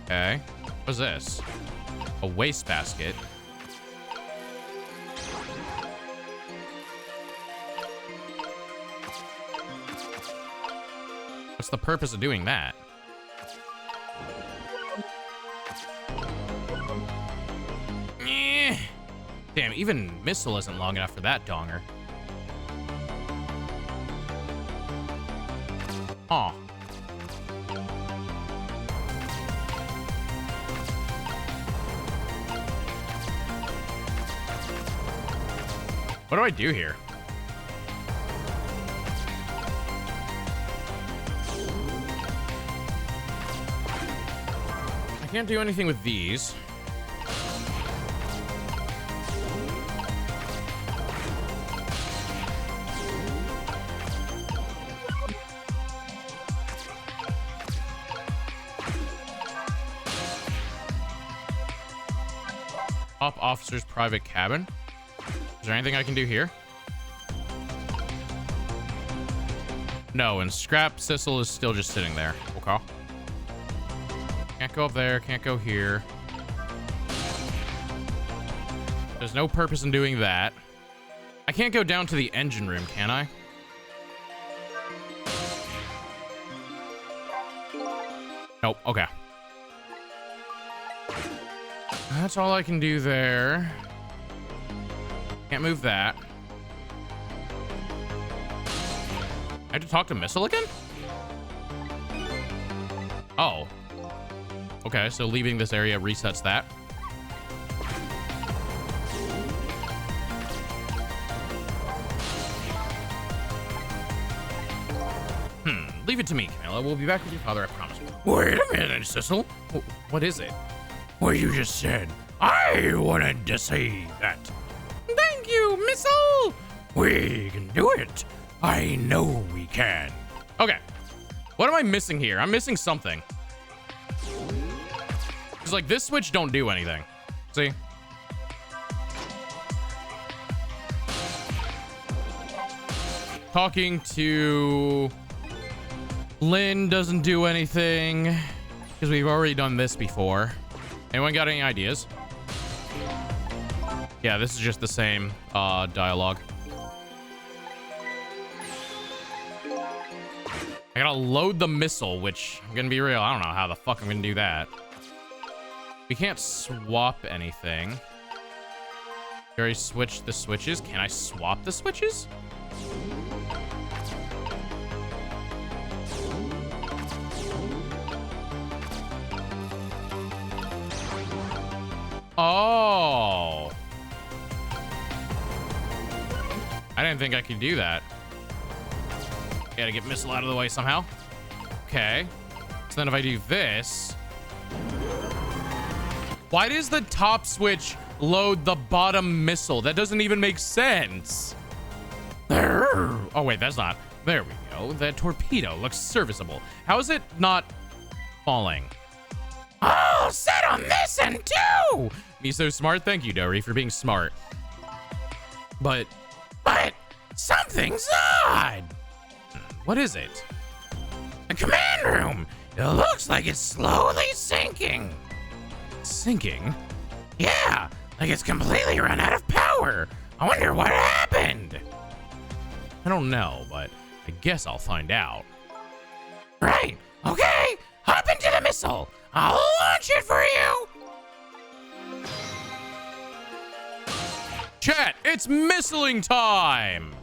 Okay. What's this? A wastebasket. What's the purpose of doing that? Damn, even Missile isn't long enough for that donger. Aw. What do I do here? can't do anything with these. Top officer's private cabin. Is there anything I can do here? No, and Scrap Sissel is still just sitting there. Okay. Can't go up there, can't go here. There's no purpose in doing that. I can't go down to the engine room, can I? Nope, okay. That's all I can do there. Can't move that. I have to talk to Missile again? Oh. Okay, so leaving this area resets that. Leave it to me, Camilla. We'll be back with your father, I promise. Wait a minute, Sissel. What is it? What you just said. I wanted to say that. Thank you, Missile. We can do it. I know we can. Okay. What am I missing here? I'm missing something. It's like this switch don't do anything. See? Talking to Lynn doesn't do anything because we've already done this before. Anyone got any ideas? Yeah, this is just the same dialogue. I gotta load the missile, which I'm gonna be real. I don't know how the fuck I'm gonna do that. We can't swap anything. We already switched the switches. Can I swap the switches? Oh. I didn't think I could do that. Gotta get Missile out of the way somehow. Okay. So then if I do this... Why does the top switch load the bottom missile? That doesn't even make sense. Oh, wait, that's not. There we go. The torpedo looks serviceable. How is it not falling? Oh, set on this end too! Me so smart? Thank you, Dory, for being smart. But something's odd. What is it? The command room. It looks like it's slowly sinking. Sinking? Yeah, like it's completely run out of power. I wonder what happened. I don't know, but I guess I'll find out. Right, okay, hop into the missile. I'll launch it for you. Chat, it's missiling time.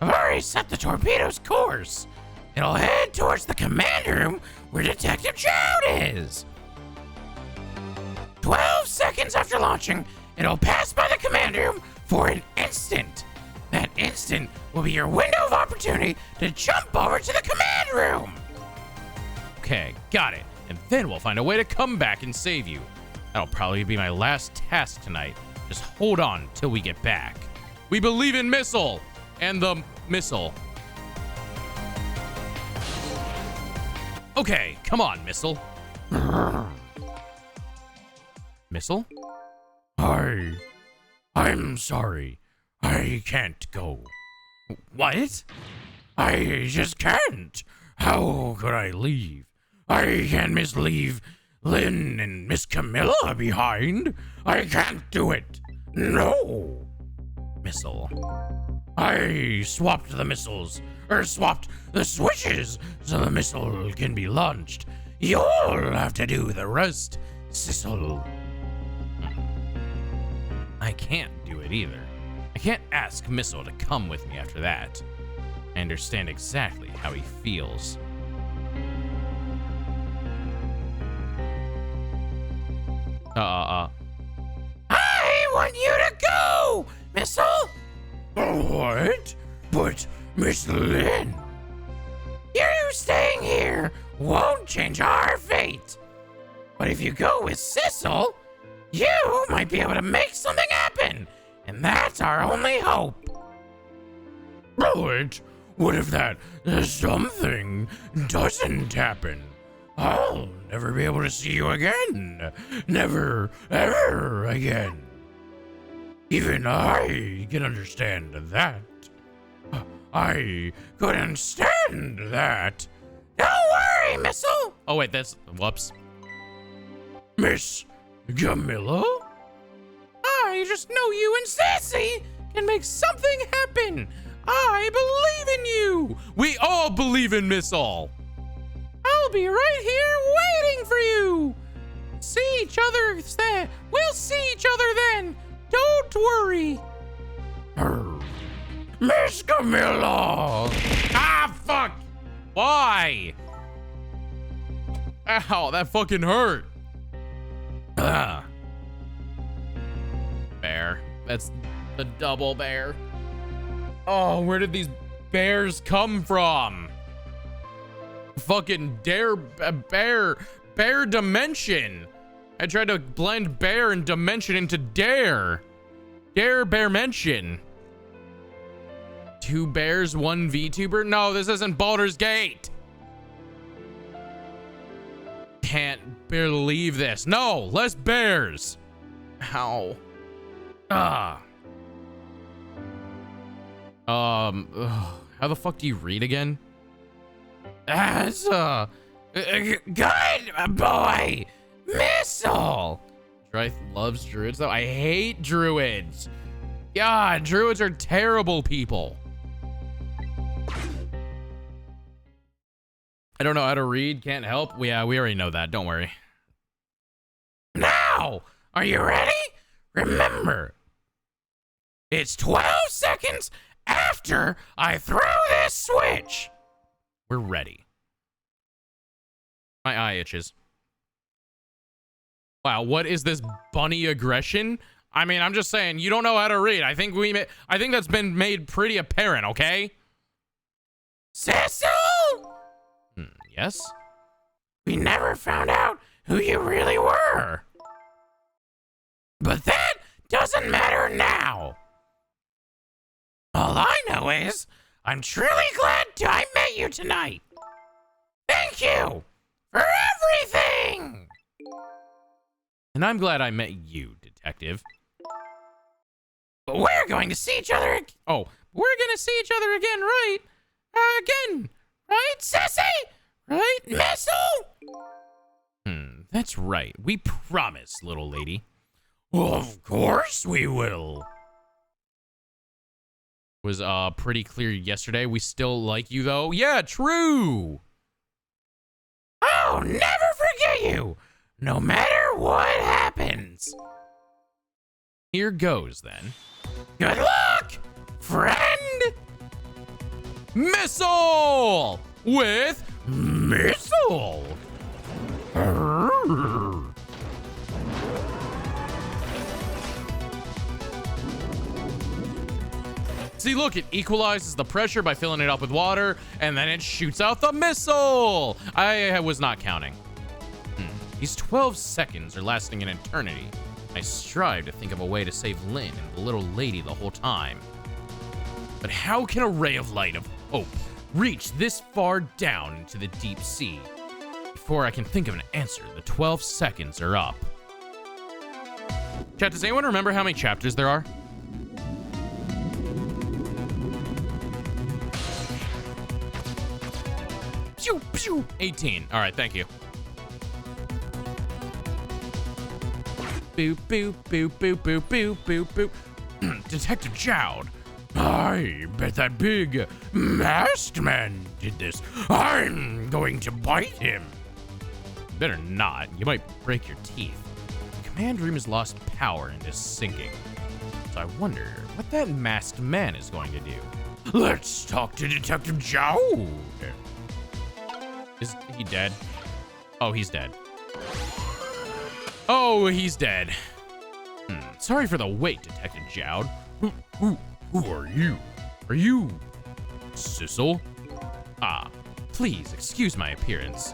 I've already set the torpedo's course. It'll head towards the command room where Detective Chowd is. 12 seconds after launching, it'll pass by the command room for an instant. That instant will be your window of opportunity to jump over to the command room. Okay, got it. And then we'll find a way to come back and save you. That'll probably be my last task tonight. Just hold on till we get back. We believe in Missile and the missile. Okay, come on, Missile. Missile? I'm sorry. I can't go. What? I just can't. How could I leave? I can't leave Lynn and Miss Camilla behind. I can't do it. No. Missile. I swapped the missiles, or swapped the switches so the missile can be launched. You'll have to do the rest, Sissel. I can't do it either. I can't ask Missile to come with me after that. I understand exactly how he feels. I want you to go, Missile! What? But Miss Lynn... You staying here won't change our fate. But if you go with Sissel, you might be able to make something happen. And that's our only hope. But what if that something doesn't happen? I'll never be able to see you again. Never, ever again. Even I can understand that. I could understand that. Don't worry, Missile. Oh, wait, whoops. Miss Camilla? I just know you and Sassy can make something happen. I believe in you. We all believe in Missile. I'll be right here waiting for you. See each other then. We'll see each other then. Don't worry. Miss Camilla. Ah, fuck. Why? Ow, that fucking hurt. Bear. That's the double bear. Oh, where did these bears come from? Fucking bear dimension. I tried to blend bear and dimension into dare. Dare bear mention. 2 bears, 1 VTuber? No, this isn't Baldur's Gate. Can't believe this. No, less bears. Ow. How the fuck do you read again? As good boy, Missile. Drythe loves druids though. I hate druids. God, druids are terrible people. I don't know how to read. Can't help. Yeah, we already know that. Don't worry. Now, are you ready? Remember, it's 12 seconds after I throw this switch. We're ready. My eye itches. Wow, what is this bunny aggression? I mean, I'm just saying, you don't know how to read. I think that's been made pretty apparent, okay? Cecil! Yes? We never found out who you really were. But that doesn't matter now. All I know is, I'm truly glad I met you tonight. Thank you for everything. And I'm glad I met you, Detective. But we're going to see each other. Oh, we're going to see each other again, right? Again, right, Sissy? Right, Missile? That's right. We promise, little lady. Of course we will. Was pretty clear yesterday. We still like you though. Yeah, true. I'll never forget you, no matter what happens. Here goes then. Good luck, friend. Missile with Missile. See, look, it equalizes the pressure by filling it up with water, and then it shoots out the missile. I was not counting. These 12 seconds are lasting an eternity. I strive to think of a way to save Lynn and the little lady the whole time. But how can a ray of light of hope reach this far down into the deep sea? Before I can think of an answer, the 12 seconds are up. Chat, does anyone remember how many chapters there are? Pew, pew. 18. All right, thank you. Boop, boop, boop, boop, boop, boop, boop, boop. Detective Jowd. I bet that big masked man did this. I'm going to bite him. Better not. You might break your teeth. The command room has lost power and is sinking. So I wonder what that masked man is going to do. Let's talk to Detective Jowd. Is he dead? Oh, he's dead. Oh, he's dead. Sorry for the wait, Detective Jowd. Who are you? Are you Sissel? Ah, please excuse my appearance.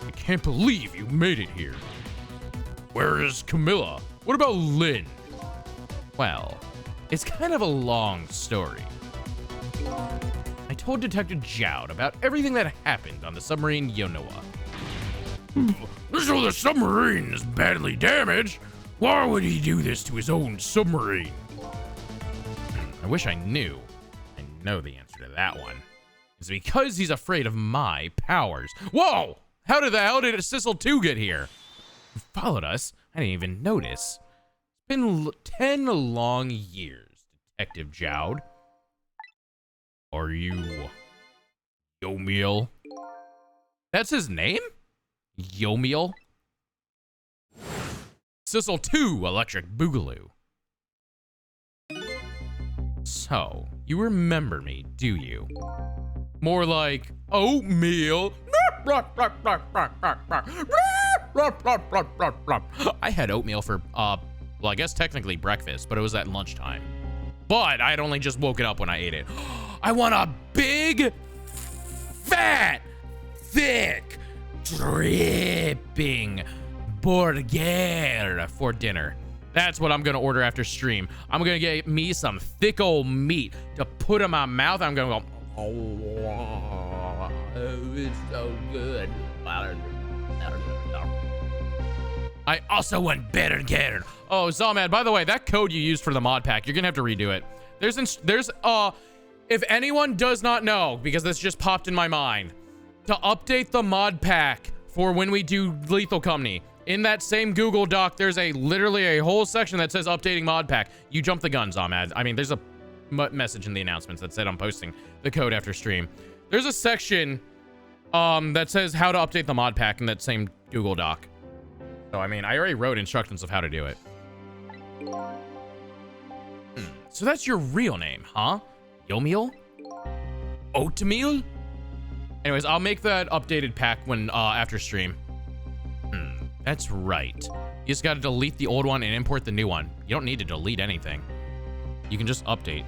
I can't believe you made it here. Where is Camilla? What about Lynn? Well, it's kind of a long story. I told Detective Jowd about everything that happened on the submarine Yonoa. So the submarine is badly damaged. Why would he do this to his own submarine? I wish I knew. I know the answer to that one. It's because he's afraid of my powers. Whoa! How the hell did Sissel 2 get here? You followed us. I didn't even notice. It's been 10 long years, Detective Jowd. Are you Yomiel? That's his name? Yomiel? Sissel 2 Electric Boogaloo. So, you remember me, do you? More like oatmeal. I had oatmeal for, well, I guess technically breakfast, but it was at lunchtime. But I had only just woken up when I ate it. I want a big, fat, thick, dripping burger for dinner. That's what I'm gonna order after stream. I'm gonna get me some thick old meat to put in my mouth. I'm gonna go, oh, it's so good. I also want burger. Oh, Zalmad, by the way, that code you used for the mod pack, you're gonna have to redo it. If anyone does not know, because this just popped in my mind, to update the mod pack for when we do Lethal Company, in that same Google Doc, there's literally a whole section that says updating mod pack. You jumped the gun, Zalmad. I mean, there's a message in the announcements that said I'm posting the code after stream. There's a section that says how to update the mod pack in that same Google Doc. So, I mean, I already wrote instructions of how to do it. So that's your real name, huh? Yomiel? Oatmeal? Anyways, I'll make that updated pack when after stream. That's right. You just gotta delete the old one and import the new one. You don't need to delete anything. You can just update.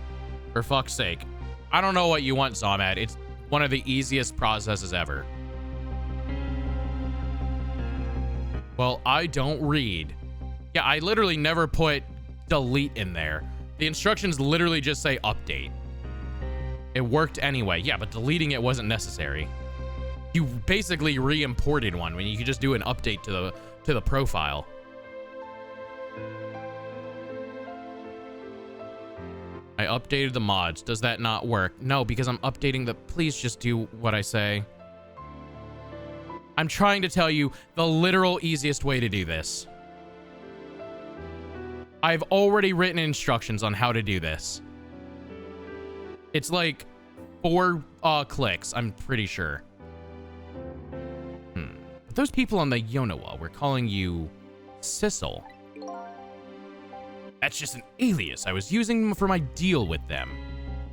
For fuck's sake. I don't know what you want, Zomad. It's one of the easiest processes ever. Well, I don't read. Yeah, I literally never put delete in there. The instructions literally just say update. It worked anyway. Yeah, but deleting it wasn't necessary. You basically re-imported one when you could just do an update to the profile. I updated the mods. Does that not work? No, because I'm updating the... Please just do what I say. I'm trying to tell you the literal easiest way to do this. I've already written instructions on how to do this. It's like 4 clicks, I'm pretty sure. But those people on the Yonoa were calling you Sissel. That's just an alias I was using for my deal with them.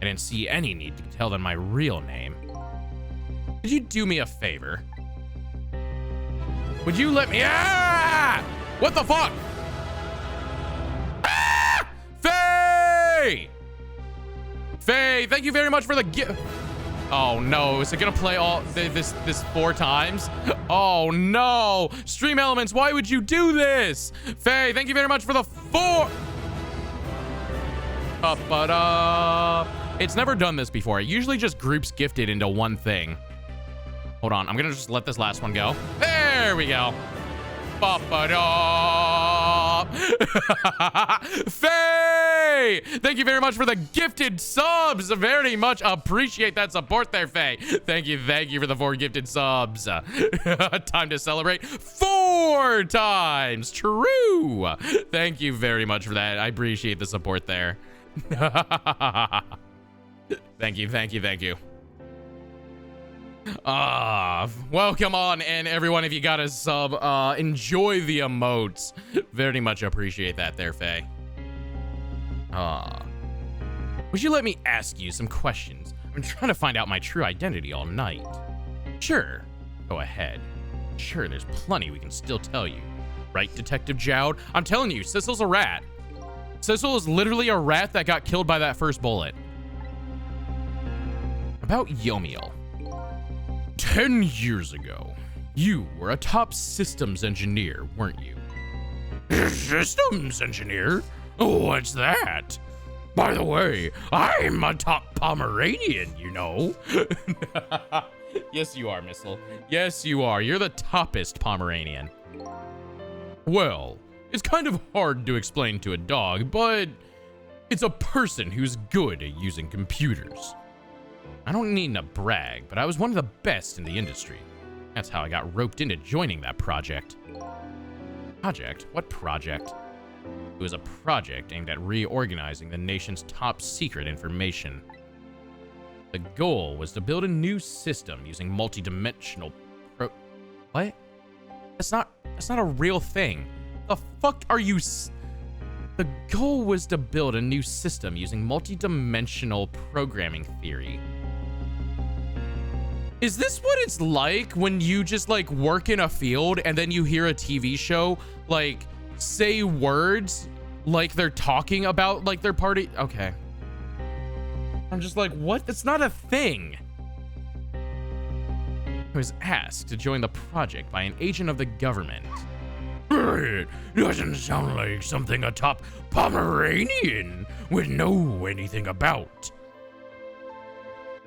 I didn't see any need to tell them my real name. Could you do me a favor? Would you let me... Ah! What the fuck? Ah! Faye! Faye, thank you very much for the gift. Oh no, is it gonna play all this 4 times? Oh no! Stream Elements, why would you do this? Faye, thank you very much for the 4. It's never done this before. It usually just groups gifted into one thing. Hold on, I'm gonna just let this last one go. There we go. Faye! Thank you very much for the gifted subs. Very much appreciate that support there, Faye. Thank you for the 4 gifted subs. Time to celebrate 4 times. True. Thank you very much for that. I appreciate the support there. Thank you. Welcome on in, everyone. If you got a sub, enjoy the emotes. Very much appreciate that there, Faye. Would you let me ask you some questions? I'm trying to find out my true identity all night. Sure, go ahead. Sure, there's plenty we can still tell you. Right, Detective Jowd? I'm telling you, Sissel's a rat. Sissel is literally a rat that got killed by that first bullet. About Yomiel. 10 years ago, you were a top systems engineer, weren't you? Systems engineer? What's that? By the way, I'm a top Pomeranian, you know. Yes, you are, Missile. Yes, you are. You're the toppest Pomeranian. Well, it's kind of hard to explain to a dog, but it's a person who's good at using computers. I don't need to brag, but I was one of the best in the industry. That's how I got roped into joining that project. Project? What project? It was a project aimed at reorganizing the nation's top secret information. The goal was to build a new system using multi-dimensional What? That's not a real thing. The fuck are you The goal was to build a new system using multi-dimensional programming theory. Is this what it's like when you just like work in a field and then you hear a TV show like say words like they're talking about like their party? Okay. I'm just like, what? That's not a thing. I was asked to join the project by an agent of the government. It doesn't sound like something a top Pomeranian would know anything about.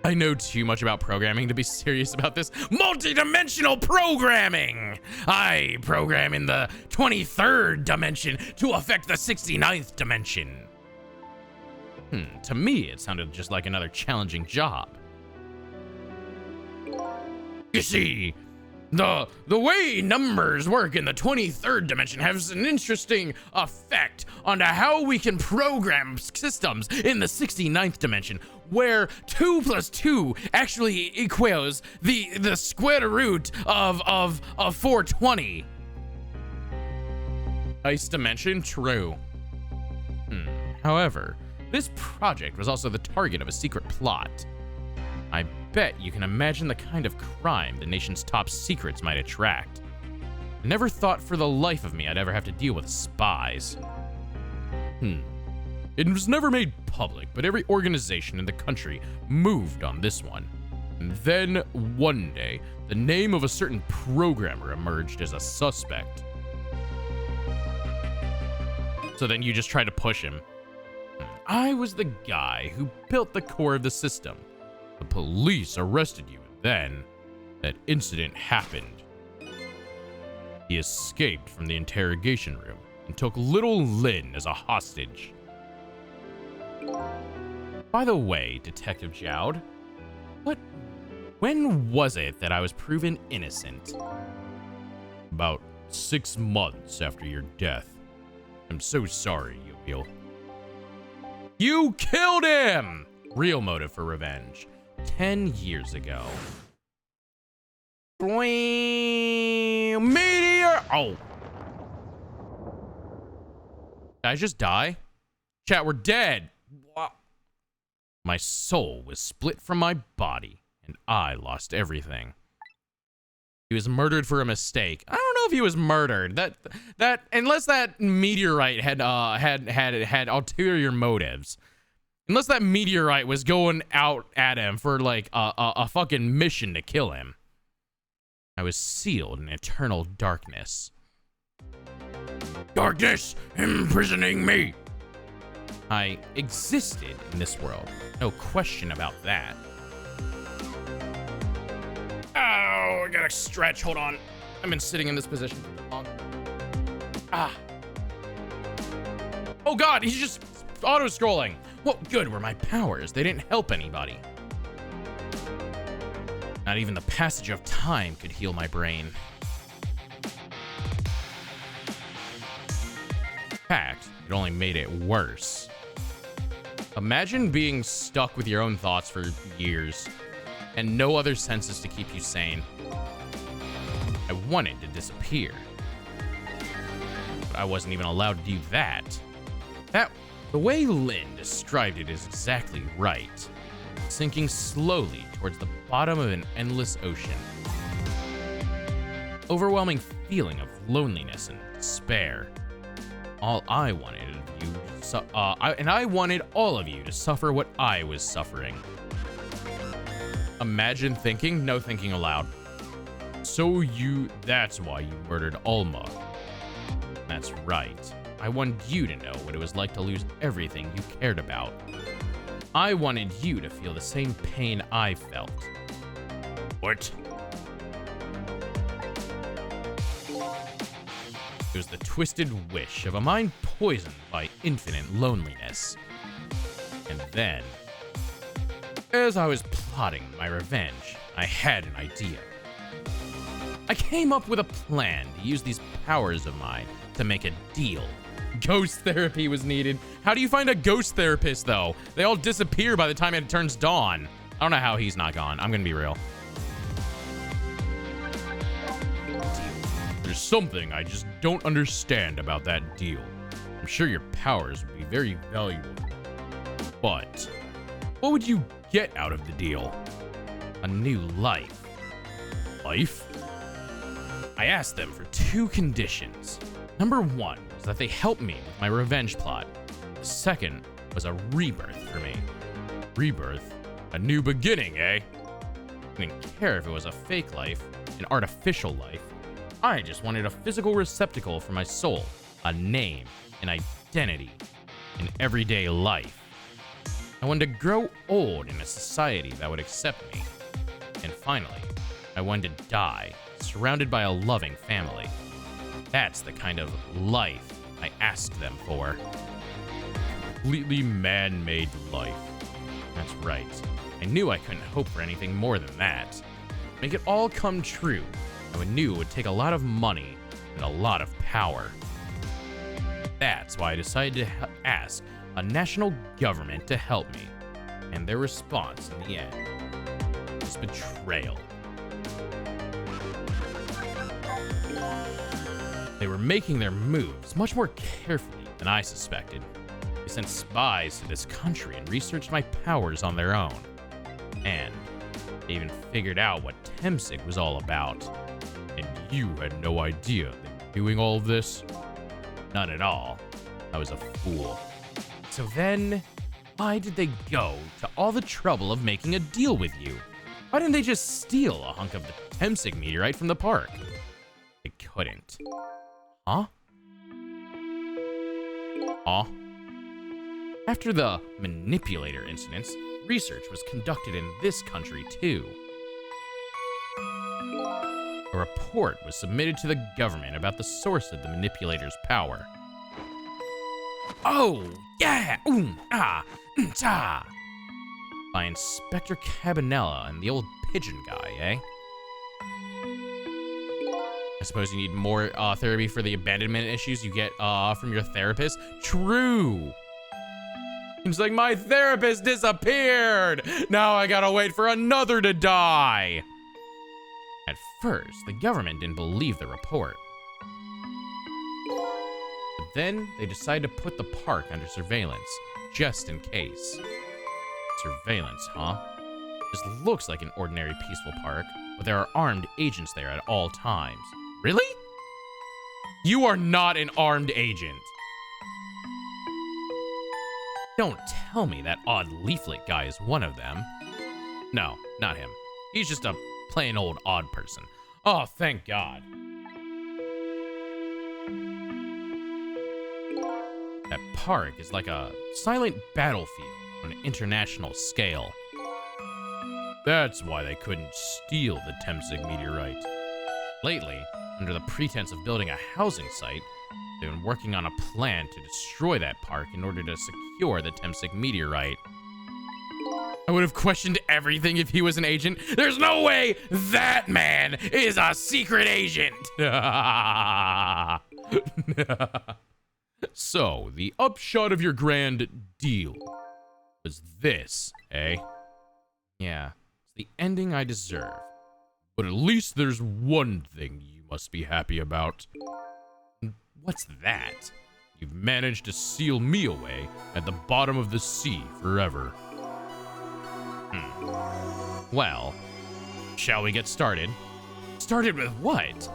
I know too much about programming to be serious about this. Multi-dimensional programming! I program in the 23rd dimension to affect the 69th dimension. To me, it sounded just like another challenging job. You see, the way numbers work in the 23rd dimension has an interesting effect on how we can program systems in the 69th dimension, where 2 + 2 actually equals the square root of 420. Nice dimension, true. However, this project was also the target of a secret plot. I bet you can imagine the kind of crime the nation's top secrets might attract. I never thought for the life of me I'd ever have to deal with spies. It was never made public, but every organization in the country moved on this one. And then, one day, the name of a certain programmer emerged as a suspect. So then you just try to push him. I was the guy who built the core of the system. The police arrested you, and then that incident happened. He escaped from the interrogation room and took little Lynn as a hostage. By the way, Detective Jowd, when was it that I was proven innocent? About 6 months after your death. I'm so sorry, Yo-Yo. You killed him! Real motive for revenge. 10 years ago. Meteor! Oh. Did I just die? Chat, we're dead. What? My soul was split from my body, and I lost everything. He was murdered for a mistake. I don't know if he was murdered. That unless that meteorite had ulterior motives. Unless that meteorite was going out at him for like a fucking mission to kill him. I was sealed in eternal darkness. Darkness imprisoning me. I existed in this world. No question about that. Oh, I gotta stretch. Hold on. I've been sitting in this position for too long. Oh God, he's just auto-scrolling. What good were my powers? They didn't help anybody. Not even the passage of time could heal my brain. In fact, it only made it worse. Imagine being stuck with your own thoughts for years and no other senses to keep you sane. I wanted to disappear, but I wasn't even allowed to do that. The way Lynn described it is exactly right. Sinking slowly towards the bottom of an endless ocean. Overwhelming feeling of loneliness and despair. All I wanted of you, and I wanted all of you to suffer what I was suffering. Imagine thinking, no thinking aloud. So that's why you murdered Alma. That's right. I wanted you to know what it was like to lose everything you cared about. I wanted you to feel the same pain I felt. What? It was the twisted wish of a mind poisoned by infinite loneliness. And then, as I was plotting my revenge, I had an idea. I came up with a plan to use these powers of mine to make a deal. Ghost therapy was needed. How do you find a ghost therapist, though? They all disappear by the time it turns dawn. I don't know how he's not gone. I'm gonna be real. There's something I just don't understand about that deal. I'm sure your powers would be very valuable. But what would you get out of the deal? A new life. Life? I asked them for 2 conditions. Number 1 was that they help me with my revenge plot. The second was a rebirth for me. Rebirth? A new beginning, eh? I didn't care if it was a fake life, an artificial life. I just wanted a physical receptacle for my soul, a name, an identity, an everyday life. I wanted to grow old in a society that would accept me. And finally, I wanted to die, surrounded by a loving family. That's the kind of life I asked them for. Completely man-made life. That's right. I knew I couldn't hope for anything more than that. Make it all come true, I knew it would take a lot of money and a lot of power. That's why I decided to ask a national government to help me. And their response in the end was betrayal. They were making their moves much more carefully than I suspected. They sent spies to this country and researched my powers on their own. And they even figured out what Temsig was all about. And you had no idea they were doing all of this? None at all. I was a fool. So then, why did they go to all the trouble of making a deal with you? Why didn't they just steal a hunk of the Temsig meteorite from the park? They couldn't. Huh? Huh? After the manipulator incidents, research was conducted in this country too. A report was submitted to the government about the source of the manipulator's power. Oh, yeah! Ta! By Inspector Cabanella and the old pigeon guy, eh? I suppose you need more therapy for the abandonment issues you get from your therapist? True! Seems like my therapist disappeared! Now I gotta wait for another to die! At first, the government didn't believe the report. But then, they decided to put the park under surveillance, just in case. Surveillance, huh? This looks like an ordinary peaceful park, but there are armed agents there at all times. Really? You are not an armed agent. Don't tell me that odd leaflet guy is one of them. No, not him. He's just a plain old odd person. Oh, thank God. That park is like a silent battlefield on an international scale. That's why they couldn't steal the Temsig meteorite. Lately, under the pretense of building a housing site, they've been working on a plan to destroy that park in order to secure the Temsig meteorite. I would have questioned everything if he was an agent. There's no way that man is a secret agent. So, the upshot of your grand deal was this, eh? Yeah, it's the ending I deserve. But at least there's one thing you must be happy about. What's that? You've managed to seal me away at the bottom of the sea forever. Well, shall we get started? Started with what?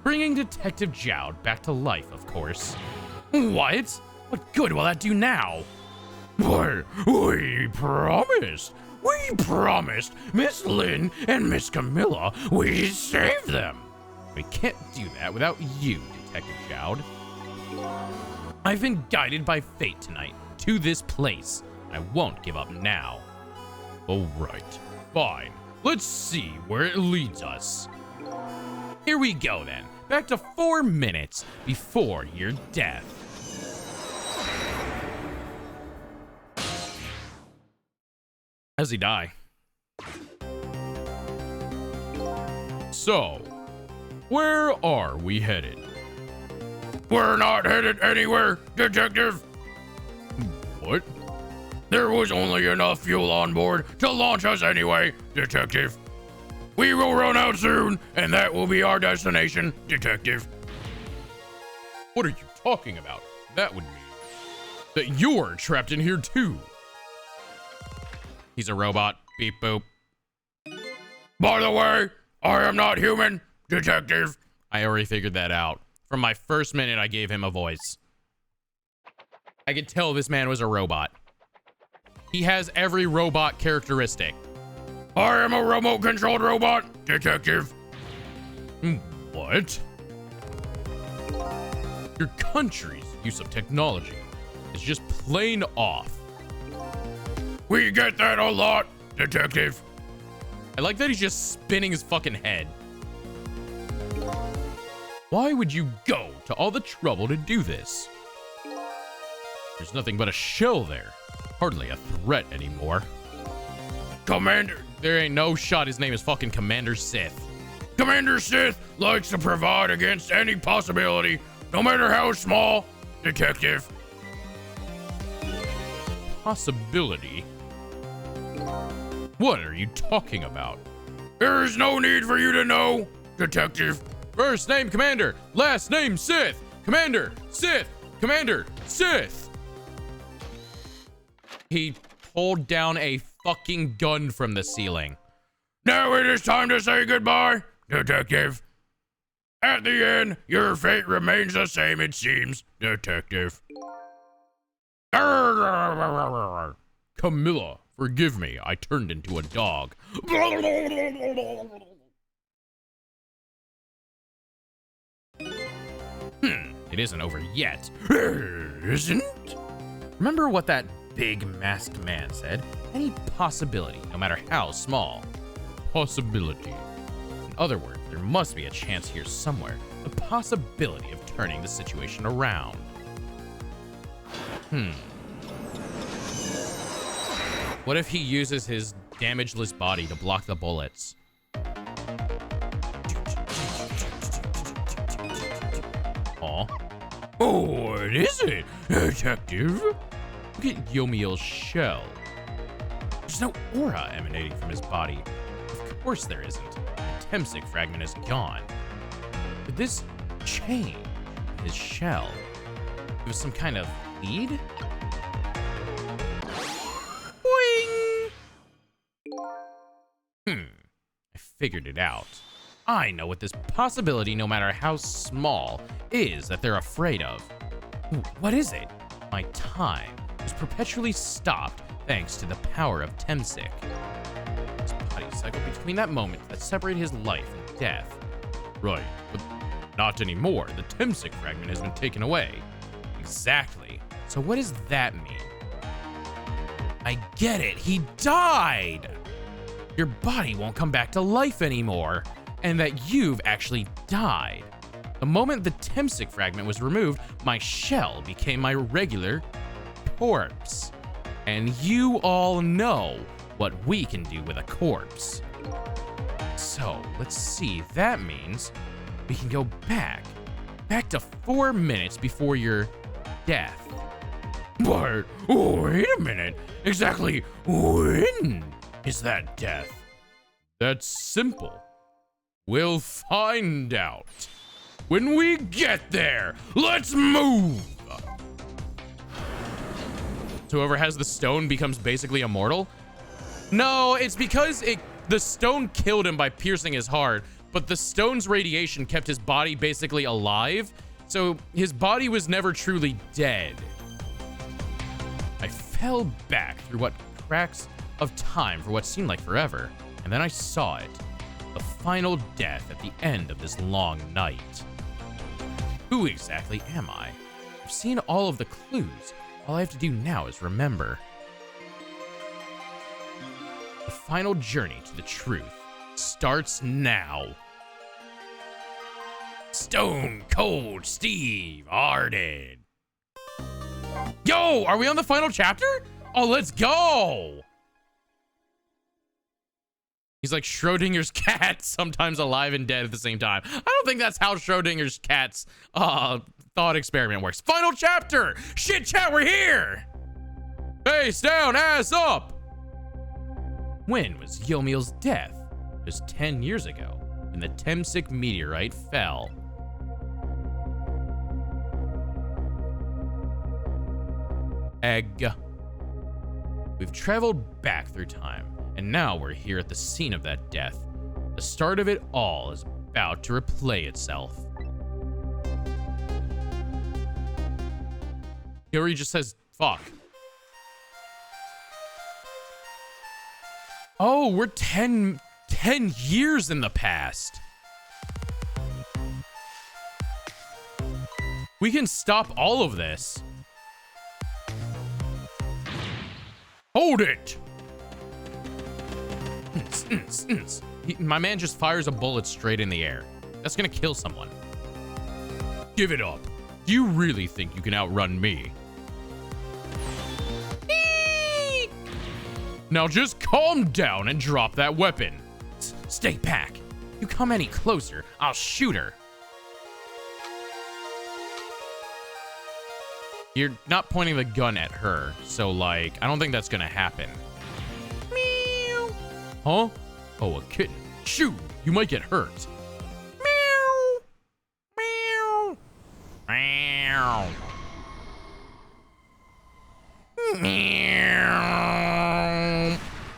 Bringing Detective Jowd back to life, of course. What? What good will that do now? We promised. We promised Miss Lynn and Miss Camilla we'd save them. We can't do that without you, Detective Jowd. I've been guided by fate tonight to this place. I won't give up now. All right, fine. Let's see where it leads us. Here we go then. Back to 4 minutes before your death. How's he die? So, where are we headed? We're not headed anywhere, Detective. What? There was only enough fuel on board to launch us anyway, Detective. We will run out soon, and that will be our destination, Detective. What are you talking about? That would mean that you're trapped in here too. He's a robot. Beep boop. By the way, I am not human, Detective. I already figured that out. From my first minute, I gave him a voice. I could tell this man was a robot. He has every robot characteristic. I am a remote-controlled robot, Detective. What? Your country's use of technology is just plain off. We get that a lot, Detective. I like that he's just spinning his fucking head. Why would you go to all the trouble to do this? There's nothing but a shell there. Hardly a threat anymore. Commander, there ain't no shot his name is fucking Commander Sith. Commander Sith likes to provide against any possibility, no matter how small, Detective. Possibility? What are you talking about? There is no need for you to know, Detective. First name Commander, last name Sith. Commander, Sith, Commander, Sith. He pulled down a fucking gun from the ceiling. Now it is time to say goodbye, Detective. At the end, your fate remains the same, it seems, Detective. Camilla, forgive me, I turned into a dog. It isn't over yet. Isn't? Remember what that big masked man said? Any possibility, no matter how small. Possibility. In other words, there must be a chance here somewhere. The possibility of turning the situation around. What if he uses his damageless body to block the bullets? Aw. Oh, what is it, Detective? Look at Yomiel's shell. There's no aura emanating from his body. Of course there isn't. The Temsic fragment is gone. Could this change his shell? Give us some kind of lead? Boing! I figured it out. I know what this possibility, no matter how small, is that they're afraid of. What is it? My time was perpetually stopped thanks to the power of Temsic. His body cycled between that moment that separated his life and death. Right, but not anymore. The Temsic fragment has been taken away. Exactly. So what does that mean? I get it. He died. Your body won't come back to life anymore, and that you've actually died. The moment the Temsic fragment was removed, my shell became my regular corpse. And you all know what we can do with a corpse. So, let's see. That means we can go back to 4 minutes before your death. But, wait a minute. Exactly when is that death? That's simple. We'll find out. When we get there, let's move! So whoever has the stone becomes basically immortal? No, it's because the stone killed him by piercing his heart, but the stone's radiation kept his body basically alive, so his body was never truly dead. I fell back through what cracks of time for what seemed like forever, and then I saw it. The final death at the end of this long night. Who exactly am I? I've seen all of the clues. All I have to do now is remember. The final journey to the truth starts now. Stone Cold Steve Arden. Yo, are we on the final chapter? Oh, let's go. He's like Schrodinger's cat, sometimes alive and dead at the same time. I don't think that's how Schrodinger's cat's thought experiment works. Final chapter. Shit chat, we're here. Face down, ass up. When was Yomiel's death? It was 10 years ago when the Temsik meteorite fell. Egg. We've traveled back through time, and now we're here at the scene of that death. The start of it all is about to replay itself. Here he just says, fuck. Oh, we're 10 years in the past. We can stop all of this. Hold it! My man just fires a bullet straight in the air. That's gonna kill someone. Give it up. Do you really think you can outrun me? Now just calm down and drop that weapon. Stay back. You come any closer, I'll shoot her. You're not pointing the gun at her, so like, I don't think that's gonna happen. Meow. Huh? Oh, a kitten. Shoot, you might get hurt. Meow. Meow. Meow. Meow.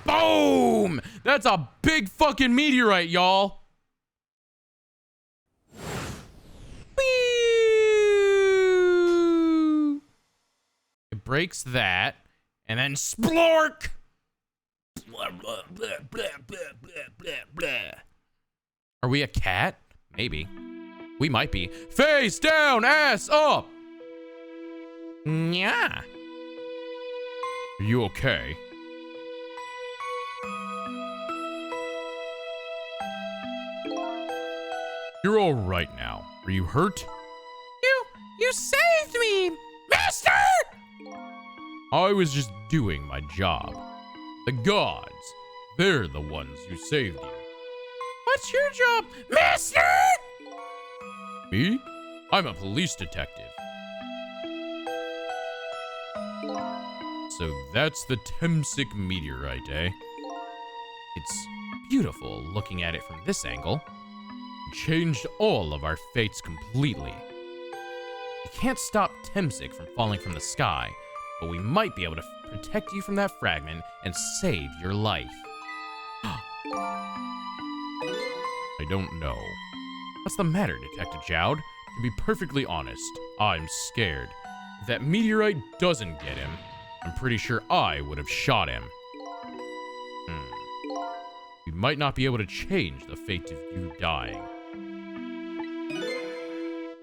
Boom! That's a big fucking meteorite, y'all. It breaks that, and then splork! Blah, blah, blah, blah, blah, blah, blah. Are we a cat? Maybe. We might be. Face down, ass up! Yeah. Are you okay? You're all right now. Are you hurt? You saved me, Master! I was just doing my job. The gods, they're the ones who saved you. What's your job, Master? Me? I'm a police detective. So that's the Temsik meteorite, eh? It's beautiful looking at it from this angle. It changed all of our fates completely. You can't stop Temsik from falling from the sky, but we might be able to protect you from that fragment and save your life. I don't know. What's the matter, Detective Jowd? To be perfectly honest, I'm scared. If that meteorite doesn't get him, I'm pretty sure I would have shot him. We might not be able to change the fate of you dying.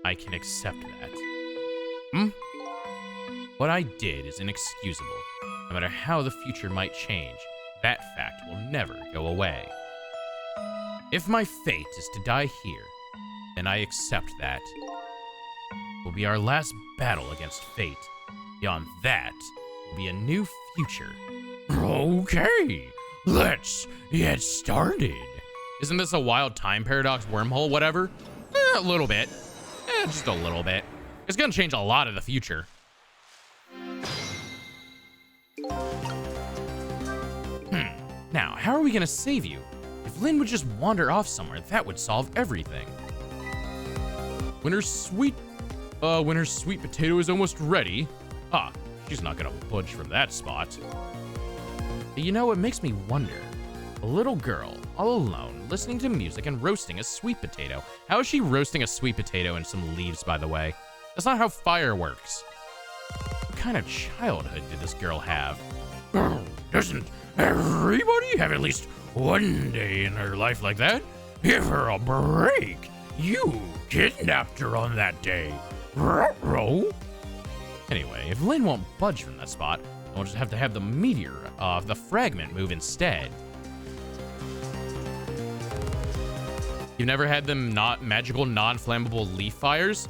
I can accept that. What I did is inexcusable. No matter how the future might change, that fact will never go away. If my fate is to die here, then I accept that. It will be our last battle against fate. Beyond that will be a new future. Okay, let's get started. Isn't this a wild time paradox wormhole, whatever? A little bit. Just a little bit. It's gonna change a lot of the future. Now, how are we gonna save you? If Lynn would just wander off somewhere, that would solve everything. When her sweet potato is almost ready. She's not gonna budge from that spot. You know, it makes me wonder. A little girl, all alone, listening to music and roasting a sweet potato. How is she roasting a sweet potato and some leaves, by the way? That's not how fire works. What kind of childhood did this girl have? Doesn't everybody have at least one day in her life like that? Give her a break. You kidnapped her on that day. Ruh-roh. Anyway, if Lynn won't budge from that spot, I'll just have to have the meteor, the fragment move instead. You've never had them not magical, non-flammable leaf fires?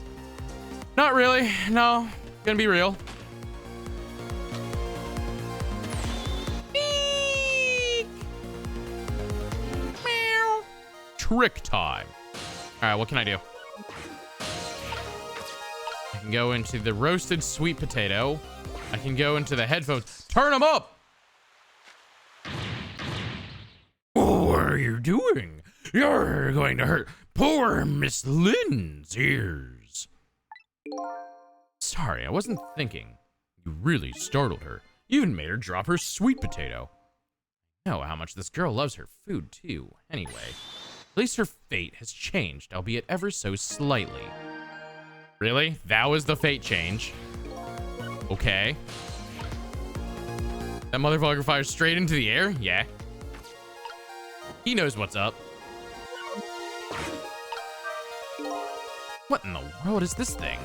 Not really, no. Gonna be real. Beep. Meow. Trick time. All right, what can I do? I can go into the roasted sweet potato. I can go into the headphones. Turn them up! What are you doing? You're going to hurt poor Miss Lynn's ears. Sorry, I wasn't thinking. You really startled her. You even made her drop her sweet potato. I know how much this girl loves her food, too. Anyway, at least her fate has changed, albeit ever so slightly. Really? That was the fate change? Okay. That motherfucker fires straight into the air? Yeah. He knows what's up. What in the world is this thing?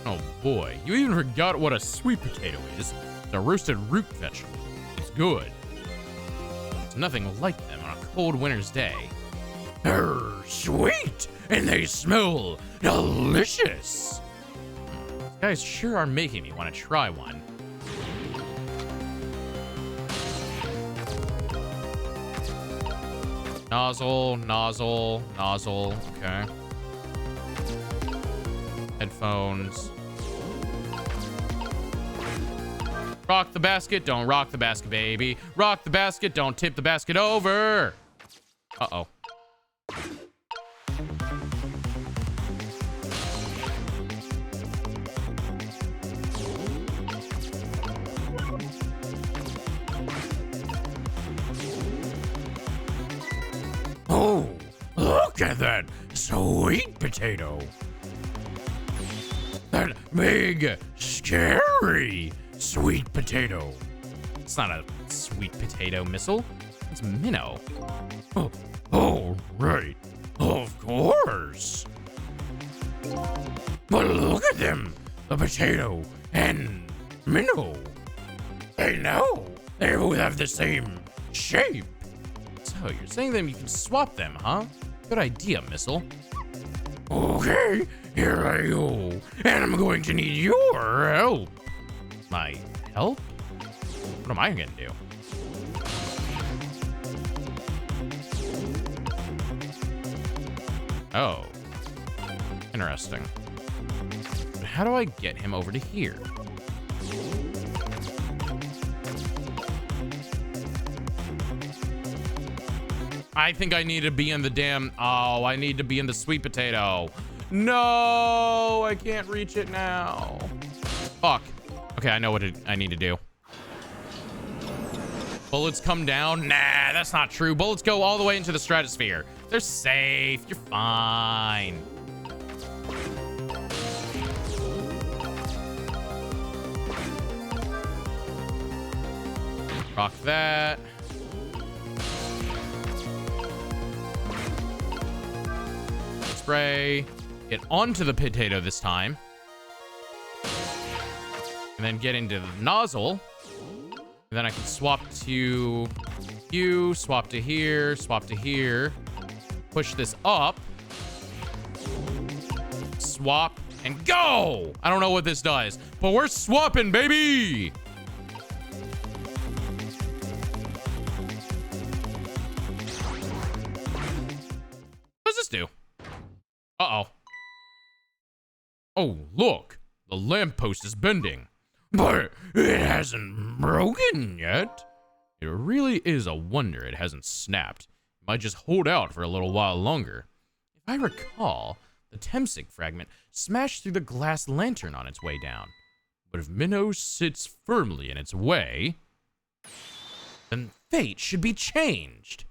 Oh boy, you even forgot what a sweet potato is. It's a roasted root vegetable. It's good. It's nothing like them on a cold winter's day. They're sweet, and they smell delicious. These guys sure are making me want to try one. Nozzle, nozzle, nozzle, okay. Headphones. Rock the basket, don't rock the basket, baby. Rock the basket, don't tip the basket over. Uh-oh. Oh, look at that sweet potato. That big, scary sweet potato. It's not a sweet potato missile. It's minnow. Oh, right. Of course. But look at them. The potato and minnow. They know. They both have the same shape. So you're saying that you can swap them, huh? Good idea, Missile. Okay, here I go. And I'm going to need your help. My help? What am I gonna do? Oh. Interesting. But how do I get him over to here? I think I need to be in the damn... Oh, I need to be in the sweet potato. No, I can't reach it now. Fuck. Okay, I know what I need to do. Bullets come down? Nah, that's not true. Bullets go all the way into the stratosphere. They're safe. You're fine. Rock that. Spray. Get onto the potato this time. And then get into the nozzle. And then I can swap to you, swap to here, swap to here. Push this up. Swap and go! I don't know what this does, but we're swapping, baby! What does this do? Uh-oh. Oh, look. The lamppost is bending. But it hasn't broken yet. It really is a wonder it hasn't snapped. It might just hold out for a little while longer. If I recall, the Temsig fragment smashed through the glass lantern on its way down. But if Minnow sits firmly in its way, then fate should be changed.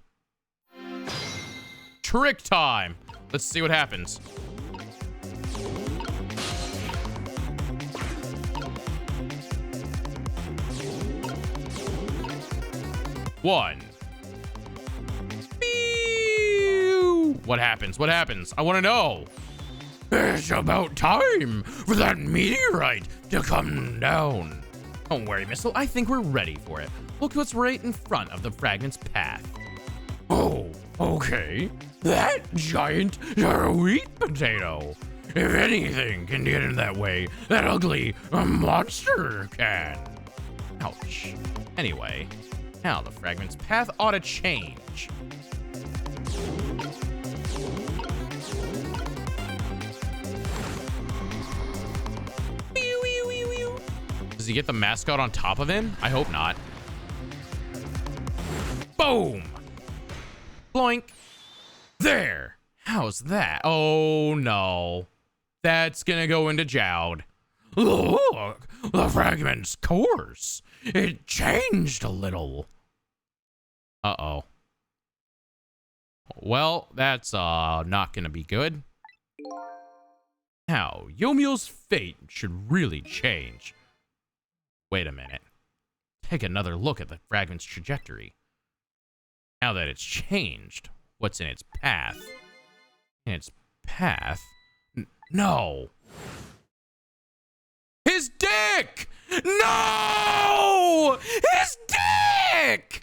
Trick time! Let's see what happens. One. Pew! What happens? What happens? I want to know. It's about time for that meteorite to come down. Don't worry, Missile. I think we're ready for it. Look what's right in front of the fragment's path. Oh, okay. That giant sweet potato. If anything can get in that way, that ugly monster can. Ouch. Anyway, now the fragment's path ought to change. Does he get the mascot on top of him? I hope not. Boom! Bloink. There. How's that? Oh, no. That's gonna go into Jowd. Look, the fragment's course. It changed a little. Uh-oh. Well, that's not gonna be good. Now, Yomiel's fate should really change. Wait a minute. Take another look at the fragment's trajectory. Now that it's changed, what's in its path? In its path? No. His dick! No! His dick!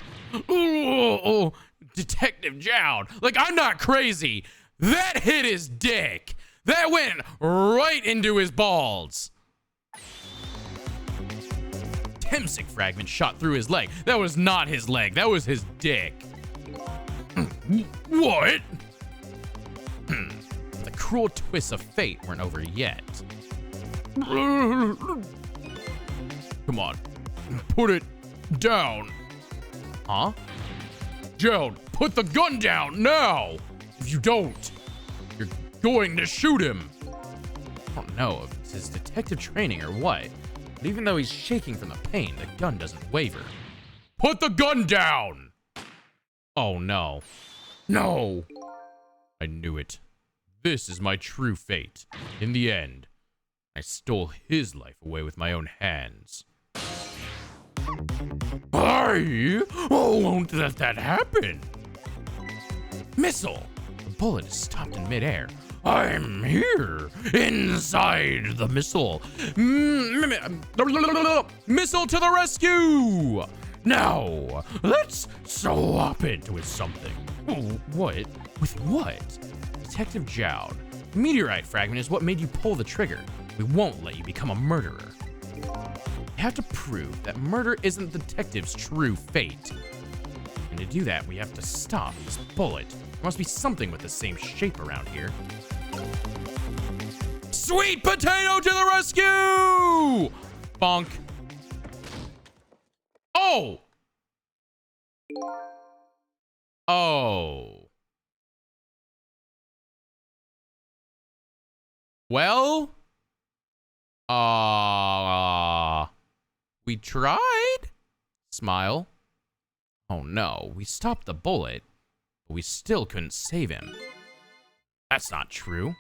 Oh, Detective Jowd. Like, I'm not crazy. That hit his dick. That went right into his balls. Temsic fragment shot through his leg. That was not his leg. That was his dick. What? The cruel twists of fate weren't over yet. Come on. Put it down. Huh? Jowd, put the gun down now. If you don't, you're going to shoot him. I don't know if it's his detective training or what. But even though he's shaking from the pain, the gun doesn't waver. Put the gun down! Oh, no. No! I knew it. This is my true fate. In the end, I stole his life away with my own hands. I won't let that happen! Missile! The bullet is stopped in midair. I'm here, inside the missile. Missile to the rescue! Now, let's swap it with something. What? With what? Detective Jowd, meteorite fragment is what made you pull the trigger. We won't let you become a murderer. You have to prove that murder isn't the detective's true fate. And to do that, we have to stop this bullet. There must be something with the same shape around here. Sweet potato to the rescue! Bonk. Oh! Oh. Well? We tried? Smile. Oh no, we stopped the bullet, but we still couldn't save him. That's not true.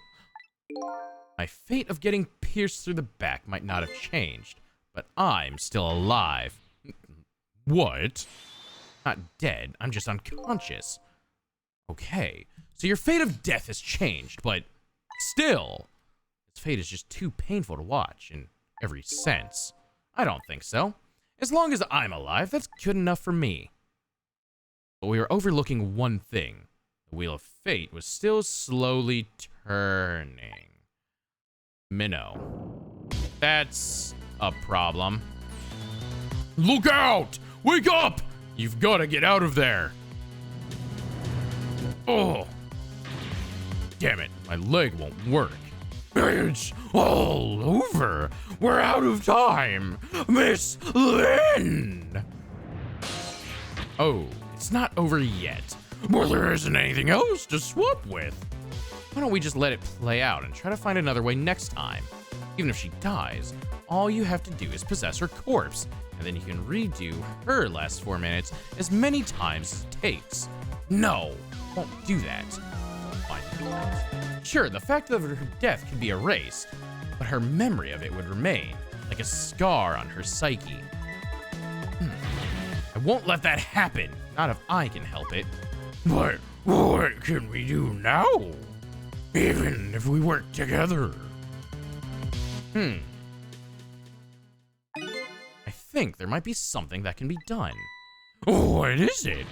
My fate of getting pierced through the back might not have changed, but I'm still alive. What? Not dead, I'm just unconscious. Okay, so your fate of death has changed, but still, this fate is just too painful to watch in every sense. I don't think so. As long as I'm alive, that's good enough for me. But we were overlooking one thing. The wheel of fate was still slowly turning. Minnow. That's a problem. Look out! Wake up! You've got to get out of there. Oh. Damn it, my leg won't work. It's all over. We're out of time. Miss Lynn. Oh, it's not over yet. Well, there isn't anything else to swap with. Why don't we just let it play out and try to find another way next time? Even if she dies, all you have to do is possess her corpse, and then you can redo her last 4 minutes as many times as it takes. No, won't do that. Fine. Sure, the fact of her death could be erased, but her memory of it would remain, like a scar on her psyche. I won't let that happen, not if I can help it. But what can we do now? Even if we work together. I think there might be something that can be done. What is it?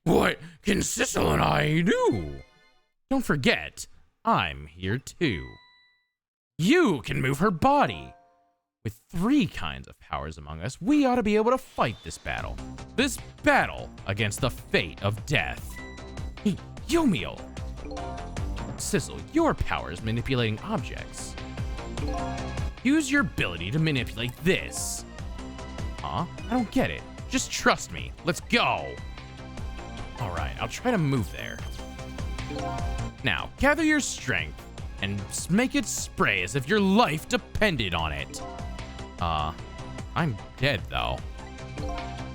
What can Sissel and I do? Don't forget, I'm here too. You can move her body. With 3 kinds of powers among us, we ought to be able to fight this battle. This battle against the fate of death. Yomiel. Sissel, your power is manipulating objects. Use your ability to manipulate this. Huh? I don't get it. Just trust me. Let's go. All right, I'll try to move there. Now, gather your strength and make it spray as if your life depended on it. I'm dead though.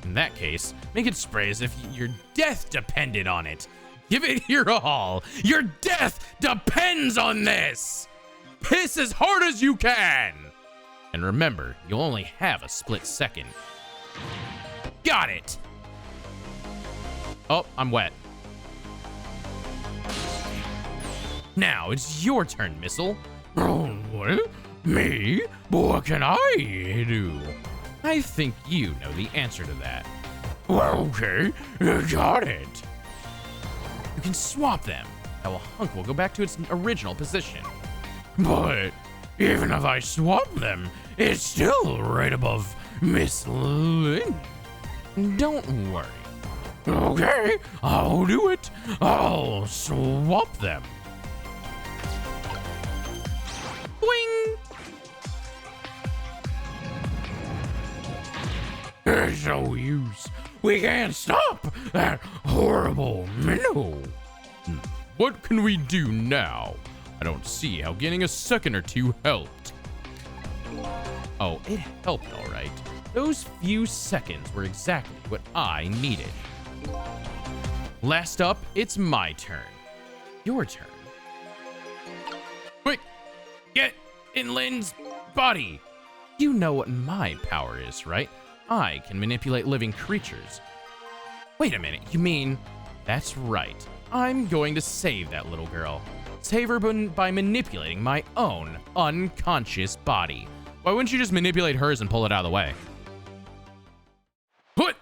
In that case, make it spray as if your death depended on it. Give it your all. Your death depends on this. Piss as hard as you can. And remember, you'll only have a split second. Got it. Oh, I'm wet. Now it's your turn, Missile. Oh, what? Me? What can I do? I think you know the answer to that. Well, okay, you got it. You can swap them. That hunk will go back to its original position. But even if I swap them, it's still right above Miss Lynn. Don't worry. Okay, I'll do it. I'll swap them. Boing! There's no use. We can't stop that horrible minnow. What can we do now? I don't see how getting a second or two helped. Oh, it helped all right. Those few seconds were exactly what I needed. Last up, it's my turn. Your turn. Quick, get in Lynn's body. You know what my power is, right? I can manipulate living creatures. Wait a minute, you mean... That's right. I'm going to save that little girl. Save her by manipulating my own unconscious body. Why wouldn't you just manipulate hers and pull it out of the way? Put!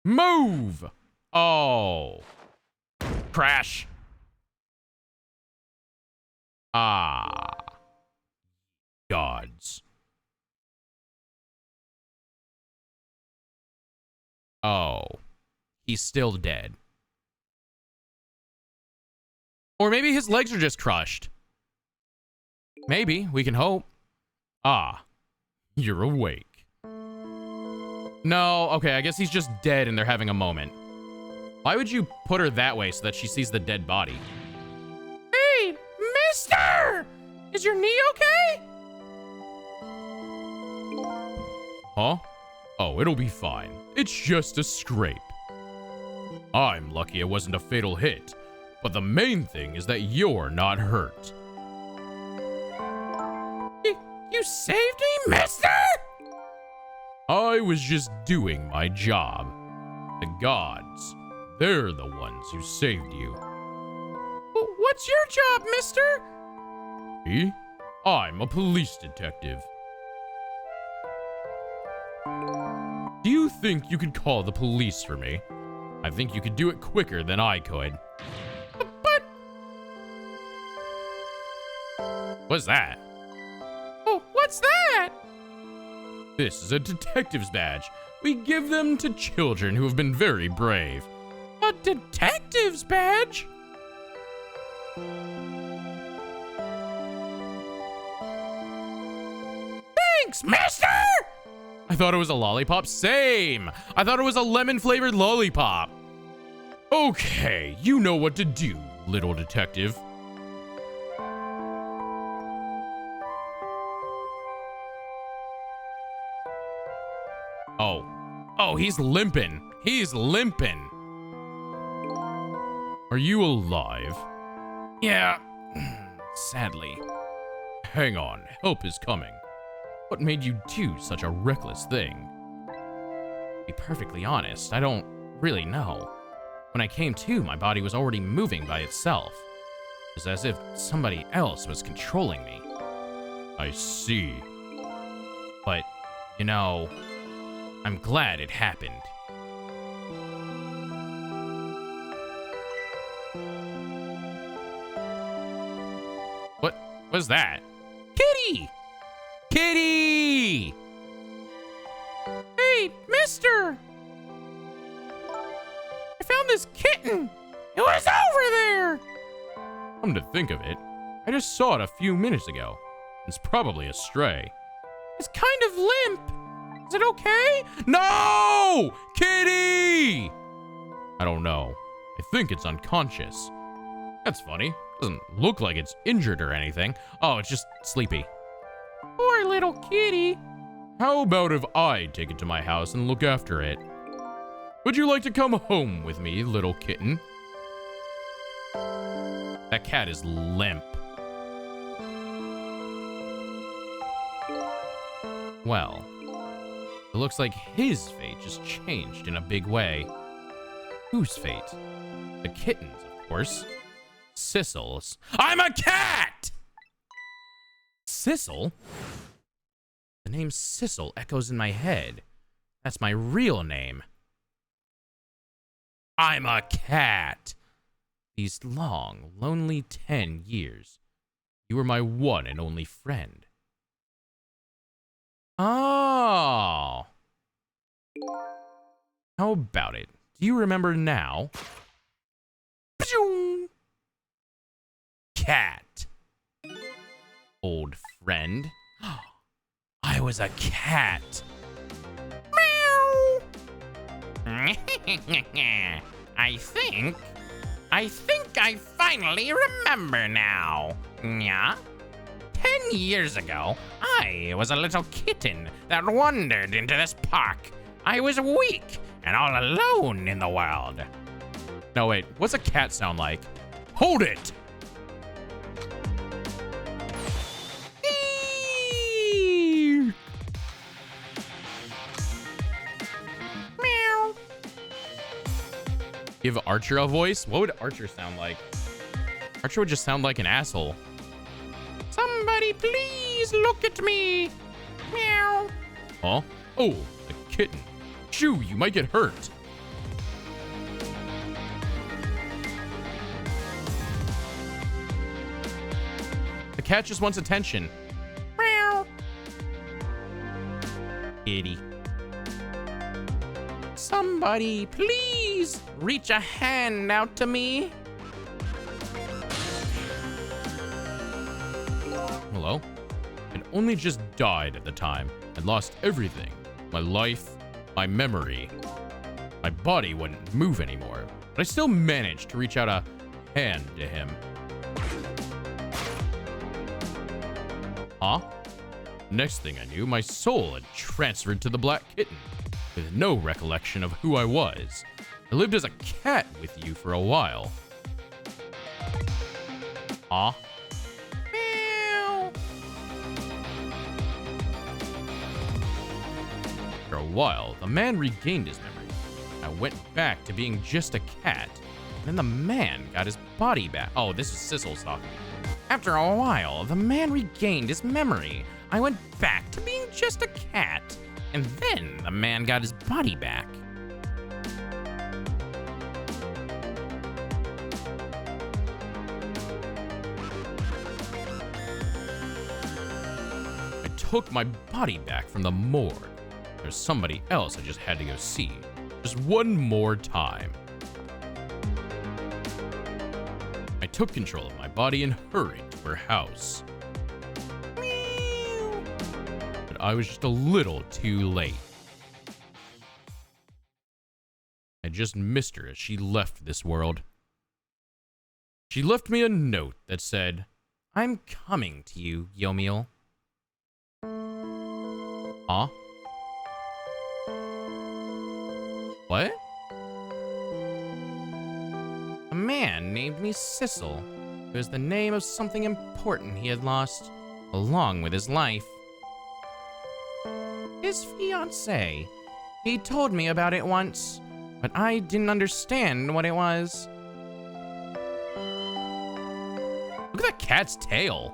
Move! Oh. Crash. Ah. Gods. Oh. He's still dead. Or maybe his legs are just crushed. Maybe. We can hope. Ah. You're awake. No. Okay, I guess he's just dead and they're having a moment. Why would you put her that way so that she sees the dead body? Hey, mister! Is your knee okay? Huh? Oh, it'll be fine. It's just a scrape. I'm lucky it wasn't a fatal hit, but the main thing is that you're not hurt. You saved me, mister? I was just doing my job. The gods, they're the ones who saved you. What's your job, mister? Me? I'm a police detective. Do you think you could call the police for me? I think you could do it quicker than I could. But... What's that? Oh, what's that? This is a detective's badge. We give them to children who have been very brave. A detective's badge? Thanks, mister! I thought it was a lollipop. Same. I thought it was a lemon-flavored lollipop. Okay, you know what to do, little detective. Oh, he's limping. He's limping. Are you alive? Yeah, sadly. Hang on, help is coming. What made you do such a reckless thing? To be perfectly honest, I don't really know. When I came to, my body was already moving by itself. It was as if somebody else was controlling me. I see. But, you know, I'm glad it happened. What was that? Kitty! Kitty! Hey, mister! I found this kitten! It was over there! Come to think of it, I just saw it a few minutes ago. It's probably a stray. It's kind of limp. Is it okay? No! Kitty! I don't know. I think it's unconscious. That's funny. Doesn't look like it's injured or anything. Oh, it's just sleepy. Poor little kitty. How about if I take it to my house and look after it? Would you like to come home with me, little kitten? That cat is limp. Well, it looks like his fate just changed in a big way. Whose fate? The kitten's, of course. Sissel's. I'm a cat! Sissel? The name Sissel echoes in my head. That's my real name. I'm a cat. These long, lonely 10 years, you were my one and only friend. Oh. How about it? Do you remember now? Cat. Old friend. I was a cat. Meow. I think I finally remember now. Yeah? 10 years ago, I was a little kitten that wandered into this park. I was weak and all alone in the world. No, wait, what's a cat sound like? Hold it! Meow. Give Archer a voice? What would Archer sound like? Archer would just sound like an asshole. Somebody please look at me. Meow. Huh? Oh, the kitten. Shoo, you might get hurt. The cat just wants attention. Meow. Kitty. Somebody please reach a hand out to me. Hello? I'd only just died at the time. I'd lost everything. My life, my memory. My body wouldn't move anymore. But I still managed to reach out a hand to him. Huh? Next thing I knew, my soul had transferred to the black kitten, with no recollection of who I was. I lived as a cat with you for a while. Huh? After a while, the man regained his memory. I went back to being just a cat. And then the man got his body back. Oh, this is Sissel talking. After a while, the man regained his memory. I went back to being just a cat. And then the man got his body back. I took my body back from the morgue. There's somebody else I just had to go see. Just one more time. I took control of my body and hurried to her house. But I was just a little too late. I just missed her as she left this world. She left me a note that said, "I'm coming to you, Yomiel." Huh? What? A man named me Sissel. It was the name of something important he had lost, along with his life. His fiancée. He told me about it once. but I didn't understand what it was. Look at that cat's tail.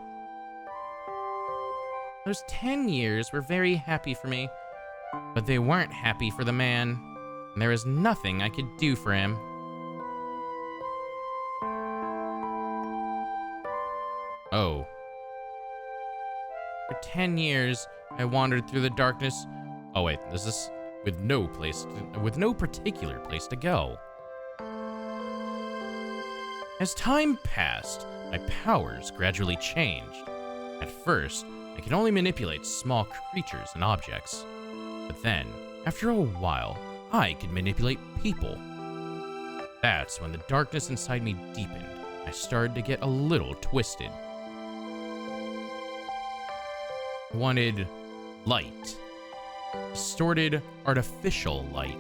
Those 10 years were very happy for me, but they weren't happy for the man, and there was nothing I could do for him. Oh. For 10 years, I wandered through the darkness. Oh wait, this is with no particular place to go. As time passed, my powers gradually changed. At first, I could only manipulate small creatures and objects. But then, after a while, I could manipulate people. That's when the darkness inside me deepened. I started to get a little twisted. I wanted light. Distorted, artificial light.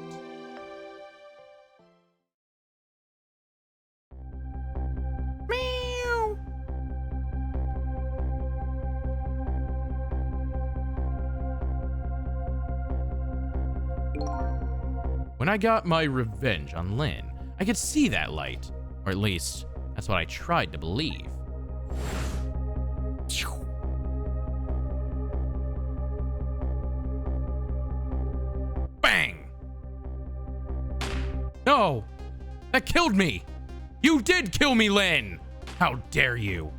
Meow. When I got my revenge on Lynn, I could see that light. Or at least, that's what I tried to believe. Bang! No! That killed me! You did kill me, Lynn! How dare you!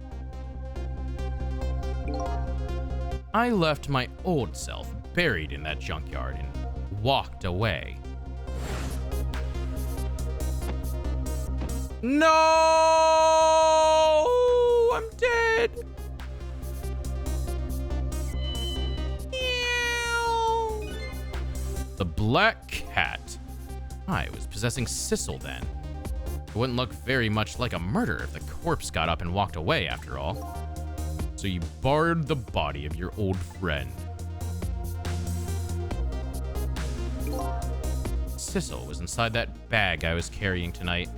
I left my old self buried in that junkyard and walked away. No! I'm dead! Ew. The black cat. I was possessing Sissel then. It wouldn't look very much like a murder if the corpse got up and walked away after all. So you borrowed the body of your old friend. Sissel was inside that bag I was carrying tonight.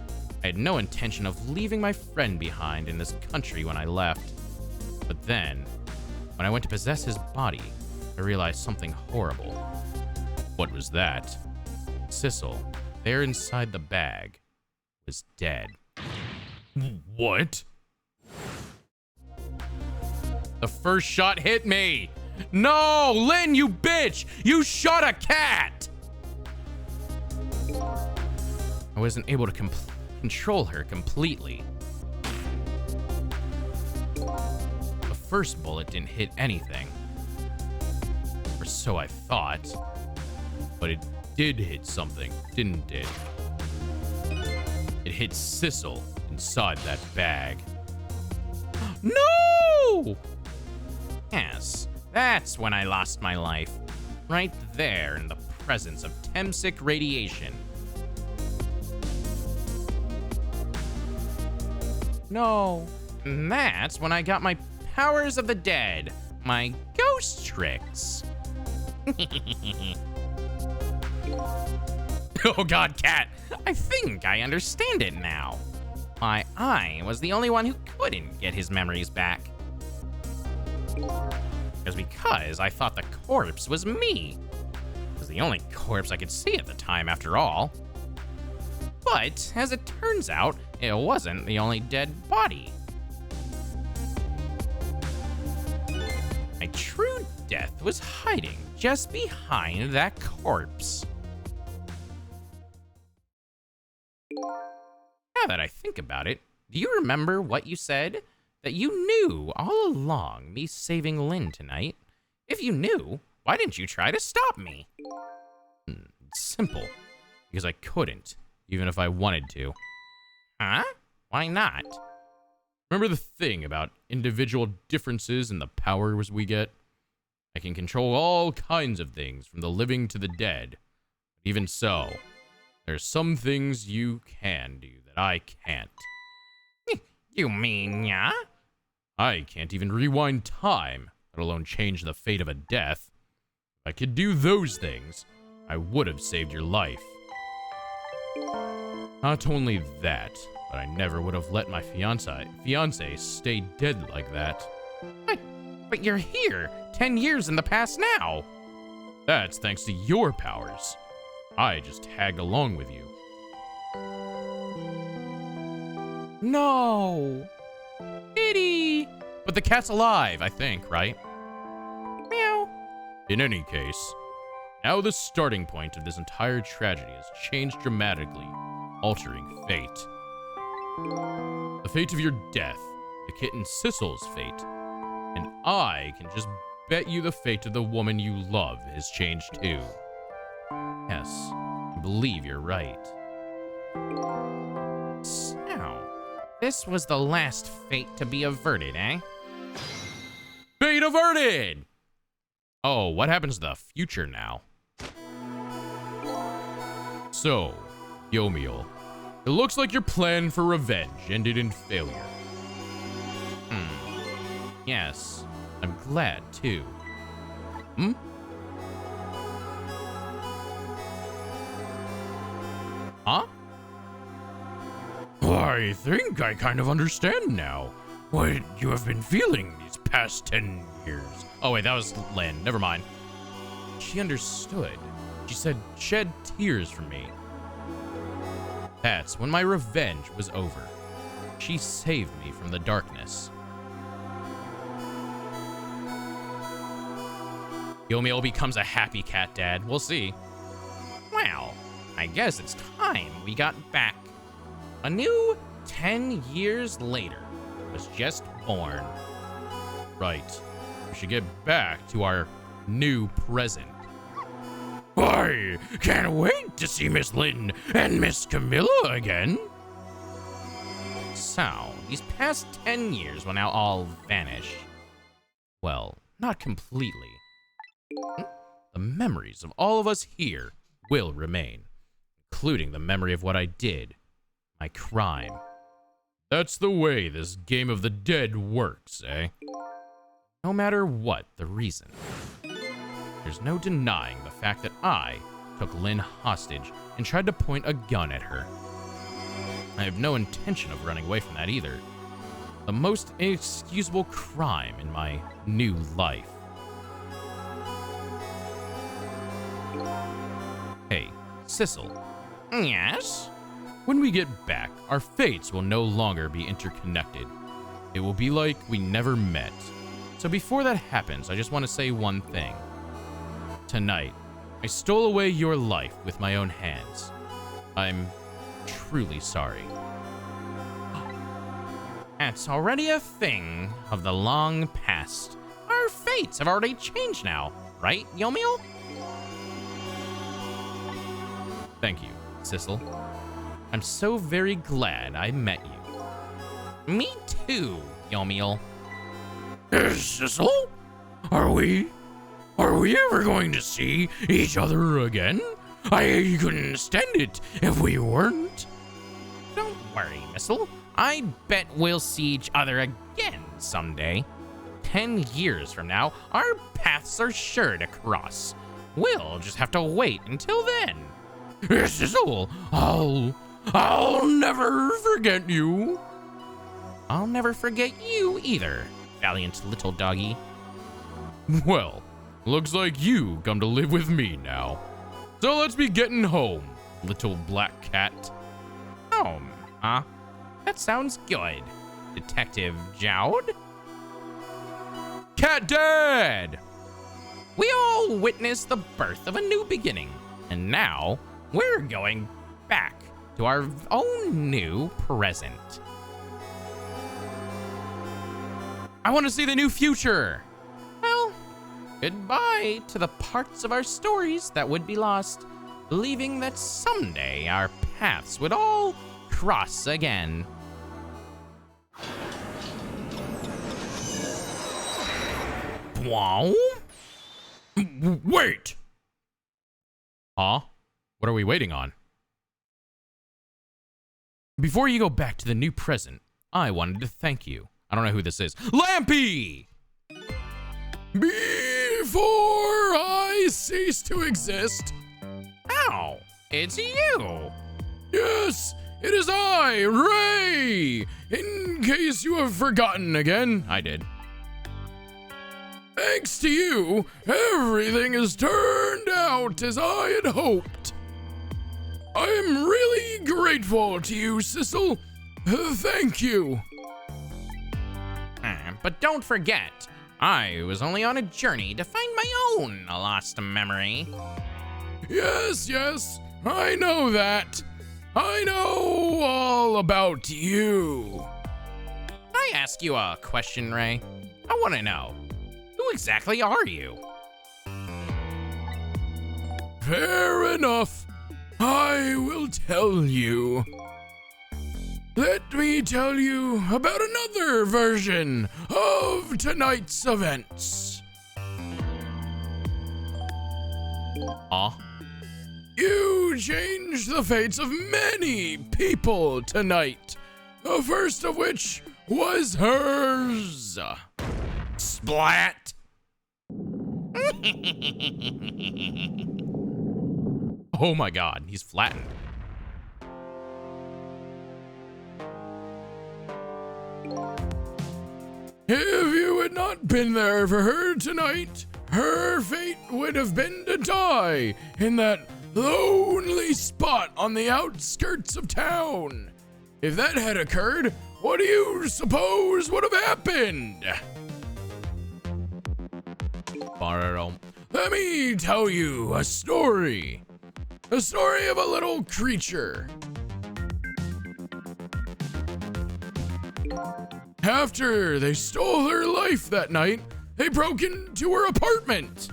I had no intention of leaving my friend behind in this country when I left. But then, when I went to possess his body, I realized something horrible. What was that? Sissel, there inside the bag, was dead. What? The first shot hit me! No! Lynn, you bitch! You shot a cat! I wasn't able to control her completely. The first bullet didn't hit anything. Or so I thought. But it did hit something, didn't it? It hit Sissel inside that bag. No! Yes, that's when I lost my life. Right there in the presence of Temsic radiation. No, and that's when I got my powers of the dead, my ghost tricks. Oh god, cat, I think I understand it now. Why, I was the only one who couldn't get his memories back. It was because I thought the corpse was me. It was the only corpse I could see at the time, after all. But, as it turns out, it wasn't the only dead body. My true death was hiding just behind that corpse. Now that I think about it, do you remember what you said? That you knew all along me saving Lynn tonight? If you knew, why didn't you try to stop me? It's simple. Because I couldn't, even if I wanted to. Huh? Why not? Remember the thing about individual differences in the powers we get? I can control all kinds of things, from the living to the dead. Even so, there's some things you can do that I can't. You mean, yeah? I can't even rewind time, let alone change the fate of a death. If I could do those things, I would have saved your life. Not only that, but I never would have let my fiance stay dead like that. But you're here, 10 years in the past now. That's thanks to your powers. I just tagged along with you, No. Pity. But the cat's alive, I think, right? Meow. In any case, now the starting point of this entire tragedy has changed dramatically, altering fate. The fate of your death, the kitten Sissel's fate, and I can just bet you the fate of the woman you love has changed too. Yes, I believe you're right. So, this was the last fate to be averted, eh? Fate averted! Oh, what happens to the future now? So, Yomiel, it looks like your plan for revenge ended in failure. Yes, I'm glad too. Huh? Well, I think I kind of understand now what you have been feeling these past 10 years. Oh wait, that was Lynn. Never mind. She understood. She said, shed tears for me. That's when my revenge was over. She saved me from the darkness. Yomiel becomes a happy cat dad. We'll see. Well, I guess it's time we got back. A new 10 years later was just born. Right. We should get back to our new present. I can't wait to see Miss Lynn and Miss Camilla again. So, these past 10 years will now all vanish. Well, not completely. The memories of all of us here will remain, including the memory of what I did, my crime. That's the way this game of the dead works, eh? No matter what the reason. There's no denying the fact that I took Lynn hostage and tried to point a gun at her. I have no intention of running away from that either. The most inexcusable crime in my new life. Hey, Sissel. Yes? When we get back, our fates will no longer be interconnected. It will be like we never met. So before that happens, I just want to say one thing. Tonight, I stole away your life with my own hands. I'm truly sorry. That's already a thing of the long past. Our fates have already changed now, right, Yomiel? Thank you, Sissel. I'm so very glad I met you. Me too, Yomiel. Sissel? Are we ever going to see each other again? I couldn't stand it if we weren't. Don't worry, Missile. I bet we'll see each other again someday. 10 years from now, our paths are sure to cross. We'll just have to wait until then. Sissel, I'll never forget you. I'll never forget you either, valiant little doggy. Well, looks like you come to live with me now. So let's be getting home, little black cat. Home, huh? That sounds good, Detective Jowd. Cat Dad! We all witnessed the birth of a new beginning, and now we're going back to our own new present. I want to see the new future. Well, goodbye to the parts of our stories that would be lost, believing that someday our paths would all cross again. Wow. Wait! Huh? What are we waiting on? Before you go back to the new present, I wanted to thank you. I don't know who this is. Lampy! Before I cease to exist. Ow! It's you! Yes, it is I, Ray! In case you have forgotten again. I did. Thanks to you, everything has turned out as I had hoped. I am really grateful to you, Sissel. Thank you. But don't forget, I was only on a journey to find my own lost memory. Yes, yes, I know that. I know all about you. Can I ask you a question, Ray? I want to know, who exactly are you? Fair enough. I will tell you. Let me tell you about another version of tonight's events. You changed the fates of many people tonight. The first of which was hers. Splat! Oh my god, he's flattened. If you had not been there for her tonight, her fate would have been to die in that lonely spot on the outskirts of town. If that had occurred, what do you suppose would have happened? Let me tell you a story. A story of a little creature. After they stole her life that night, they broke into her apartment.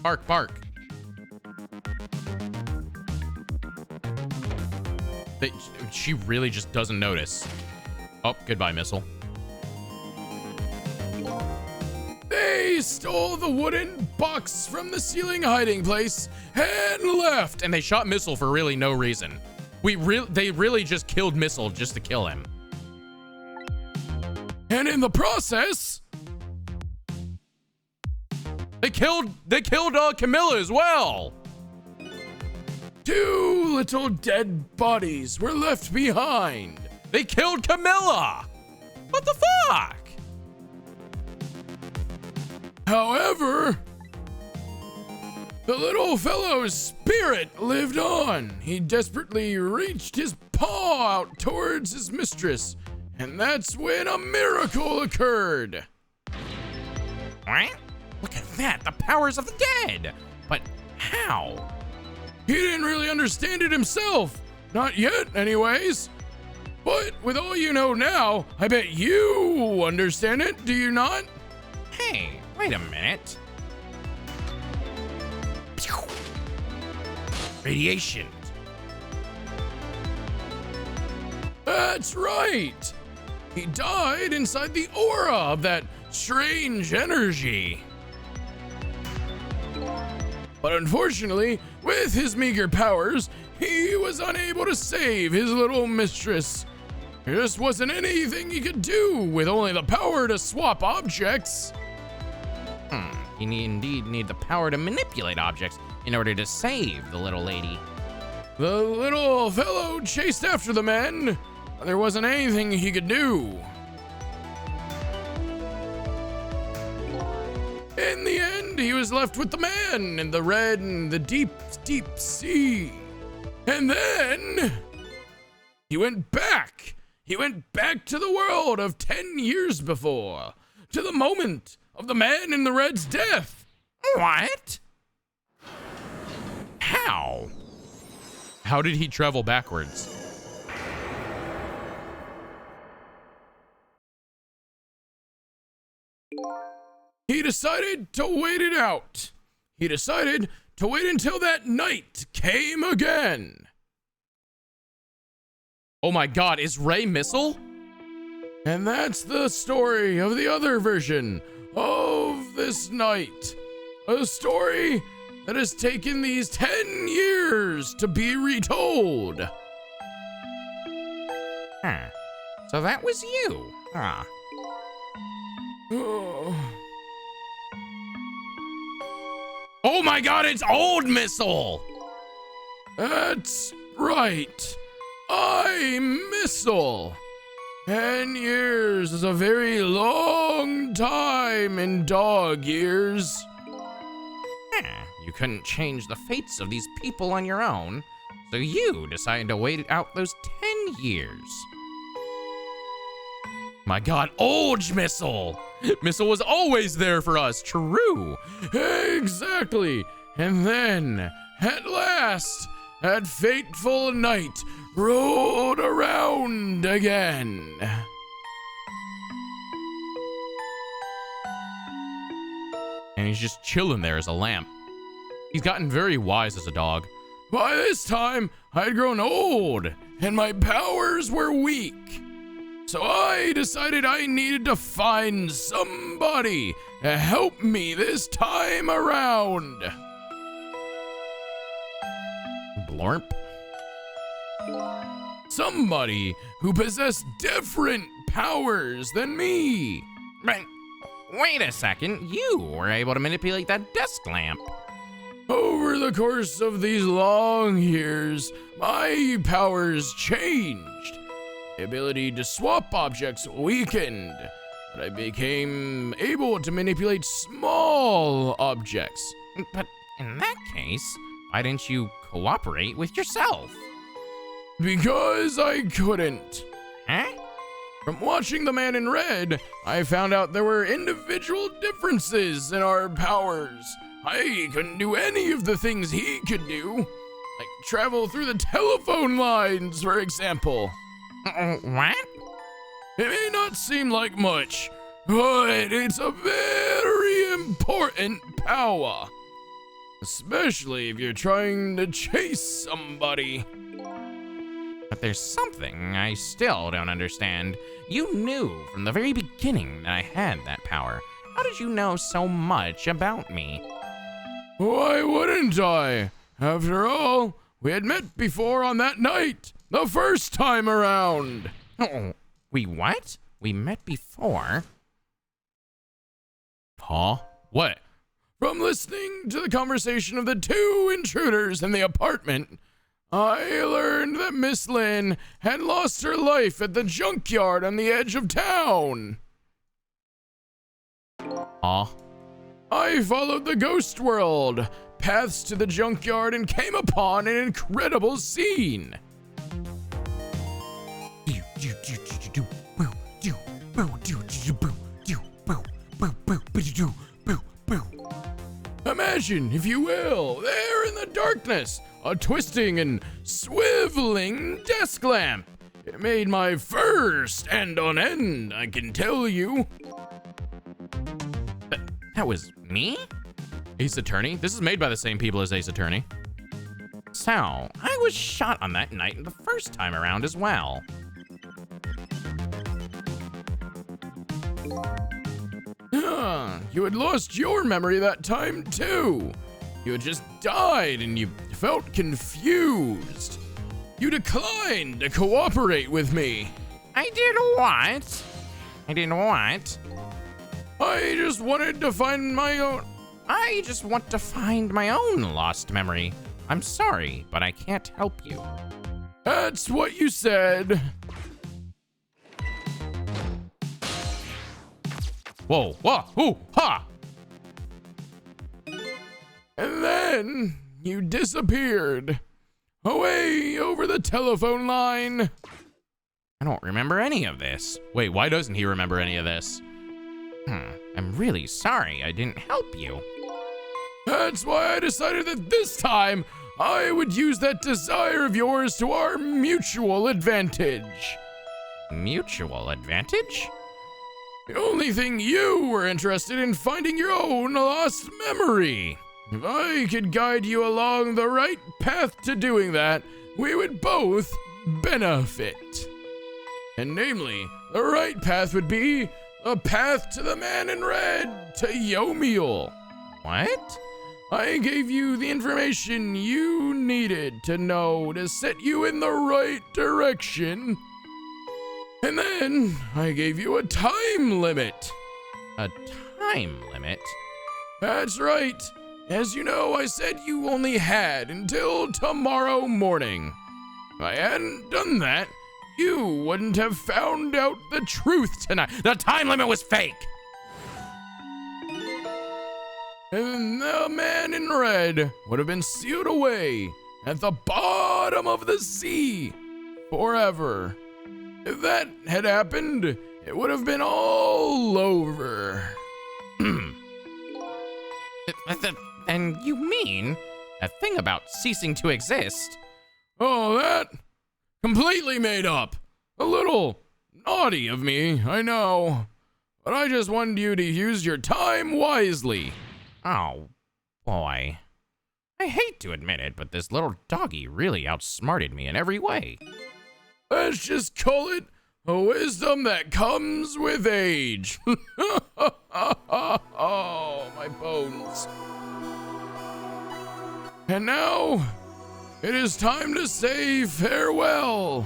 Bark, bark. She really just doesn't notice. Oh, goodbye, missile. They stole the wooden box from the ceiling hiding place and left. And they shot Missile for really no reason. They really just killed Missile just to kill him. And in the process, they killed Camilla as well. 2 little dead bodies were left behind. They killed Camilla. What the fuck? However, the little fellow's spirit lived on. He desperately reached his paw out towards his mistress, and that's when a miracle occurred. What? Look at that, the powers of the dead. But how? He didn't really understand it himself. Not yet, anyways. But with all you know now, I bet you understand it, do you not? Hey, wait a minute. Radiation. That's right. He died inside the aura of that strange energy. But unfortunately, with his meager powers, he was unable to save his little mistress. There just wasn't anything he could do with only the power to swap objects. You indeed need the power to manipulate objects in order to save the little lady. The little fellow chased after the men, but there wasn't anything he could do. In the end, he was left with the man in the red and the deep, deep sea. And then he went back. He went back to the world of 10 years before, to the moment of the man in the red's death. What? How? How did he travel backwards? He decided to wait it out. He decided to wait until that night came again. Oh my god, is Ray Missile? And that's the story of the other version of this night. A story that has taken these 10 years to be retold. So that was you, huh? Oh my god, it's old Missile! That's right. I'm Missile. 10 years is a very long time in dog years. You couldn't change the fates of these people on your own, So you decided to wait out those 10 years. My god, Olge Missile! Missile was always there for us, true. Exactly. And then, at last, that fateful night rolled around again. And he's just chilling there as a lamp. He's gotten very wise as a dog. By this time, I'd grown old, and my powers were weak. So I decided I needed to find somebody to help me this time around. Blorp. Somebody who possessed different powers than me. But wait a second, you were able to manipulate that desk lamp. Over the course of these long years, my powers changed. The ability to swap objects weakened, but I became able to manipulate small objects. But in that case, why didn't you cooperate with yourself? Because I couldn't. Huh? From watching the man in red, I found out there were individual differences in our powers. I couldn't do any of the things he could do, like travel through the telephone lines, for example. What? It may not seem like much, but it's a very important power. Especially if you're trying to chase somebody. But there's something I still don't understand. You knew from the very beginning that I had that power. How did you know so much about me? Why wouldn't I? After all, we had met before on that night, the first time around. Oh, we what? We met before? Huh? What? From listening to the conversation of the two intruders in the apartment, I learned that Miss Lynn had lost her life at the junkyard on the edge of town. Huh? I followed the ghost world, paths to the junkyard, and came upon an incredible scene. Imagine, if you will, there in the darkness, a twisting and swiveling desk lamp. It made my fur stand on end, I can tell you. That was me? Ace Attorney? This is made by the same people as Ace Attorney. So, I was shot on that night the first time around as well. You had lost your memory that time too. You had just died and you felt confused. You declined to cooperate with me. I did what? I did what? I just wanted to find my own. I just want to find my own lost memory. I'm sorry, but I can't help you. That's what you said. Whoa, whoa, ooh, ha! And then you disappeared. Away over the telephone line. I don't remember any of this. Wait, why doesn't he remember any of this? I'm really sorry I didn't help you. That's why I decided that this time I would use that desire of yours to our mutual advantage. Mutual advantage? The only thing you were interested in finding your own lost memory. If I could guide you along the right path to doing that, we would both benefit. And namely, the right path would be the path to the man in red, to Yomiel. What? I gave you the information you needed to know to set you in the right direction. And then I gave you a time limit. A time limit? That's right. As you know, I said you only had until tomorrow morning. If I hadn't done that, you wouldn't have found out the truth tonight. The time limit was fake. And the man in red would have been sealed away at the bottom of the sea forever. If that had happened, it would have been all over. And you mean a thing about ceasing to exist? Oh, that? Completely made up. A little naughty of me, I know. But I just wanted you to use your time wisely. Oh, boy. I hate to admit it, but this little doggy really outsmarted me in every way. Let's just call it a wisdom that comes with age. Oh, my bones. And now, it is time to say farewell.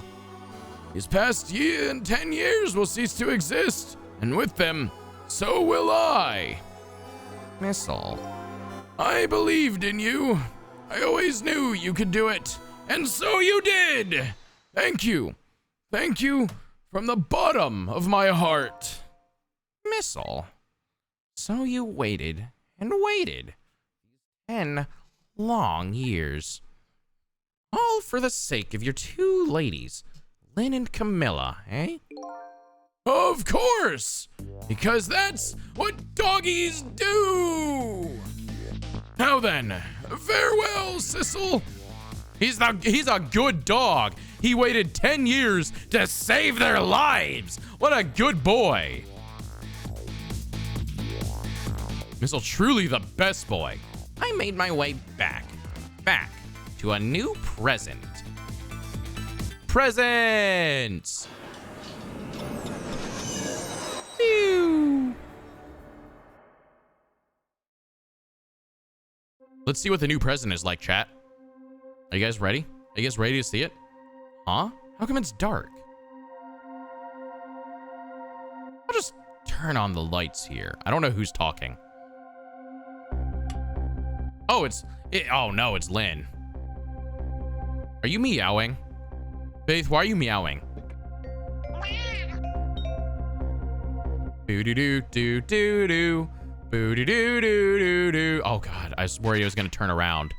These past 10 years will cease to exist, and with them, so will I. Missile. I believed in you. I always knew you could do it, and so you did. Thank you. Thank you from the bottom of my heart. Missile. So you waited and waited. 10 long years. All for the sake of your two ladies, Lynn and Camilla, eh? Of course, because that's what doggies do. Now then, farewell, Sissel. He's a good dog. He waited 10 years to save their lives. What a good boy. Missile truly the best boy. I made my way back to a new present. Presents. Phew. Let's see what the new present is like, chat. Are you guys ready? Are you guys ready to see it? Huh? How come it's dark? I'll just turn on the lights here. I don't know who's talking. Oh, oh no, it's Lynn. Are you meowing? Faith, why are you meowing? Boo-doo-doo-doo-doo-doo. Boo-doo-doo-doo-doo-doo. Oh god, I was worried it was gonna turn around.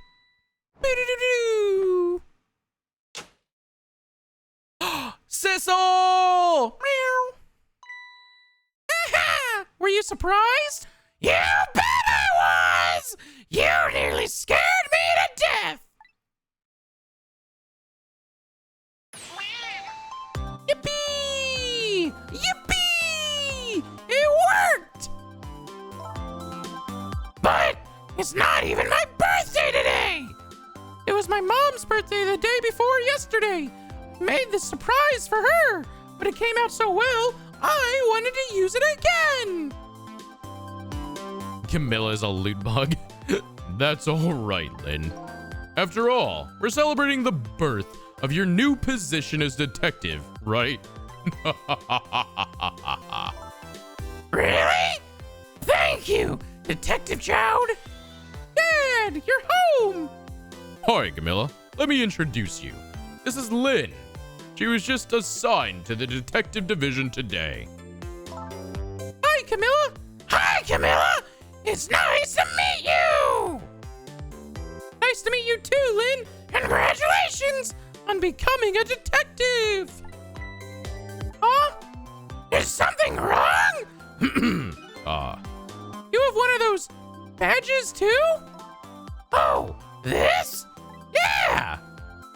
Boo-doo-doo-doo. Sissel! Meow. Were you surprised? You bet I was! You nearly scared me to death! Yippee! Yippee! It worked! But it's not even my birthday today! It was my mom's birthday the day before yesterday. I made this surprise for her, but it came out so well, I wanted to use it again! Camilla's a loot bug. That's all right, Lynn. After all, we're celebrating the birth of your new position as detective, right? Really? Thank you, Detective Chowd. Dad, you're home. Hi, Camilla. Let me introduce you. This is Lynn. She was just assigned to the detective division today. Hi, Camilla. Hi, Camilla. It's nice to meet you. Nice to meet you too, Lynn. Congratulations on becoming a detective. Huh? Is something wrong? You have one of those badges too? Oh, this? Yeah!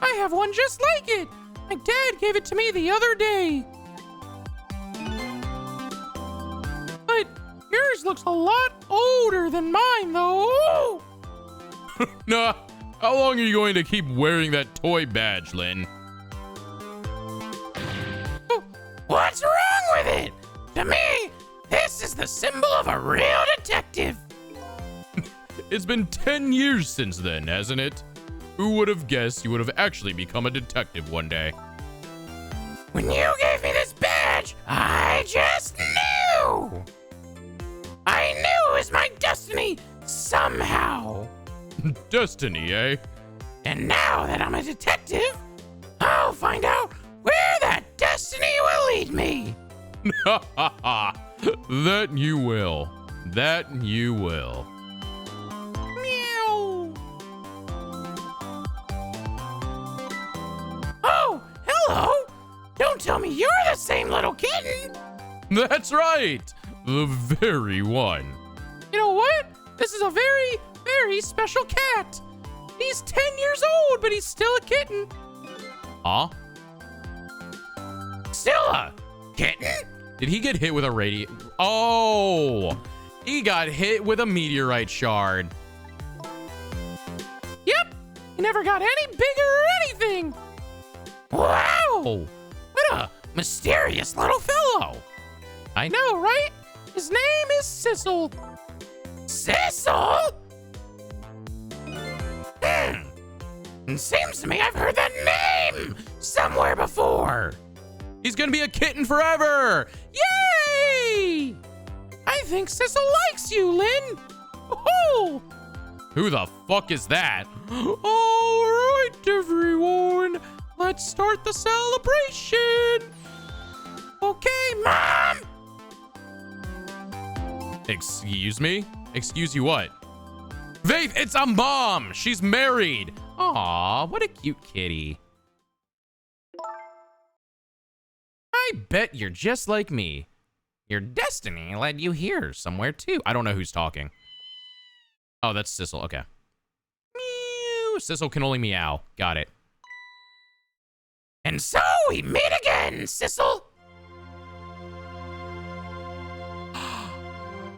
I have one just like it. My dad gave it to me the other day. But yours looks a lot older than mine, though. Nah, how long are you going to keep wearing that toy badge, Lynn? What's wrong with it? To me, this is the symbol of a real detective. It's been 10 years since then, hasn't it? Who would have guessed you would have actually become a detective one day? When you gave me this badge, I just knew. I knew it was my destiny somehow. Destiny, eh? And now that I'm a detective, I'll find out where that destiny will lead me. That you will. That you will. Meow. the same little kitten. That's right. The very one. You know what? This is a very, very special cat. He's 10 years old, but he's still a kitten. Huh? Still a kitten? Did he get hit with a radio? Oh, he got hit with a meteorite shard. Yep. He never got any bigger or anything. Wow. What a mysterious little fellow. I know, right? His name is Sissel. Sissel? It seems to me I've heard that name somewhere before. He's gonna be a kitten forever. Yay! I think Sissel likes you, Lynn. Oh! Who the fuck is that? All right, everyone. Let's start the celebration. Okay, Mom. Excuse me? Excuse you what? Faith, it's a mom. She's married. Aw, what a cute kitty. I bet you're just like me. Your destiny led you here somewhere too. I don't know who's talking. Oh, that's Sissel. Okay. Meow. Sissel can only meow. Got it. And so we meet again, Sissel.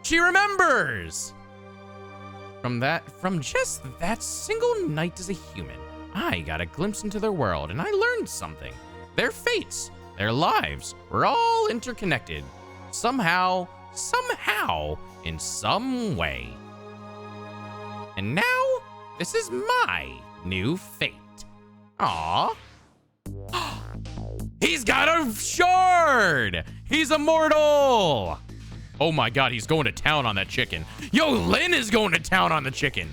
She remembers. From just that single night as a human, I got a glimpse into their world and I learned something. Their fates, their lives were all interconnected. Somehow, in some way. And now, this is my new fate. Aww. He's got a shard! He's immortal! Oh my god, he's going to town on that chicken. Yo, Lynn is going to town on the chicken.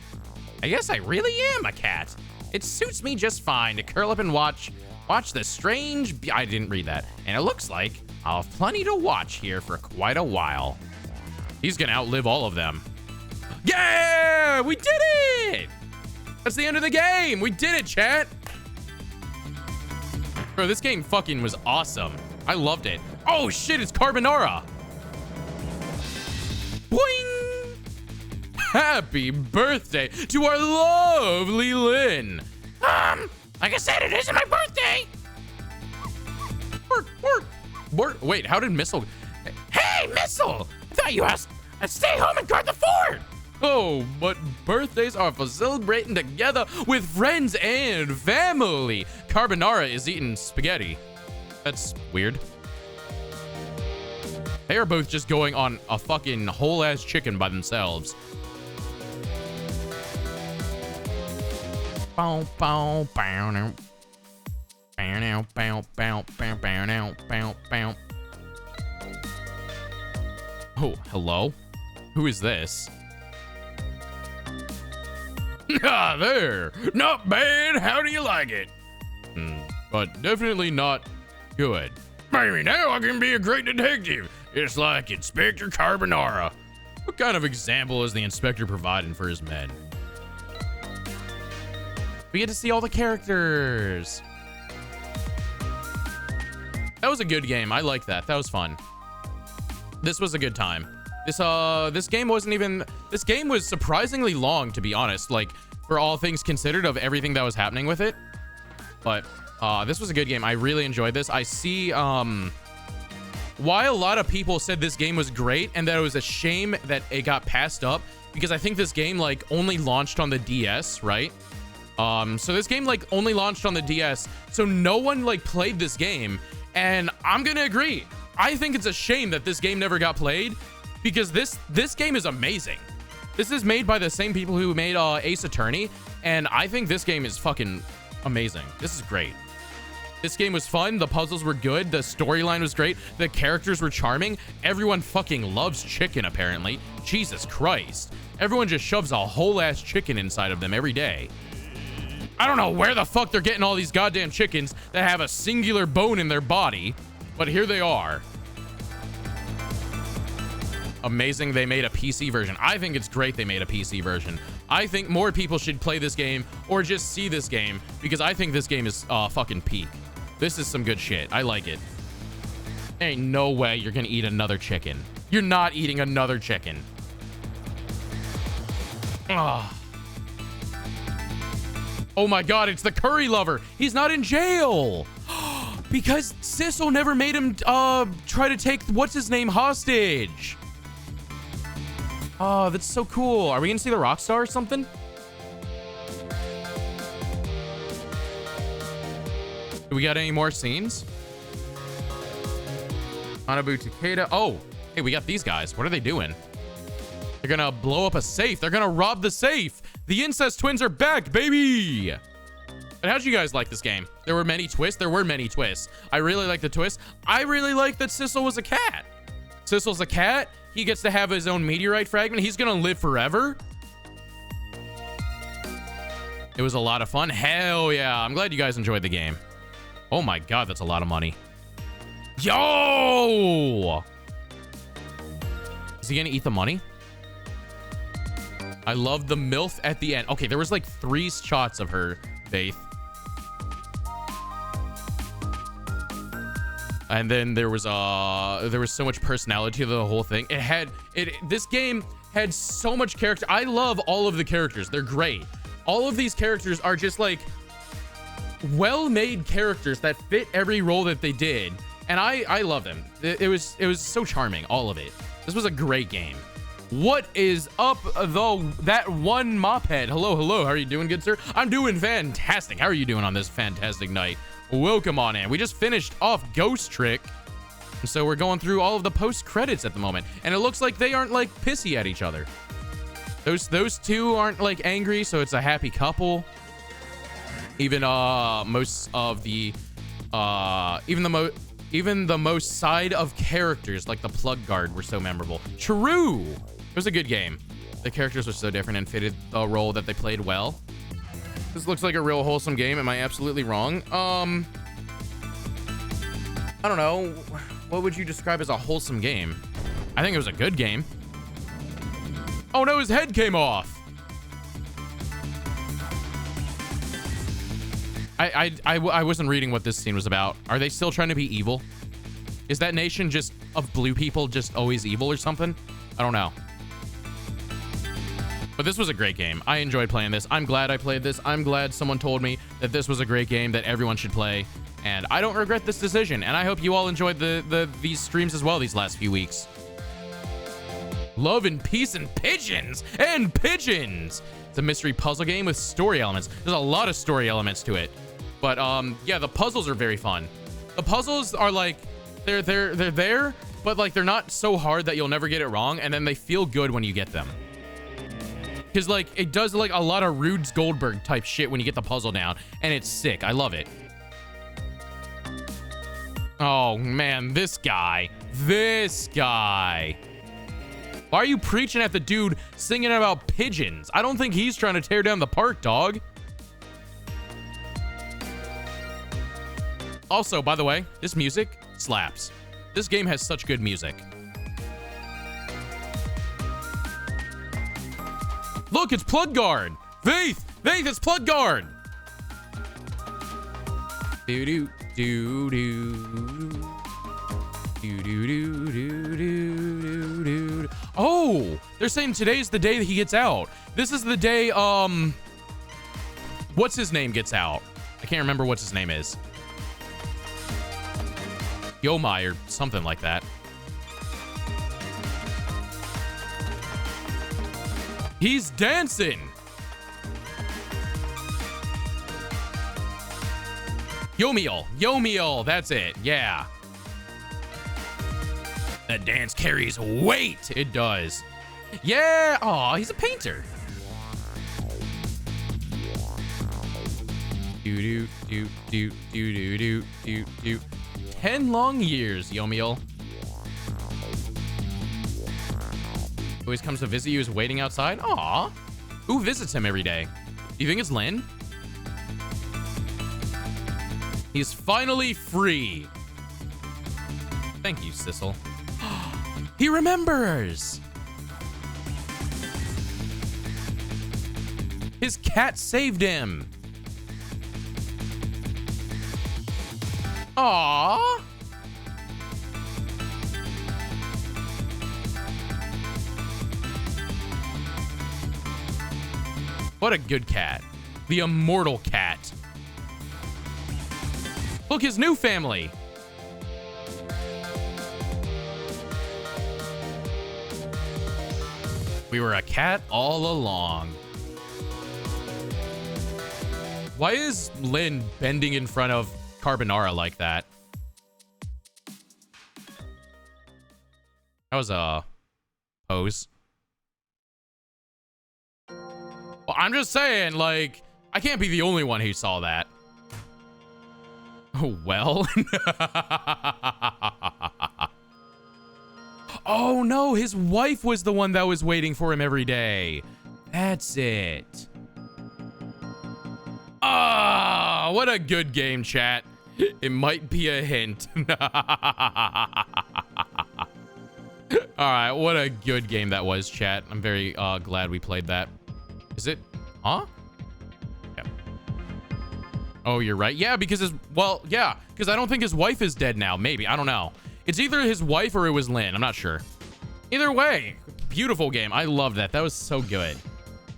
I guess I really am a cat. It suits me just fine to curl up and watch the strange... I didn't read that. And it looks like I'll have plenty to watch here for quite a while. He's gonna outlive all of them. Yeah! We did it! That's the end of the game! We did it, chat! Bro, this game fucking was awesome. I loved it. Oh shit, it's Carbonara! Boing! Happy birthday to our lovely Lynn! Like I said, it isn't my birthday. Wait, how did Missile... Hey, Missile! I thought you asked I'd stay home and guard the fort. Oh, but birthdays are for celebrating together with friends and family. Carbonara is eating spaghetti. That's weird. They are both just going on a fucking whole-ass chicken by themselves. Bow, bow, bow, now. Bow, now, bow, bow, bow, bow, now, bow, bow. Oh, hello? Who is this? Ah, there. Not bad. How do you like it? But definitely not good. Maybe now I can be a great detective. It's like Inspector Carbonara. What kind of example is the inspector providing for his men? We get to see all the characters. That was a good game. I like that. That was fun. This was a good time. This game wasn't even... This game was surprisingly long, to be honest. Like, for all things considered of everything that was happening with it. But, this was a good game. I really enjoyed this. I see, why a lot of people said this game was great and that it was a shame that it got passed up. Because I think this game, like, only launched on the DS, right? So this game, like, only launched on the DS. So no one, like, played this game. And I'm gonna agree. I think it's a shame that this game never got played. Because this game is amazing. This is made by the same people who made Ace Attorney, and I think this game is fucking amazing. This is great. This game was fun. The puzzles were good. The storyline was great. The characters were charming. Everyone fucking loves chicken, apparently. Jesus Christ. Everyone just shoves a whole ass chicken inside of them every day. I don't know where the fuck they're getting all these goddamn chickens that have a singular bone in their body, but here they are. Amazing they made a PC version. I think it's great they made a PC version. I think more people should play this game or just see this game because I think this game is fucking peak. This is some good shit. I like it. Ain't no way you're gonna eat another chicken. You're not eating another chicken. Ah. Oh my god, it's the curry lover. He's not in jail. Because Sissel never made him try to take what's his name hostage. Oh, that's so cool. Are we gonna see the rock star or something? Do we got any more scenes? Hanabu Takeda. Oh, hey, we got these guys. What are they doing? They're gonna blow up a safe. They're gonna rob the safe. The incest twins are back, baby. But how'd you guys like this game? There were many twists. There were many twists. I really like the twist. I really like that Sissel was a cat. Sissel's a cat. He gets to have his own meteorite fragment. He's gonna live forever. It was a lot of fun. Hell yeah. I'm glad you guys enjoyed the game. Oh my god, that's a lot of money. Yo! Is he gonna eat the money? I love the MILF at the end. Okay, there was like 3 shots of her, Faith. And then there was so much personality to the whole thing. This game had so much character. I love all of the characters. They're great. All of these characters are just like well-made characters that fit every role that they did. And I love them. It was so charming, all of it. This was a great game. What is up, though? That one mophead. Hello. How are you doing, good sir? I'm doing fantastic. How are you doing on this fantastic night? Welcome on in. We just finished off Ghost Trick. So we're going through all of the post-credits at the moment. And it looks like they aren't, like, pissy at each other. Those two aren't, like, angry, so it's a happy couple. Even, most of the, even the most side of characters, like the plug guard, were so memorable. True! It was a good game. The characters were so different and fitted the role that they played well. This looks like a real wholesome game. Am I absolutely wrong? I don't know. What would you describe as a wholesome game? I think it was a good game. Oh no, his head came off. I wasn't reading what this scene was about. Are they still trying to be evil? Is that nation just of blue people just always evil or something? I don't know. But this was a great game. I enjoyed playing this. I'm glad I played this. I'm glad someone told me that this was a great game that everyone should play. And I don't regret this decision. And I hope you all enjoyed these streams as well these last few weeks. Love and peace and pigeons. And pigeons. It's a mystery puzzle game with story elements. There's a lot of story elements to it. But yeah, the puzzles are very fun. The puzzles are like, they're there, but like they're not so hard that you'll never get it wrong. And then they feel good when you get them. Because like it does like a lot of Rube Goldberg type shit when you get the puzzle down, and it's sick. I love it. Oh man, this guy. Why are you preaching at the dude singing about pigeons? I don't think he's trying to tear down the park, dog. Also, by the way, this music slaps. This game has such good music. Look, it's Plug Guard. Faith, it's Plug Guard. Do. Oh, they're saying today's the day that he gets out. This is the day, what's his name gets out? I can't remember what his name is. Yomai or something like that. He's dancing. Yomiel, that's it. Yeah. That dance carries weight. It does. Yeah. Aw, he's a painter. Do. 10 long years, Yomiel. Always comes to visit you, is waiting outside. Aw. Who visits him every day? Do you think it's Lynn? He's finally free. Thank you, Sissel. He remembers. His cat saved him. Aww. What a good cat. The immortal cat. Look, his new family. We were a cat all along. Why is Lynn bending in front of Carbonara like that? That was a pose. Well, I'm just saying, like, I can't be the only one who saw that. Oh, well. Oh, no, his wife was the one that was waiting for him every day. That's it. Ah, what a good game, chat. It might be a hint. All right, what a good game that was, chat. I'm very glad we played that. Is it? Huh? Yeah. Oh, you're right. Yeah, because because I don't think his wife is dead now. Maybe. I don't know. It's either his wife or it was Lynn. I'm not sure. Either way, beautiful game. I loved that. That was so good.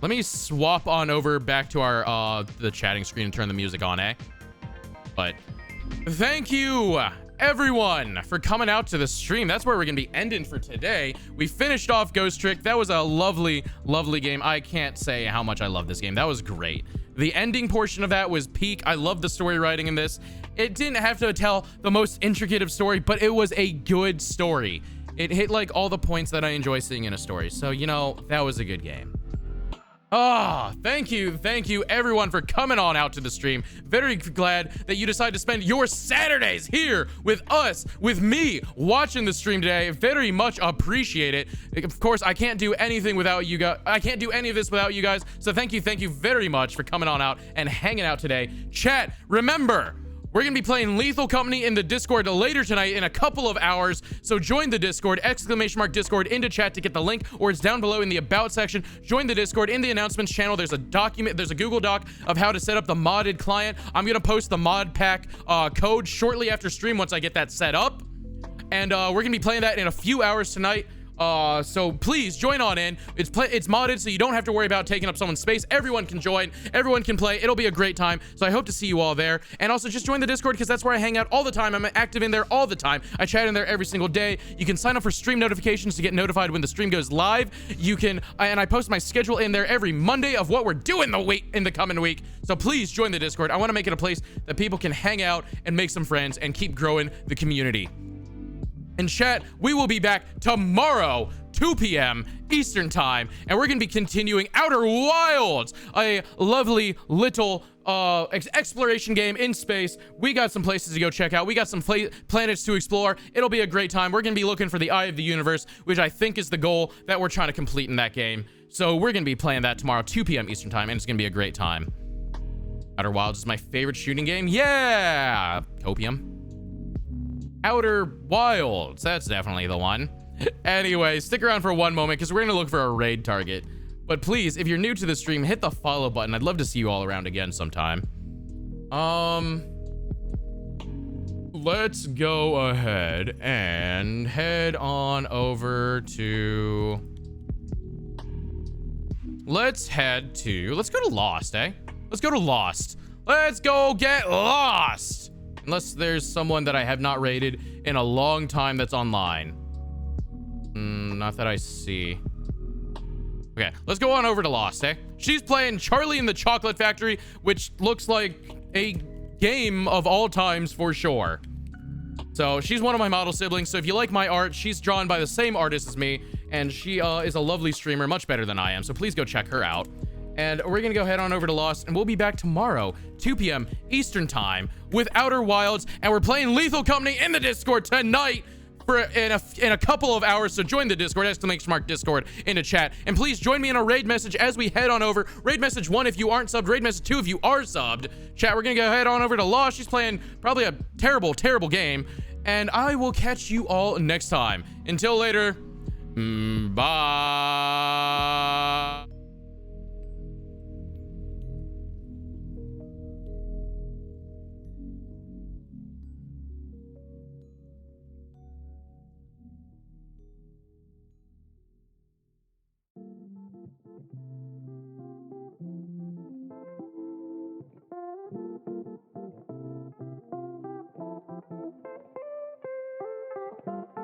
Let me swap on over back to our the chatting screen and turn the music on, eh? But thank you, everyone, for coming out to the stream. That's where we're gonna be ending for today. We finished off Ghost Trick. That was a lovely, lovely game. I can't say how much I love this game. That was great. The ending portion of that was peak. I love the story writing in this. It didn't have to tell the most intricate of story, but it was a good story. It hit like all the points that I enjoy seeing in a story. So, you know, that was a good game. Ah, thank you everyone for coming on out to the stream. Very glad that you decided to spend your Saturdays here with us, with me, watching the stream today. Very much appreciate it. Of course, I can't do anything without you guys. I can't do any of this without you guys. So thank you very much for coming on out and hanging out today. Chat, remember, we're going to be playing Lethal Company in the Discord later tonight in a couple of hours. So join the Discord, !Discord into chat to get the link, or it's down below in the About section. Join the Discord. In the announcements channel, there's a document, there's a Google Doc of how to set up the modded client. I'm going to post the mod pack code shortly after stream once I get that set up. And we're going to be playing that in a few hours tonight. So please join on in. It's modded, so you don't have to worry about taking up someone's space. Everyone can join. Everyone can play. It'll be a great time. So I hope to see you all there. And also just join the Discord because that's where I hang out all the time. I'm active in there all the time. I chat in there every single day. You can sign up for stream notifications to get notified when the stream goes live. You can, and I post my schedule in there every Monday of what we're doing in the coming week. So please join the Discord. I want to make it a place that people can hang out and make some friends and keep growing the community. And chat, we will be back tomorrow, 2 p.m. Eastern time, and we're gonna be continuing Outer Wilds, a lovely little exploration game in space. We got some places to go check out. We got some planets to explore. It'll be a great time. We're gonna be looking for the Eye of the Universe, which I think is the goal that we're trying to complete in that game. So we're gonna be playing that tomorrow, 2 p.m. Eastern time, and it's gonna be a great time. Outer Wilds is my favorite shooting game. Yeah, Copium. Outer Wilds, that's definitely the one. Anyway, stick around for one moment because we're gonna look for a raid target. But please, if you're new to the stream, hit the follow button. I'd love to see you all around again sometime. Let's go ahead and head on over to... Let's go to Lost, eh? Let's go to Lost. Let's go get lost. Unless there's someone that I have not raided in a long time that's online. Not that I see. Okay, let's go on over to Lost, eh? She's playing Charlie in the Chocolate Factory, which looks like a game of all times for sure. So she's one of my model siblings. So if you like my art, she's drawn by the same artist as me. And she is a lovely streamer, much better than I am. So please go check her out. And we're gonna go head on over to Lost, and we'll be back tomorrow, 2 p.m. Eastern time with Outer Wilds, and we're playing Lethal Company in the Discord tonight in a couple of hours. So join the Discord, !Discord into chat, and please join me in a raid message as we head on over. Raid message 1 if you aren't subbed, raid message 2 if you are subbed. Chat, we're gonna go head on over to Lost. She's playing probably a terrible game, and I will catch you all next time. Until later, bye. Bye.